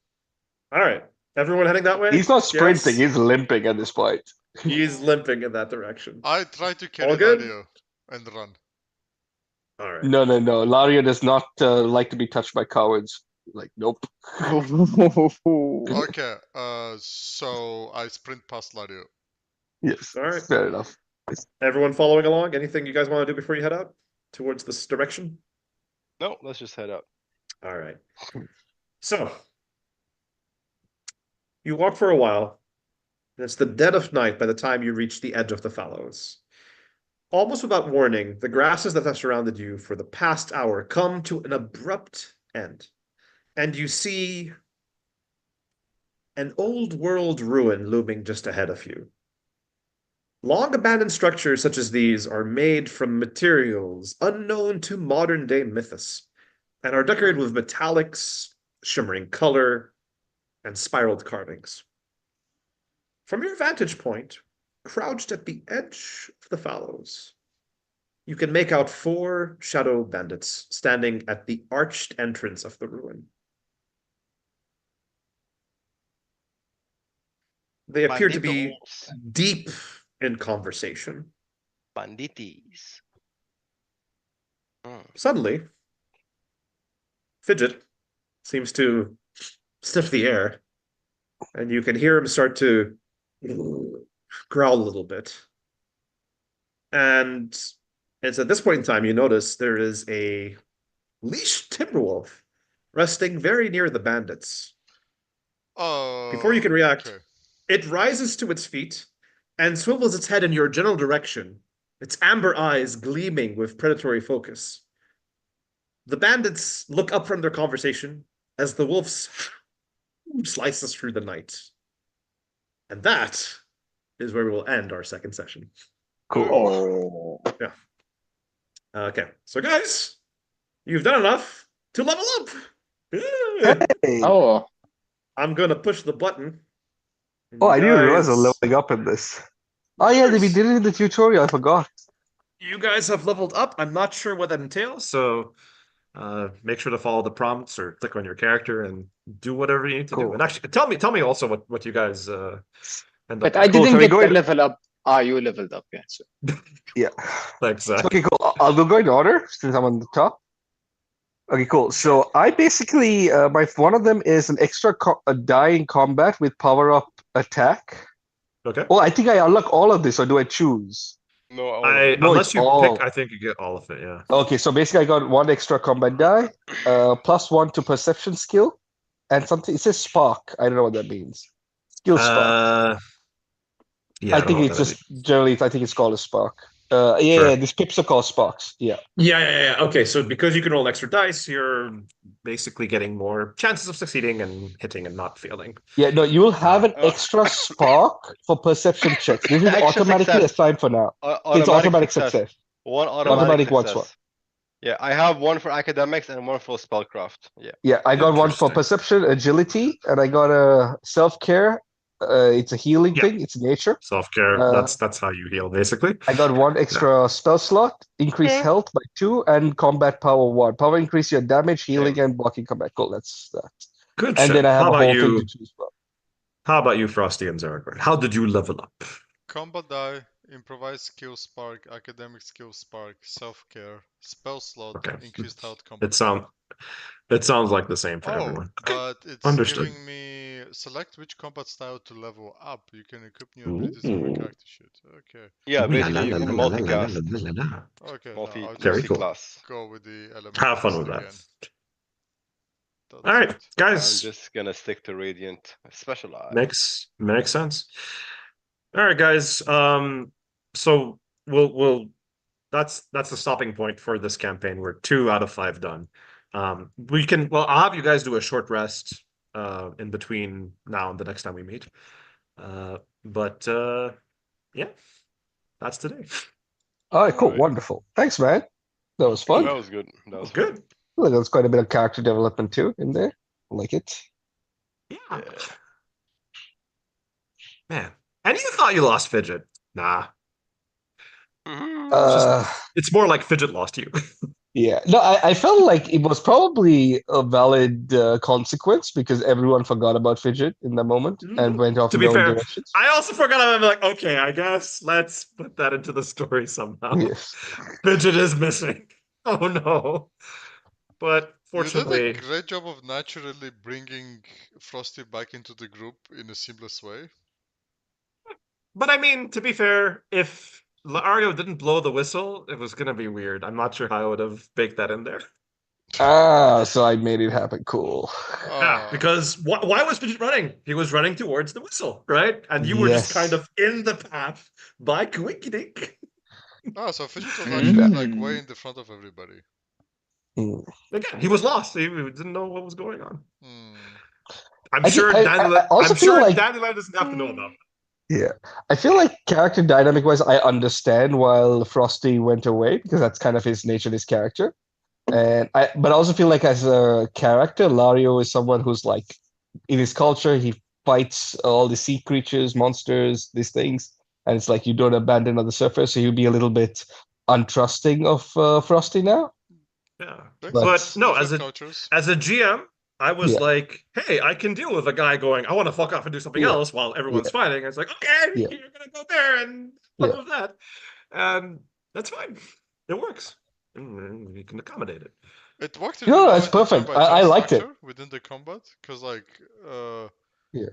B: all right. Everyone heading that way?
E: He's not sprinting;
B: Yes?
E: he's limping at this point.
B: He's limping in that direction.
D: I try to carry
B: All good?
D: Lario and run.
B: All right.
E: No. Lario does not like to be touched by cowards. Like, nope.
D: Okay, so I sprint past Lario.
E: Yes.
B: All right.
E: Fair enough.
B: Everyone following along? Anything you guys want to do before you head out towards this direction?
C: No, let's just head out.
B: All right. So, you walk for a while, and it's the dead of night by the time you reach the edge of the fallows. Almost without warning, the grasses that have surrounded you for the past hour come to an abrupt end, and you see an old world ruin looming just ahead of you. Long abandoned structures such as these are made from materials unknown to modern day mythos and are decorated with metallics, shimmering color, and spiraled carvings. From your vantage point, crouched at the edge of the fallows, you can make out 4 shadow bandits standing at the arched entrance of the ruin. They appear to be
C: Banditos.
B: deep in conversation.
C: Banditis.
B: Suddenly, Fidget seems to sniff the air, and you can hear him start to growl a little bit. And it's at this point in time you notice there is a leashed timberwolf resting very near the bandits. Before you can react,
D: okay.
B: it rises to its feet and swivels its head in your general direction, its amber eyes gleaming with predatory focus. The bandits look up from their conversation as the wolf slices through the night. And that is where we will end our second session.
A: Cool. Oh.
B: Okay, so guys, you've done enough to level up.
E: Hey.
A: Oh.
B: I'm going to push the button. and
E: Oh, I
B: you
E: didn't realize I'm
B: guys-
E: leveling up in this. Oh yeah, we did it in the tutorial. I forgot.
B: You guys have leveled up. I'm not sure what that entails, so make sure to follow the prompts or click on your character and do whatever you need to do.
E: Cool.
B: And actually, tell me also what you guys end up.
A: But I
E: Cool,
A: didn't
E: shall we
A: get
E: go
A: the
E: in-
A: level up. Ah, you leveled up. Yeah. So.
E: Yeah.
B: Thanks, Zach.
E: Okay, cool. I'll go in order since I'm on the top. Okay, cool. So I basically one of them is an extra a die in combat with power up attack.
B: Okay.
E: Oh, I think I unlock all of this, or do I choose?
C: No,
E: No,
B: Unless
E: it's
B: you
E: all.
B: pick, I think you get all of it. Yeah.
E: Okay, so basically I got 1 extra combat die, +1 to perception skill, and something. It says spark. I don't know what that means. Skill spark.
B: Yeah.
E: I
B: don't
E: think
B: know
E: it's
B: what that
E: just generally. I think it's called a spark. Yeah,
B: Sure.
E: yeah. These pips are called sparks. Yeah.
B: Yeah. Okay, so because you can roll extra dice, you're basically getting more chances of succeeding and hitting and not failing.
E: Yeah. No, you will have an
C: Uh,
E: extra spark for perception checks. This is
C: Extra
E: automatically
C: success.
E: assigned for now.
C: automatic
E: It's automatic success.
C: One
E: Automatic
C: automatic
E: one
C: success.
E: swap.
C: Yeah, I have one for academics and one for spellcraft. Yeah.
E: Yeah, I got one for
B: Interesting.
E: perception, agility, and I got a self-care. It's a healing
B: Yeah.
E: thing. It's nature.
B: Self-care,
E: Uh,
B: that's how you heal, basically.
E: I got 1 extra spell slot, increase
C: Okay.
E: health by 2, and combat power 1. Power increase your damage, healing, and blocking combat. Cool, that's that.
B: Good
E: And
B: shit.
E: then I have
B: How
E: a
B: about
E: whole thing
B: you?
E: to choose from.
B: How about you, Frosty and Zargard? How did you level up?
D: Combat die, improvised skill spark, academic skill spark, self-care, spell slot,
B: Okay.
D: increased health combat.
B: It sounds like the same for
D: Oh,
B: everyone. Okay.
D: but it's
B: Understood.
D: giving me select which combat style to level up. You can equip new abilities on your character sheet. Okay.
C: Yeah,
B: La,
C: basically
B: la,
C: you
B: la,
C: can
B: la, la, la,
C: multicast,
B: la, la, la, la.
D: Okay, no, I'll
B: Very
D: just
B: cool.
C: multi-class.
D: go with the elemental
B: Have fun with
D: again.
B: that.
D: That's
B: All right,
D: it.
C: I'm
B: guys.
C: just gonna stick to Radiant Specialized.
B: Makes sense. All right, guys. So we'll that's the stopping point for this campaign. We're 2 out of 5 done. I'll have you guys do a short rest in between now and the next time we meet. Yeah, that's today.
E: All right, cool,
C: Alright.
E: wonderful. Thanks, man. That was fun.
C: That was good. That was
B: Good.
E: Look, there's quite a bit of character development too in there. I like it.
B: Yeah. Man. And you thought you lost Fidget. Nah.
C: fun.
B: It's more like Fidget lost you.
E: Yeah, no, I felt like it was probably a valid consequence because everyone forgot about Fidget in the moment and went off
B: To
E: in
B: be
E: their own
B: fair,
E: directions.
B: I also forgot. I'm like, okay, I guess let's put that into the story somehow.
E: Yes.
B: Fidget is missing. Oh no. But
D: You did
B: fortunately,
D: a great job of naturally bringing Frosty back into the group in a seamless way.
B: but I mean, to be fair, if Lario didn't blow the whistle, it was gonna be weird. I'm not sure how I would have baked that in there.
E: Ah, so I made it happen. Cool.
B: Yeah, because why was Fidget running? He was running towards the whistle, right? And you were just kind
E: Yes.
B: of in the path by Coinkydink.
D: Ah, so Fidget was actually like
A: Mm.
D: way in the front of everybody.
E: Hmm.
B: Again, he was lost. He didn't know what was going on.
D: Hmm.
B: I'm
E: I
B: sure
E: think- I also
B: I'm
E: feel
B: sure
E: like-
B: Dandelion doesn't have to know about that.
E: Yeah, I feel like character dynamic wise, I understand while Frosty went away because that's kind of his nature, his character. But I also feel like as a character, Lario is someone who's like, in his culture, he fights all the sea creatures, monsters, these things, and it's like you don't abandon on the surface, so you'd be a little bit untrusting of Frosty now.
B: Yeah.
D: Makes
E: But-
D: sense.
B: no,
D: Different cultures.
B: as a GM, I was
E: Yeah.
B: like, hey, I can deal with a guy going, I want to fuck off and do something
E: Yeah.
B: else while everyone's fighting. It's like, okay,
E: Yeah.
B: you're gonna go there and
E: Yeah.
B: with that. And that's fine. It works. And you can accommodate it.
D: It worked
E: No,
D: really well
E: that's
D: in the
E: perfect.
D: turn-by-turn
E: I liked it.
D: structure within the combat because like
E: Yeah.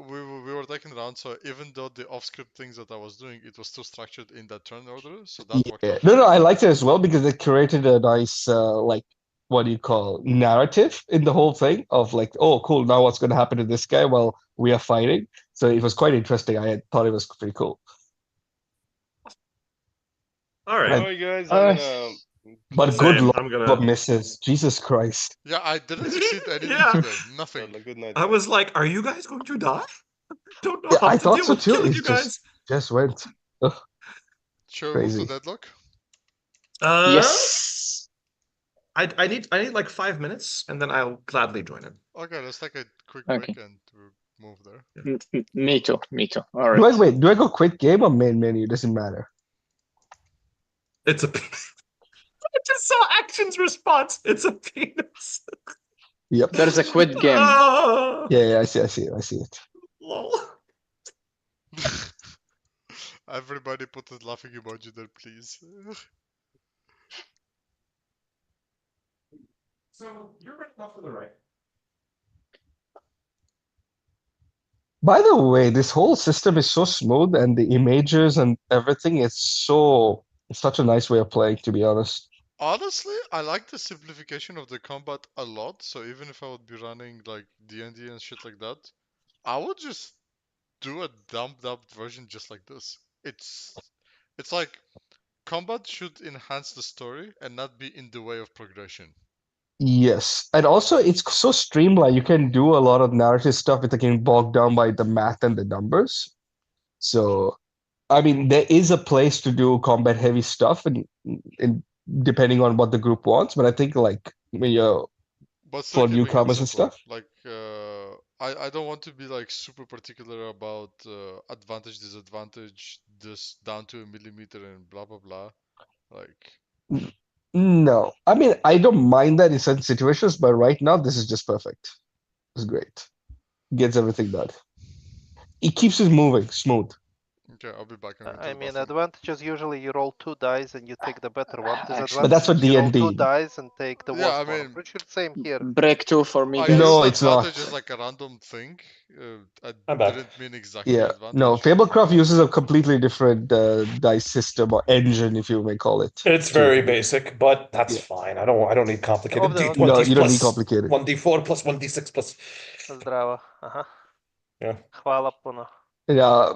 D: we were taking around, so even though the off-script things that I was doing, it was still structured in that turn order, so that worked
E: Yeah.
D: out
E: No,
D: really
E: I
D: well.
E: liked it as well because it created a nice like what do you call narrative in the whole thing of like, oh, cool, now what's going to happen to this guy while we are fighting? So it was quite interesting. I thought it was pretty cool.
B: All right.
C: Alright, guys,
E: Uh,
C: I'm gonna.
E: But
C: close
E: good
C: it.
E: luck
B: I'm
E: for
B: gonna.
E: misses. Jesus Christ.
D: Yeah, I didn't succeed anything
B: Yeah.
D: today. Nothing.
C: Good night.
B: I was like, are you guys going to die? I don't know
E: Yeah,
B: how
E: I
B: to
E: thought
B: deal
E: so
B: with
E: too.
B: killing
E: It
B: you guys.
E: just went.
D: Shall we move
E: Crazy.
D: to deadlock?
A: Yes.
B: I need like 5 minutes and then I'll gladly join in.
D: Okay, let's take a quick
A: Okay.
D: break and we'll move there.
A: Me too. Me too. All
E: Do I
A: right.
E: wait? Do I go quit game or main menu? Doesn't matter.
B: It's a I just saw Action's response. It's a penis.
E: Yep.
A: There's a quit game.
B: Ah,
E: Yeah, I see it.
B: lol.
D: Everybody put a laughing emoji there, please.
B: So you're right off to the right.
E: By the way, this whole system is so smooth and the images and everything, it's such a nice way of playing, to be honest.
D: Honestly, I like the simplification of the combat a lot, so even if I would be running like D&D and shit like that, I would just do a dumbed up version just like this. It's like combat should enhance the story and not be in the way of progression.
E: Yes. And also it's so streamlined. You can do a lot of narrative stuff without getting bogged down by the math and the numbers. So, I mean, there is a place to do combat heavy stuff and depending on what the group wants, but I think like when you're
D: But still
E: for
D: keeping it
E: newcomers and
D: simple.
E: stuff.
D: Like, I don't want to be like super particular about advantage, disadvantage, this down to a millimeter and blah blah blah. Like,
E: No, I mean, I don't mind that in certain situations, but right now this is just perfect. It's great. Gets everything done. it keeps it moving smooth.
D: Okay, I'll be back. I'm going to
G: I
D: the
G: mean,
D: bathroom.
G: advantages usually you roll 2 dice and you take the better one.
A: Actually,
E: But that's for
G: Disadvantages you roll 2
E: D&D.
G: dice and take the
D: Yeah, I
G: worst one.
D: mean-
G: Pretty sure same here.
A: break 2 for me,
D: I
A: guys.
E: No,
D: used
E: it's not.
D: advantage as like a random thing. I
B: I'm back.
D: didn't mean exactly
E: Yeah,
D: advantage.
E: no, Fablecraft uses a completely different dice system or engine, if you may call it.
B: It's very basic, but that's
E: Yeah.
B: fine. I don't need complicated
G: Of the-
B: D20s
E: No, you don't need
B: plus
E: complicated.
B: 1d4 plus 1d6 plus.
G: Здраво. Ага.
B: Yeah.
G: Hvala puno.
E: Yeah,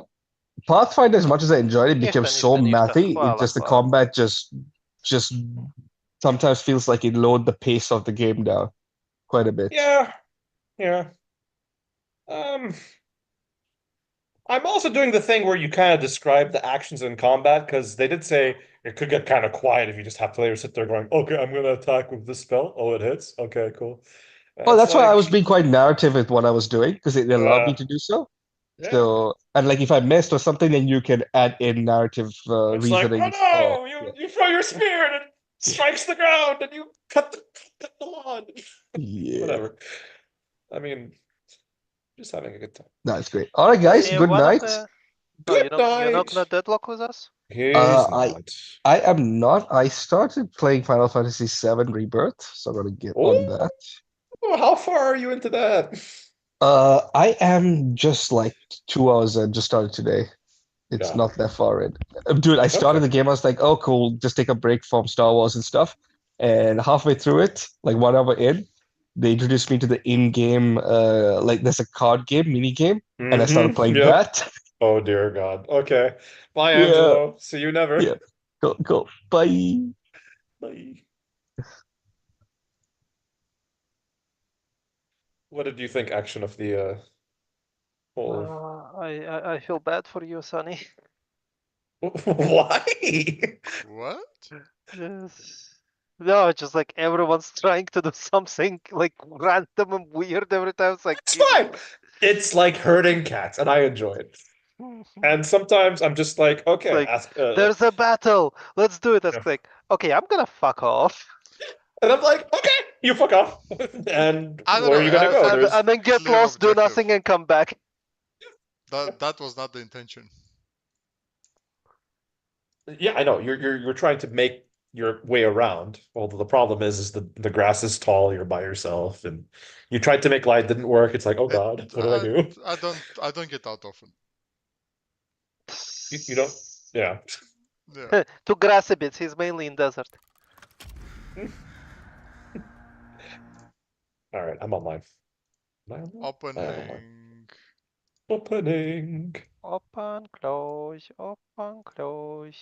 E: Pathfinder, as much as I enjoyed it,
G: Ništa,
E: became so
G: ništa, ništa.
E: mathy. It
G: Hvala,
E: just the
G: hvala.
E: combat just sometimes feels like it lowered the pace of the game down quite a bit.
B: Yeah. I'm also doing the thing where you kind of describe the actions in combat, because they did say it could get kind of quiet if you just have players sit there going, okay, I'm going to attack with this spell. Oh, it hits. Okay, cool.
E: Oh, that's why I was
B: like,
E: being quite narrative with what I was doing because it allowed me
B: Uh,
E: to do so.
B: yeah.
E: So, and like if I missed or something, then you can add in narrative
B: It's like,
E: reasonings.
B: oh no,
E: yeah.
B: you throw your spear and it strikes the ground and you cut the lawn.
E: Yeah,
B: Whatever. I mean, just having a good time.
E: that's great. All right, guys,
G: Yeah,
E: good
G: one of
E: night.
G: the-
B: Good
G: you're not
B: night.
G: gonna deadlock with us?
B: He's
E: I-
B: not.
E: I am not. I started playing Final Fantasy VII Rebirth, so I'm gonna get on
B: Oh.
E: that.
B: Oh, how far are you into that?
E: I am just like 2 hours in, just started today. It's
B: Yeah.
E: not that far in. Dude, I started
B: Okay.
E: the game, I was like, oh, cool, just take a break from Star Wars and stuff. And halfway through it, like 1 hour in, they introduced me to the in-game, like there's a card game, mini game, and I started
B: Mhm,
E: playing
B: yep.
E: that.
B: Oh dear God. Okay. Bye,
E: Yeah.
B: Angelo. See you never.
E: Yeah. Cool. Bye.
B: Bye. What did you think, action, of the whole?
G: I feel bad for you, Sonny.
B: Why?
D: What?
G: No, just like everyone's trying to do something like random and weird every time. It's like
B: It's
G: Jesus.
B: fine. It's like herding cats, and I enjoy it. And sometimes I'm just like, okay,
G: Like,
B: ask.
G: There's a battle. Let's do it. It's
B: Yeah.
G: like, okay, I'm gonna fuck off.
B: And I'm like, okay, you fuck off. And
D: I don't
B: where
D: know,
B: are you gonna go?
G: And,
B: There's
G: and then get
D: clear
G: lost, do
D: objective.
G: nothing, and come back.
D: That was not the intention.
B: Yeah, I know. You're trying to make your way around. Although the problem is the grass is tall, you're by yourself, and you tried to make light, didn't work. It's like, oh God, what do I do?
D: I don't get out often.
B: You don't. Yeah.
D: Yeah.
G: To grassy bits. He's mainly in desert.
B: All right, I'm online. Am I online?
D: Opening.
B: Opening.
G: Open, close, open, close.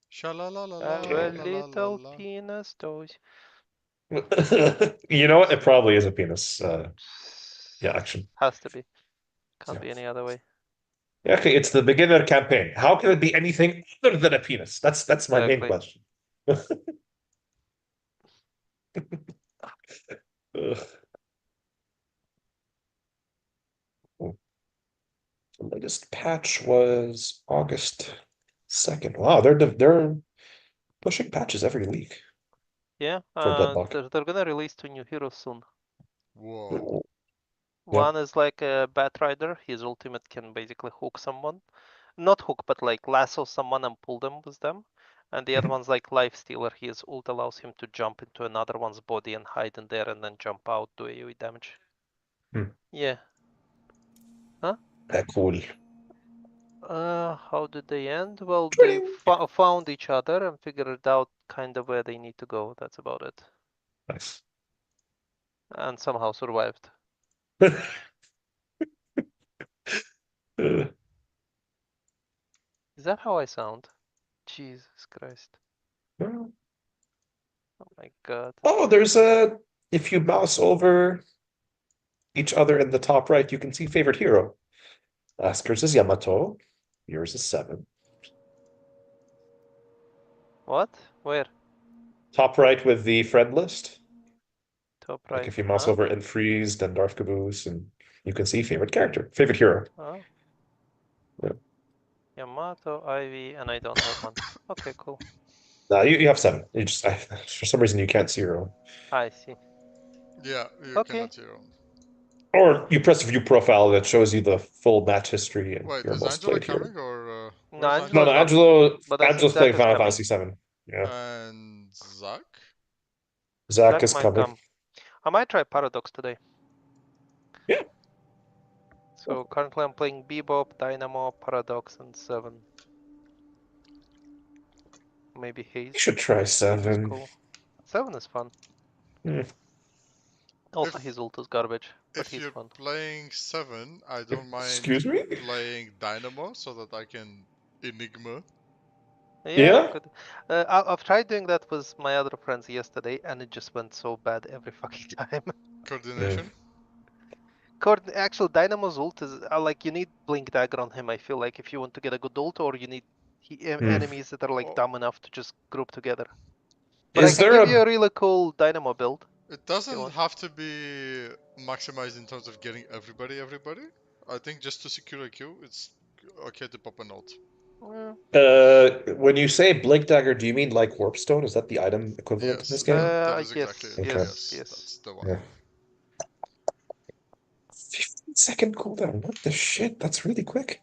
D: Sha-la-la-la-la,
G: A
D: la-la-la-la.
G: little penis toes.
B: You know what? It probably is a penis. Yeah, action.
G: Has to be. Can't
B: Yeah.
G: be any other way.
B: Yeah, okay, it's the beginner campaign. How can it be anything other than a penis? That's my main
G: Exactly.
B: question. Ugh. The latest patch was August 2nd. Wow, they're pushing patches every week
G: Yeah,
B: for Bloodbach.
G: they're gonna release 2 new heroes soon.
D: Whoa.
B: Yeah.
G: One is like a Batrider. His ultimate can basically hook someone. Not hook, but like lasso someone and pull them with them. And the other one's like Life Stealer. His ult allows him to jump into another one's body and hide in there and then jump out, do AoE damage.
B: Hmm.
G: Yeah.
B: Cool.
G: How did they end? Well, they found each other and figured out kind of where they need to go. That's about it.
B: Nice.
G: And somehow survived.
B: Uh,
G: Is that how I sound? Jesus Christ.
B: well,
G: Oh my god.
B: Oh, there's if you mouse over each other in the top right, you can see favorite hero. Asker's is Yamato. Yours is 7.
G: What? Where?
B: Top right with the friend list.
G: Top right.
B: Like if you mouse over Enfreezed and Darth Caboose, and you can see favorite character, favorite hero.
G: Oh.
B: Yeah.
G: Yamato, Ivy, and I don't have one. Okay, cool.
B: No, you have 7. You just for some reason you can't see your own.
G: I see.
D: Yeah, you
G: Okay.
D: cannot see your own.
B: Or you press view profile that shows you the full match history and
D: Wait,
B: your
D: is
B: most
D: Angela
B: played hero.
D: coming or
G: No,
D: where's
G: Angela-
B: No,
G: Angela's
B: no,
G: not,
B: Angelo.
G: but I think
B: Angelo's
G: Zach
B: playing
G: is
B: Final
G: coming.
B: Fantasy 7. Yeah,
D: and Zach?
B: Zach is
G: might
B: coming.
G: come. I might try Paradox today.
B: Yeah.
G: So currently I'm playing Bebop, Dynamo, Paradox, and 7. Maybe Haze.
B: You should try
G: Which is
B: 7.
G: cool. 7 is fun.
B: Hmm.
G: Also,
D: If-
G: his ult is garbage, but
D: If
G: he's
D: you're
G: fun.
D: playing 7, I don't mind
B: Excuse me?
D: playing Dynamo so that I can Enigma.
B: Yeah?
G: Good. I've tried doing that with my other friends yesterday, and it just went so bad every fucking time.
D: Coordination.
G: Actual Dynamo's ult is like you need Blink Dagger on him. I feel like if you want to get a good ult, or you need enemies that are like
D: Oh.
G: dumb enough to just group together. But
B: Is
G: I can
B: there
G: give
B: a-
G: you a really cool Dynamo build.
D: It doesn't
G: want.
D: have to be maximized in terms of getting everybody. I think just to secure a queue, it's okay to pop a note.
B: When you say Blink Dagger, do you mean like Warpstone? Is that the item equivalent in
D: Yes,
B: this game?
D: that is
G: Yes,
D: exactly it.
G: yes,
D: Yes,
G: yes.
D: that's the one.
B: Yeah. 15-second cooldown. What the shit? That's really quick.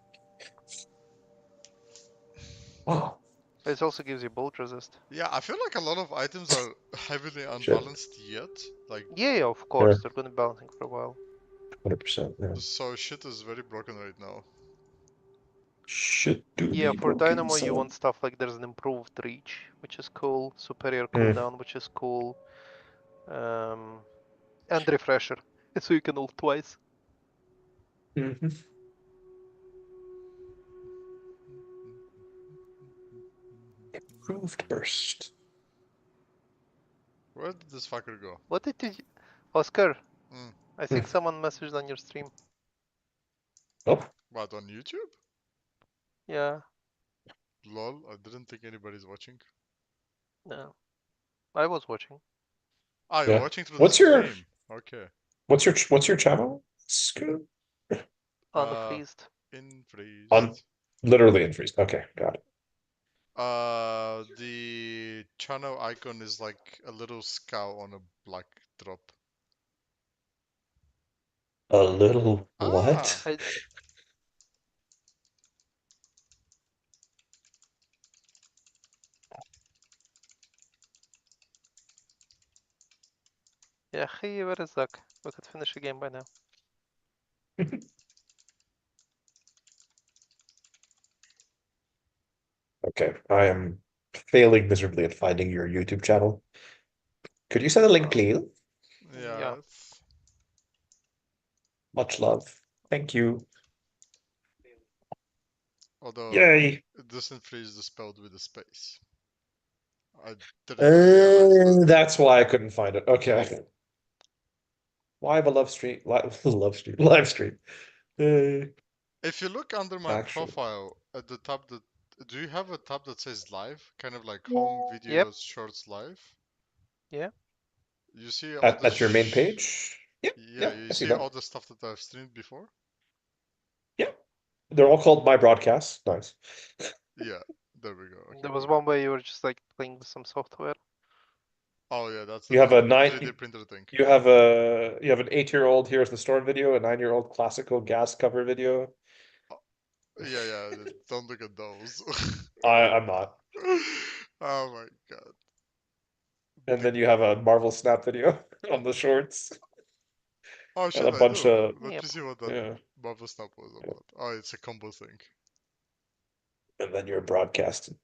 B: Wow.
G: It also gives you bolt resist.
D: Yeah, I feel like a lot of items are heavily unbalanced yet. Like,
G: Yeah, of course, they're gonna be balancing for a while.
B: 100%. Yeah.
D: so shit is very broken right now.
B: Shit do
G: Yeah,
B: be
G: for
B: broken,
G: Dynamo you
B: son.
G: want stuff like there's an improved reach, which is cool, superior
B: Mm.
G: cooldown, which is cool, and refresher, so you can ult twice.
B: Mhm. Improved burst.
D: Where did this fucker go?
G: What did you, Oscar?
D: Mm.
G: I think someone messaged on your stream.
B: Oh,
D: What, on YouTube?
G: Yeah,
D: Lol, I didn't think anybody's watching.
G: no, I was watching.
D: Ah, you're
B: Yeah.
D: watching through
B: What's
D: the
B: your-
D: stream. Okay.
B: what's your channel? Screw.
G: Unfreezed.
D: Infreezed.
B: Literally unfreezed. Okay, got it.
D: The channel icon is like a little scow on a black drop.
B: A little what?
D: Ah.
G: I, yeah, hey, where is Zach? We could finish the game by now.
B: Okay, I am failing miserably at finding your YouTube channel. Could you send a link, please?
D: Yeah.
B: Much love. Thank you.
D: Although
B: Yay.
D: disenfreeze is spelled with a space. I didn't realize that.
B: That's why I couldn't find it. Okay. Why have a love stream? Live stream.
D: If you look under my
B: Actually.
D: profile at the tab that do you have a tab that says live? Kind of like home videos,
G: Yep.
D: shorts live?
G: Yeah.
D: You see all
B: At
D: the
B: your main page? Yep.
D: Yeah, you
B: I see
D: see
B: that.
D: all the stuff that I've streamed before?
B: They're all called My Broadcasts. Nice.
D: Yeah, there we go. Okay,
G: There was
D: there we
G: one where you were just like playing with some software.
D: go. Oh yeah, that's
B: You have a
D: 3D printer thing.
B: You have an 8-year-old Here's the Storm video, a 9-year-old classical gas cover video.
D: Yeah, don't look at those.
B: I'm not.
D: Oh my god.
B: And then you have a Marvel Snap video on the shorts.
D: Oh shit,
B: a bunch of
D: Let me
G: Yep.
D: see what that
B: yeah.
D: Marvel Snap was about. Oh, it's a combo thing.
B: And then you're broadcasting.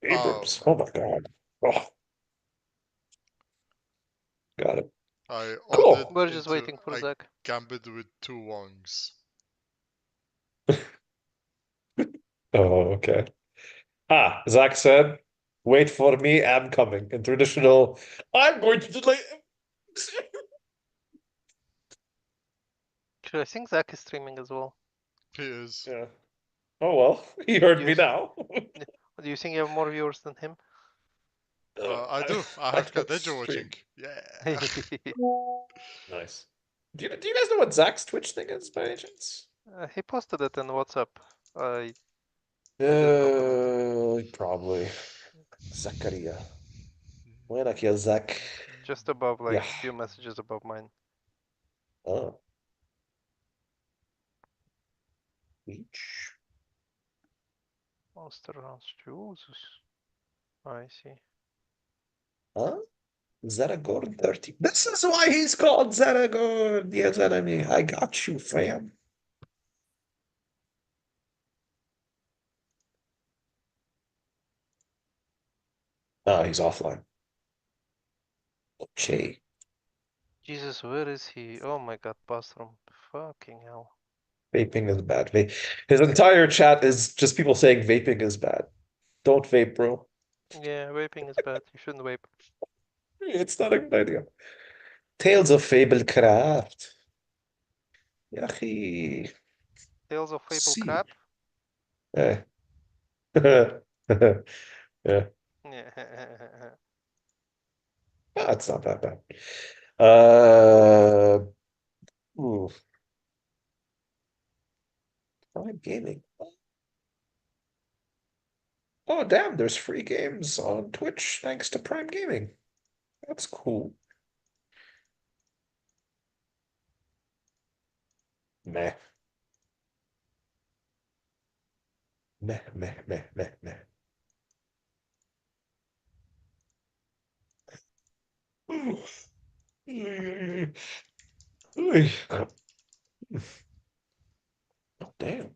D: Oh.
B: Abrams. Oh my god. Oh. Got it.
D: I
B: Cool.
D: ordered
G: We're just
D: into
G: waiting for
D: a
G: Zach.
D: gambit with 2 wongs.
B: Oh, okay. Zach said, wait for me, I'm coming. In traditional, I'm going to delay.
G: Actually, I think Zach is streaming as well.
D: He is.
B: Yeah. Oh well, he heard me
G: Yes.
B: now.
G: Do you think you have more viewers than him?
D: I do. I have Kadejo watching. Yeah.
B: Nice. Do you guys know what Zach's Twitch thing is by any chance?
G: He posted it in WhatsApp.
B: Probably. Zakaria. Buenak ya, Zach.
G: Just above, like
B: Yeah.
G: a few messages above mine.
B: Oh.
H: Each.
G: Monster rounds Jesus. I see.
H: Huh? Zeragor 30. This is why he's called Zeragor, dear enemy. I got you, fam. Ah, he's offline. Okay.
G: Jesus, where is he? Oh my god, bathroom. Fucking hell.
H: Vaping is bad. His entire chat is just people saying vaping is bad. Don't vape, bro.
G: Yeah, vaping is bad. You shouldn't vape.
H: It's not a good idea. Tales of Fablecraft. Yahi.
G: Tales of Fable
H: See.
G: Crap?
H: Eh. Yeah.
G: Yeah.
H: Ah, it's not that bad. Ooh. Prime Gaming. Oh, damn, there's free games on Twitch thanks to Prime Gaming. That's cool. Meh. Meh, meh, meh, meh, meh. Ooh. Ooh. Oh, damn.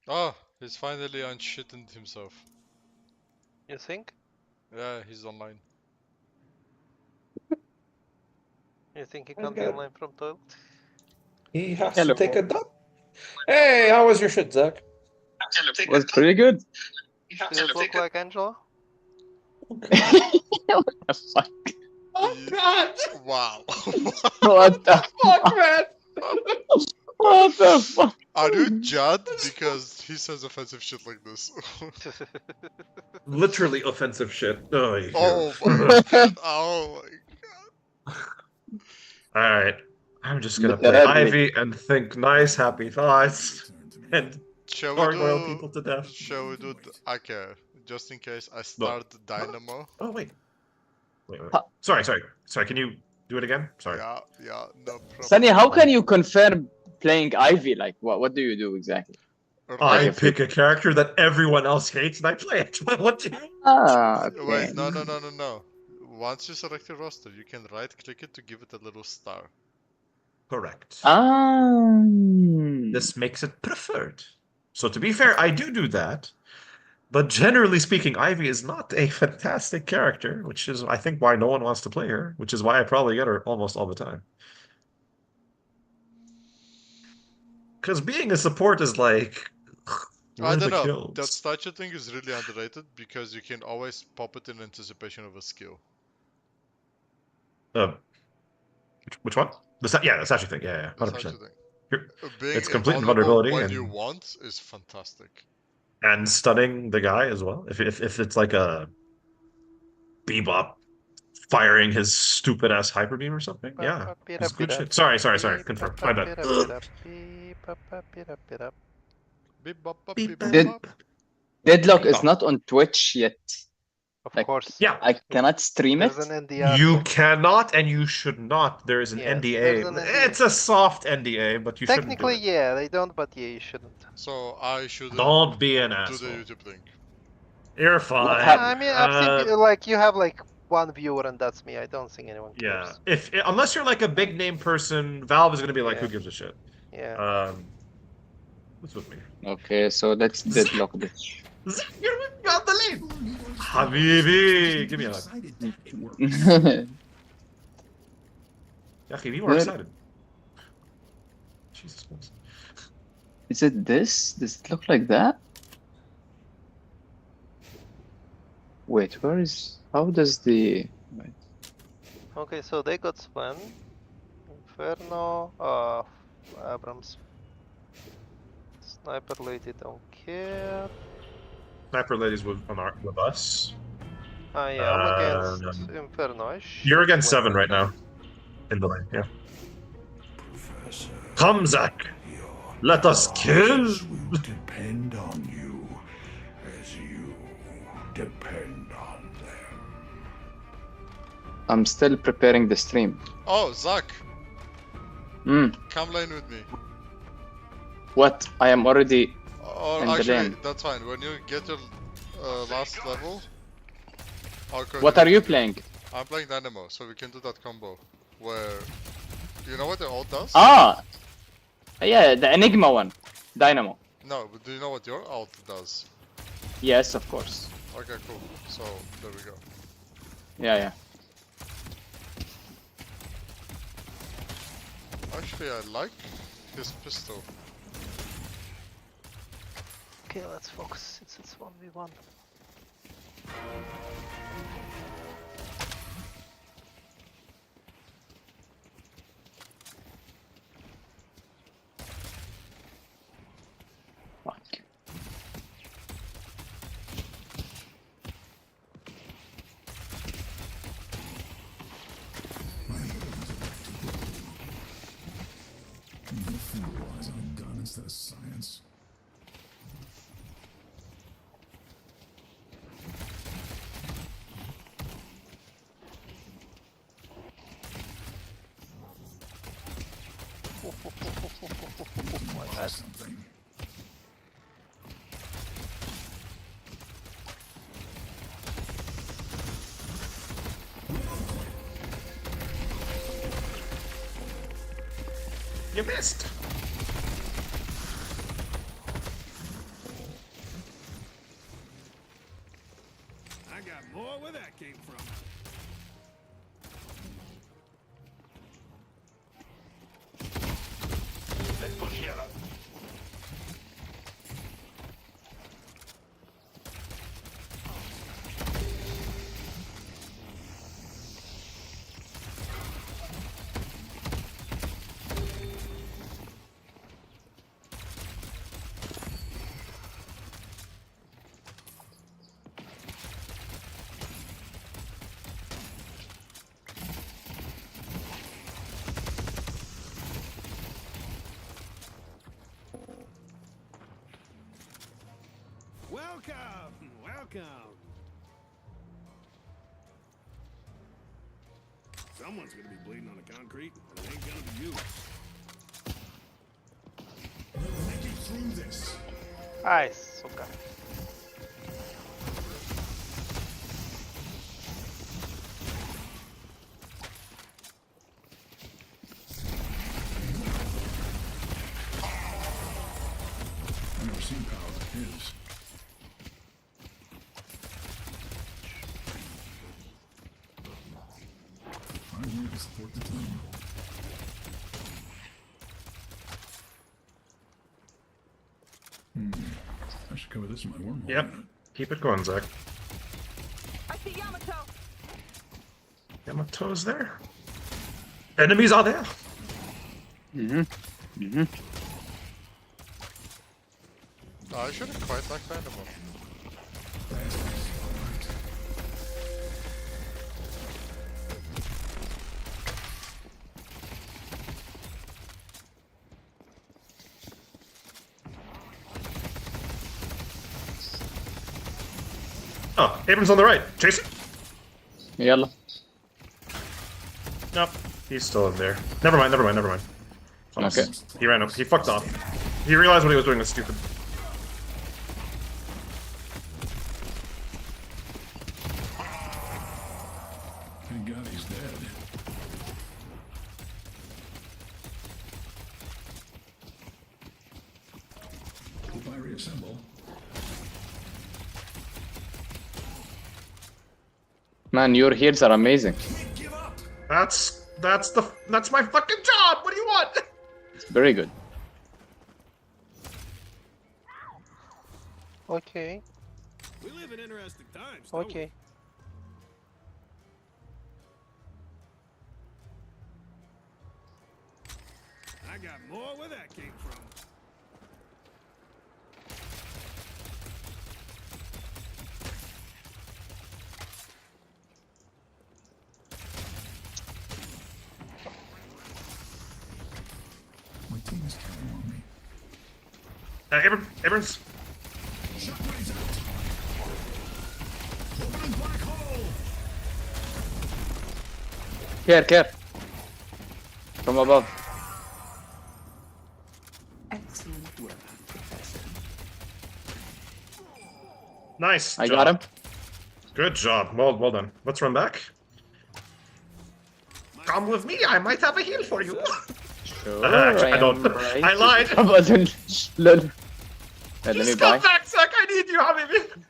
D: Oh, he's finally unshitting himself.
G: You think?
D: Yeah, he's online.
G: You think he
H: Where's
G: can't be
H: that?
G: online from toilet?
H: He has
A: Hello.
H: to take a dump. Hey, how was your shit, Zach?
A: It was pretty good.
G: Does it look like Angela?
H: Oh, God.
A: What the fuck?
H: Oh, God.
D: Wow.
A: What the
H: Fuck, man.
A: What the fuck?
D: Are you Judd? Because he says offensive shit like this.
B: Literally offensive shit. Oh,
D: Oh my god. Oh my
B: All right. I'm just gonna play
A: Literally.
B: Ivy and think nice, happy thoughts, and
D: Shall
B: gargoyle
D: we
B: people to death.
D: Shall we do okay, just in case I
B: Look.
D: start Dynamo?
B: Oh wait. Wait.
A: Huh.
B: Sorry. Can you do it again? Sorry.
D: Yeah, no problem.
A: Sunny, how can you confirm playing Ivy? Like, what do you do exactly?
B: I
D: Right.
B: pick a character that everyone else hates and I play it. What do you?
A: Ah, okay.
D: Wait, no. Once you select your roster, you can right click it to give it a little star.
B: Correct.
A: This
B: This makes it preferred. So to be fair, I do that. But generally speaking, Ivy is not a fantastic character, which is, I think, why no one wants to play her, which is why I probably get her almost all the time. Because being a support is like, where
D: I
B: are
D: don't
B: the
D: know.
B: kills?
D: That statue thing is really underrated because you can always pop it in anticipation of a skill.
B: Which one? Yeah, the statue thing. Yeah,
D: The
B: 100%.
D: statue thing.
B: You're-
D: Being
B: It's complete
D: invulnerable
B: invulnerability
D: when
B: and
D: you want is fantastic.
B: and stunning the guy as well. If it's like a Bebop firing his stupid ass hyper beam or something, yeah, it's good shit. Sorry. Confirm. My bad.
D: Beep bop bop
B: Beep,
D: beep bop
A: Did-
D: bop.
A: Deadlock is not on Twitch yet.
G: Of
A: Like,
G: course.
B: Yeah,
A: I cannot stream it.
G: There's an NDR.
B: you cannot and you should not. There is an
G: Yes,
B: NDA.
G: there's an NDA.
B: It's a soft NDA, but you
G: Technically,
B: shouldn't do it.
G: yeah, they don't, but yeah, you shouldn't.
D: So I shouldn't
B: Don't be an
D: do the
B: asshole.
D: YouTube link.
B: You're fine.
A: happened?
G: I mean, I've seen like you have like one viewer, and that's me. I don't think anyone
B: Yeah,
G: cares.
B: unless you're like a big name person, Valve is gonna be like, who
G: Yeah.
B: gives a shit?
G: Yeah.
B: What's with me?
A: Okay, so let's deadlock this.
B: You're with me on the lead. Habibi, give me a hug. Yeah, be more
A: Where-
B: excited. Jesus Christ.
A: Is it this? Does it look like that? Wait, where is... How does the... Wait.
G: Okay, so they got Sven, Inferno, Abrams. Sniper lady don't care.
B: Sniper ladies with us.
G: Yeah, I'm against Inferno.
B: You're against 7 right now. In the lane, yeah. Come, Zach. Let us kill.
I: Will depend on you as you depend on them.
A: I'm still preparing the stream.
D: Oh, Zach,
A: Hmm.
D: come lane with me.
A: What? I am already.
D: Or
A: In the
D: actually,
A: lane.
D: that's fine. When you get your last level, I'll go.
A: What are you playing?
D: I'm playing Dynamo, so we can do that combo. Where, you know what the ult does?
A: Ah! Yeah, the Enigma one. Dynamo.
D: No, but do you know what your ult does?
A: Yes, of course.
D: Okay, cool. So, there we go.
A: Yeah.
D: Actually, I like his pistol.
G: Okay, let's focus since it's 1v1.
A: Fuck.
I: The fool relies on a gun instead of science. Something.
B: You missed.
I: I got more where that came from. Welcome. Someone's gonna be bleeding on the concrete, and it ain't gonna be you. Make it through this.
G: Nice, okay.
I: I've never seen power like his. I'm here to support the team. I should cover this in my wormhole.
B: Yep. Keep it going, Zach.
J: I see Yamato.
B: Yamato's there. Enemies are there.
D: No, I shouldn't quite like Dynamo.
B: Oh, Abrams on the right. Chase it.
A: Yalla.
B: Nope. He's still in there. Never mind. Almost.
A: Okay.
B: He ran up. He fucked off. He realized what he was doing was stupid.
I: Thank God he's dead. Hope I reassemble.
A: Man, your heals are amazing.
B: That's my fucking job. What do you want?
A: Very good.
G: Okay,
I: We live in interesting times. don't we?
G: okay.
I: I got more where that came from. My team's counting on me.
B: Abrams.
I: Shockwave's out. Opening black hole.
A: Care. From above.
H: Excellent work, Professor.
B: Nice.
A: I
B: job.
A: got him.
B: Good job. Well done. Let's run back. Come with me. I might have a heal for you.
A: Sure,
B: Actually, I
A: am
B: don't.
A: right.
B: I lied.
A: Lol. Let me
B: Just
A: buy.
B: come back, Zach. I need you, Habibi.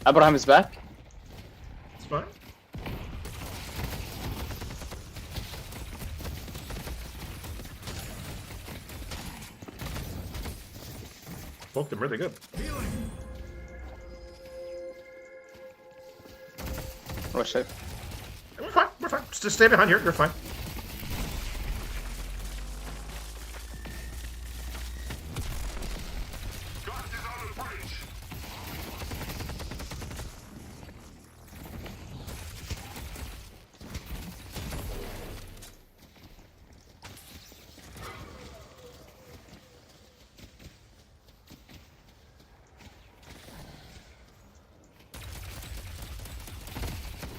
A: Abraham is back.
B: It's fine. Poked him really good.
A: Rush it.
B: We're fine. We're fine. Just stay behind here. You're fine.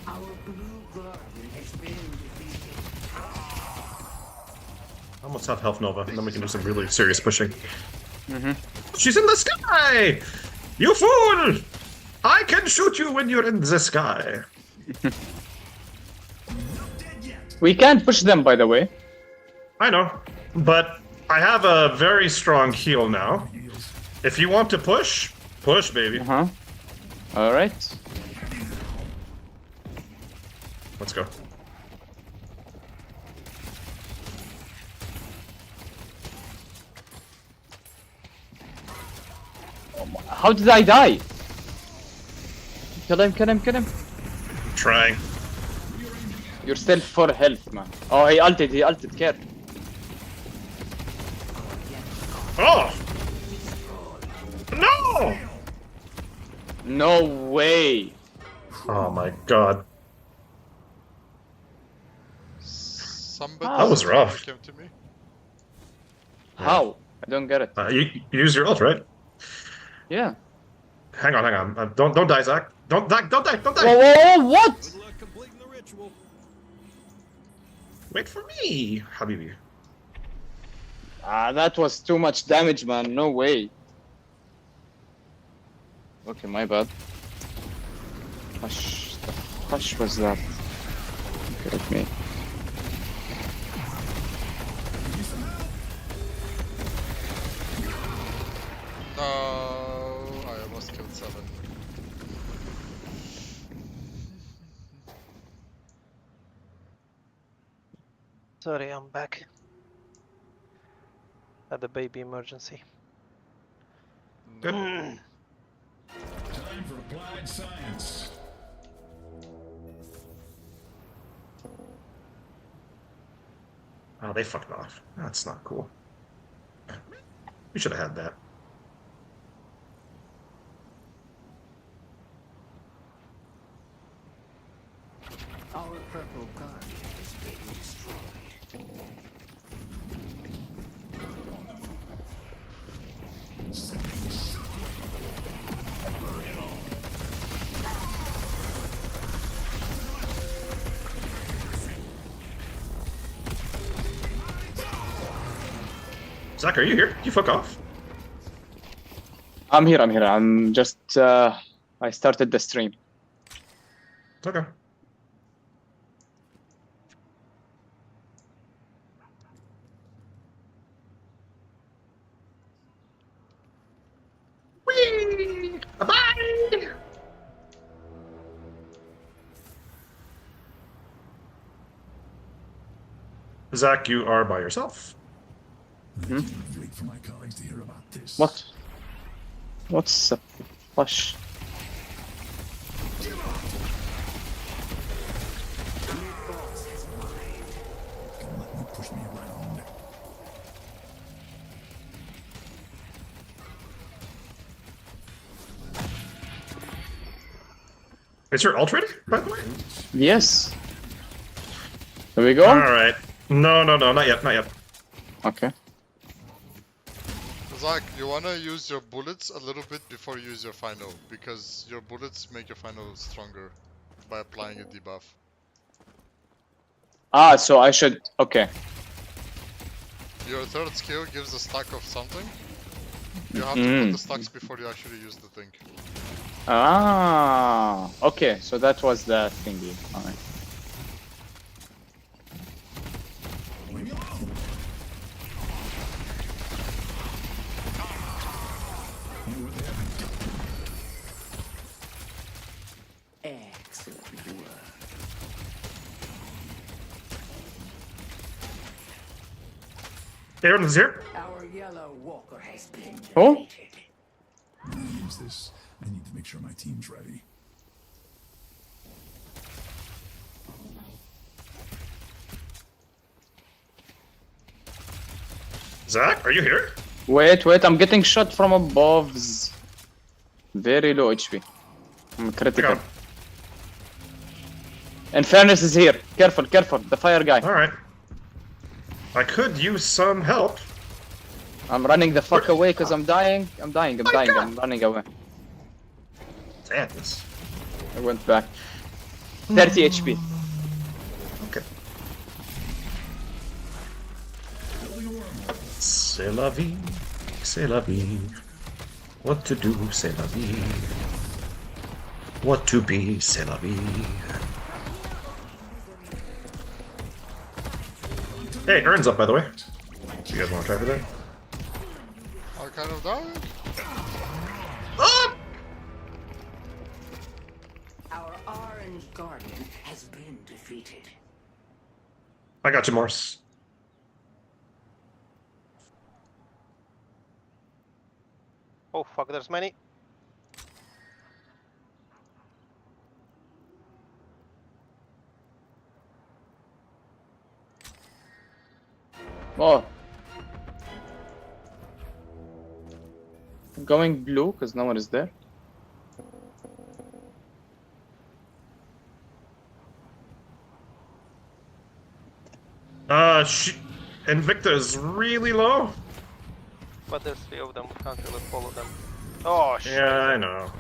H: Our blue guardian has been defeated.
B: I almost have health Nova, and then we can do some really serious pushing. She's in the sky! You fool! I can shoot you when you're in the sky.
A: We can't push them, by the way.
B: I know, but I have a very strong heal now. If you want to push, push, baby.
A: All right.
B: Let's go.
A: How did I die? Kill him.
B: Trying.
A: You're still full health, man. Oh, he ulted, care.
B: Oh! No!
A: No way.
B: Oh my god.
D: Somebody
B: That was rough.
D: came to me.
A: How? I don't get it.
B: You use your ult, right?
A: Yeah.
B: Hang on. Don't die, Zach. Don't die.
A: Whoa, what?
I: Good luck completing the ritual.
B: Wait for me, Habibi.
A: That was too much damage, man. No way. Okay, my bad. Hush. The hush was that? Look at me.
D: No, I almost killed 7.
G: Sorry, I'm back. Had a baby emergency.
B: Good.
I: Time for applied science.
B: Oh, they fucked off. That's not cool. We should have had that.
H: Our purple guardian is being destroyed.
B: Zach, are you here? You fuck off.
A: I'm here. I'm just, I started the stream.
B: Okay. Whee! Bye! Zach, you are by yourself.
I: Wait for my colleagues to hear about this.
A: What? What's a flush?
B: Is your ult ready, by the way?
A: Yes. Here we go.
B: Alright. No, not yet, not yet.
A: Okay.
D: Zach, you wanna use your bullets a little bit before you use your final, because your bullets make your final stronger by applying a debuff.
A: Ah, so I should. Okay.
D: Your third skill gives a stack of something. You have to put the stacks before you actually use the thing.
A: Ah. Okay. So that was the thingy. All right.
H: Excellent work.
B: Aaron is here.
H: Our yellow walker has been
A: Oh.
H: defeated.
I: When I use this, I need to make sure my team's ready.
B: Zach, are you here?
A: Wait. I'm getting shot from above. Very low HP. I'm critical.
B: Okay.
A: Infernos is here. Careful. The fire guy.
B: Alright. I could use some help.
A: I'm running the fuck away because I'm dying. I'm running away.
B: Sadness.
A: I went back. 30 HP.
B: Okay. C'est la vie, c'est la vie. What to do, c'est la vie. What to be, c'est la vie. Hey, Ern's up, by the way. You guys want to try for that?
D: I kind of died.
B: Ah!
H: Our orange guardian has been defeated.
B: I got you, Morse.
G: Oh fuck, there's many.
A: Oh. I'm going blue because no one is there.
B: Invicta is really low.
G: But there's 3 of them, can't really follow them. Oh shit.
B: Yeah, I know.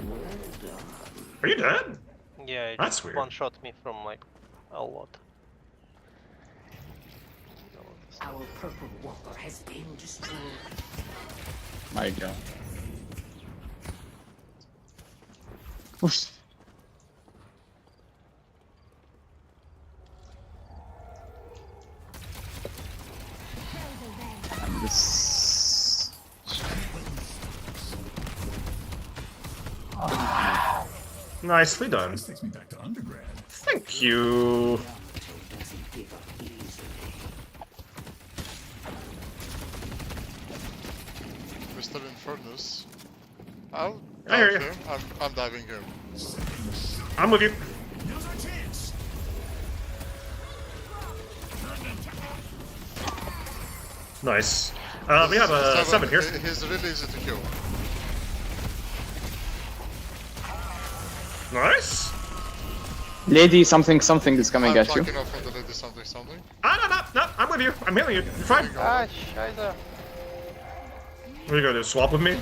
B: Are you dead?
G: Yeah, it
B: That's
G: just
B: weird.
G: one-shot me from like a lot.
H: Our purple walker has been destroyed.
A: My god. Oof. And this.
B: Nicely done.
I: This takes me back to undergrad.
B: Thank you.
D: Mr. Infernus. I'll
B: I hear
D: dive
B: ya.
D: him. I'm diving him.
B: I'm with you. Nice. We have a 7 here.
D: He's really easy to kill.
B: Nice.
A: Lady, something is coming
D: I'm
A: at you.
D: flanking off on the lady something.
B: No, I'm with you. I'm healing you. You're fine.
G: Ah, scheiße.
B: What are you gonna do? Swap with me?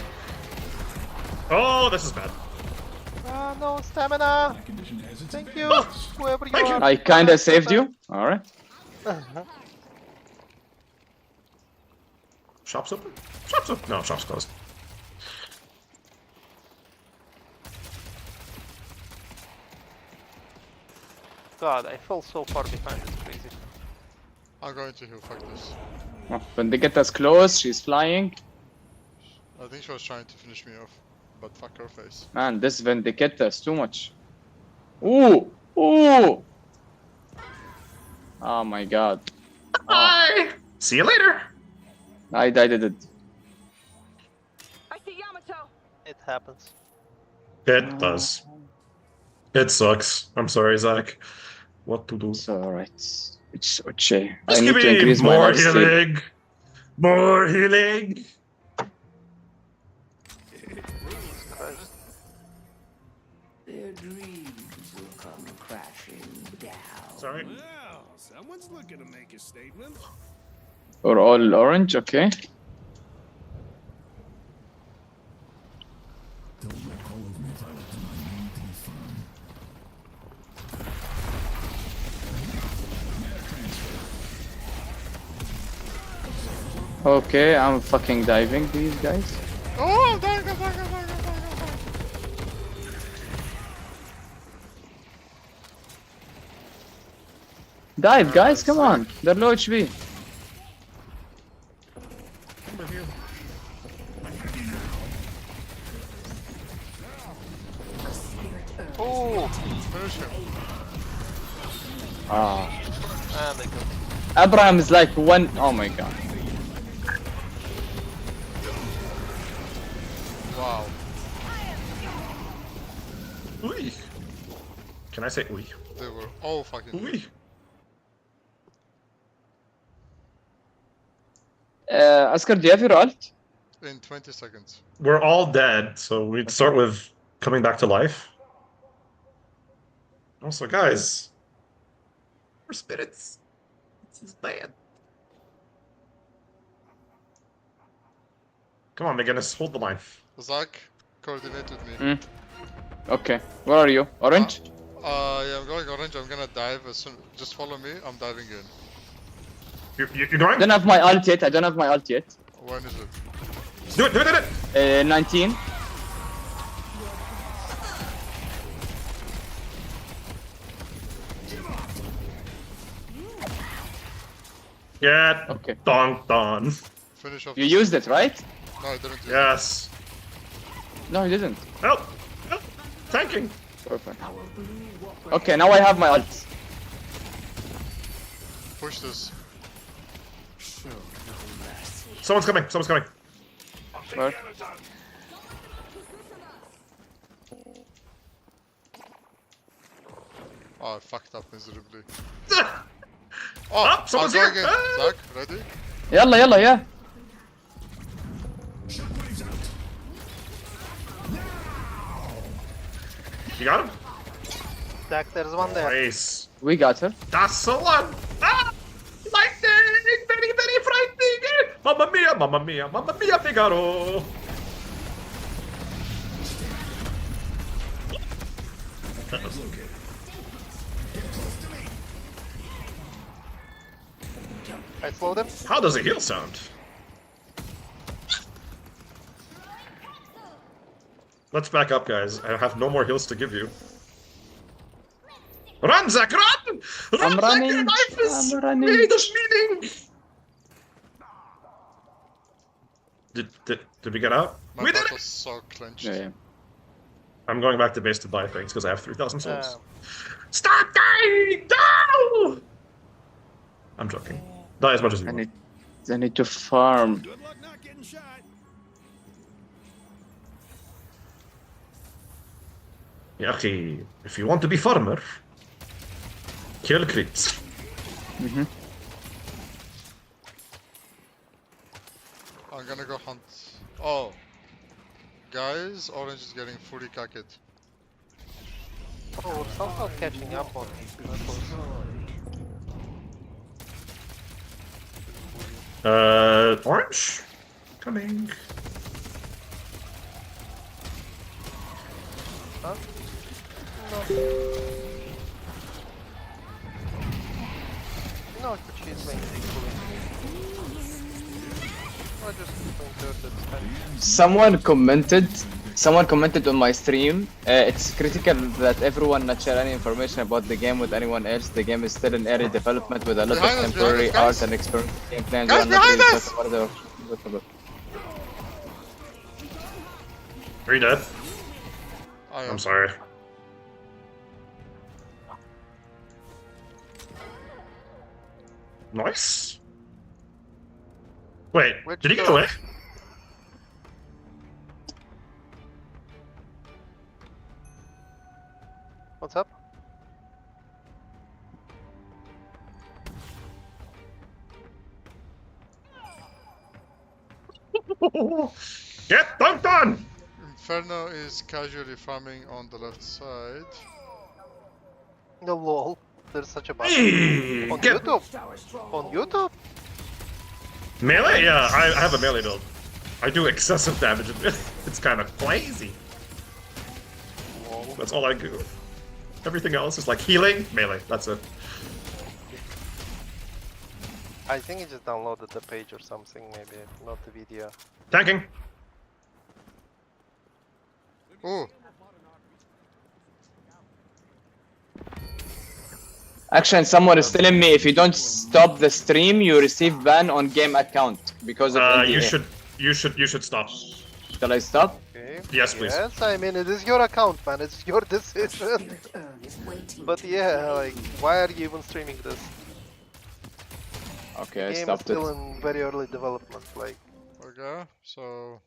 B: Oh, this is bad.
G: Ah, no stamina.
I: That condition has its
G: Thank you,
I: advantages.
G: whoever you
B: Thank you.
G: are.
A: I kinda saved you. Alright.
B: Shop's open? Shop's open. No, shop's closed.
G: God, I fell so far behind, it's crazy.
D: I'm going to heal, fuck this.
A: Oh, when they get us close, she's flying.
D: I think she was trying to finish me off, but fuck her face.
A: Man, this Vendicetta is too much. Ooh! Ooh! Oh my god.
B: Bye. See you later.
A: I did it.
J: I see Yamato.
G: It happens.
B: It does. It sucks. I'm sorry, Zach. What to do?
A: It's alright. It's okay. I
B: Just
A: need
B: give
A: to
B: me
A: increase my
B: more
A: lifesteal.
B: healing. More healing.
H: Their dreams will
B: Sorry.
I: Well, someone's looking to make a statement.
A: Or all orange, okay. Okay, I'm fucking diving these guys.
D: Oh, I'm dying, I'm dying, I'm dying, I'm dying, I'm dying.
A: Dive, guys, come on. They're low HP.
G: Oh,
D: Finish him.
A: Ah.
G: and they go.
A: Abraham is like one. Oh my god.
D: Wow.
B: Ooh. Can I say ooh?
D: They were all fucking
B: Ooh.
D: good.
A: Oscar, do you have your ult?
D: In 20 seconds.
B: We're all dead, so we'd start with coming back to life. Also, guys, we're spirits. This is bad. Come on, McGinnis, hold the line.
D: Zach, coordinate with me.
A: Okay. Where are you? Orange?
D: Yeah, I'm going orange. I'm gonna dive as soon. Just follow me. I'm diving in.
B: You're
A: I
B: going?
A: don't have my ult yet. I don't have my ult yet.
D: When is it?
B: Do it, do it, do it!
A: 19.
B: Yeah.
A: Okay.
B: Done.
D: Finish off.
A: You used it, right?
D: No, I didn't.
B: Yes.
A: No, you didn't.
B: Help! Help! Tanking!
A: Perfect. Okay, now I have my ult.
D: Push this.
B: Someone's coming, someone's coming.
A: Where?
D: Oh, I fucked up miserably.
B: Ah!
D: Oh,
B: Ah, someone's
D: I'm going
B: here!
D: in.
B: Ah!
D: Zach, ready?
A: Yalla, yalla, yeah.
B: You got him?
G: Zach, there's one there.
B: Nice.
A: We got her.
B: That's the one! Ah! Lightning! Very, very frightening! Mamma mia, mamma mia, mamma mia, Figaro!
G: I slowed him.
B: How does a heal sound? Let's back up, guys. I have no more heals to give you. Run, Zach, run! Run,
A: I'm
B: Zach,
A: running.
B: your life is
A: I'm running.
B: made of meaning! Did we get out?
D: My
B: We did
D: battle's
B: it!
D: so clenched.
A: Yeah, yeah.
B: I'm going back to base to buy things because I have 3,000 souls.
G: Um,
B: Stop dying! No! I'm joking. Die as much as you want.
A: I need to farm.
I: Good luck not getting shot.
B: Yeah, okay. If you want to be farmer, kill creeps.
A: Mm-hmm.
D: I'm gonna go hunt. Oh. Guys, orange is getting fully cacked.
G: oh, we're somehow catching up on these.
B: Orange? Coming.
G: Huh? No, but she's playing equally. I just think that's fine.
A: Someone commented on my stream. It's critical that everyone not share any information about the game with anyone else. The game is still in early development with a lot
D: Behind
A: of
D: us,
A: temporary
D: behind us,
A: art and experimental gameplay.
D: Guys, behind us!
B: Are you dead?
D: I am.
B: I'm sorry. Nice. Wait,
G: Which
B: did he get
G: door?
B: away?
G: What's up?
B: Get dunked on!
D: Inferno is casually farming on the left side.
G: No lol. there's such a button?
B: Hey,
G: On
B: get
G: YouTube? On YouTube?
B: melee? Yeah, I have a melee build. I do excessive damage. It's kind of crazy.
G: Whoa.
B: That's all I do. Everything else is like healing, melee. That's it.
G: I think he just downloaded the page or something, maybe, not the video.
B: Tanking.
D: Oh,
A: Actually, someone is telling me if you don't stop the stream, you receive ban on game account because of NDA.
B: You should stop.
A: Shall I stop?
G: Okay.
B: Yes, please.
G: Yes, I mean, it is your account, man. It's your decision. But yeah, like, why are you even streaming this?
A: Okay, I
G: The game is
A: stopped it.
G: still in very early development, like.
D: okay. So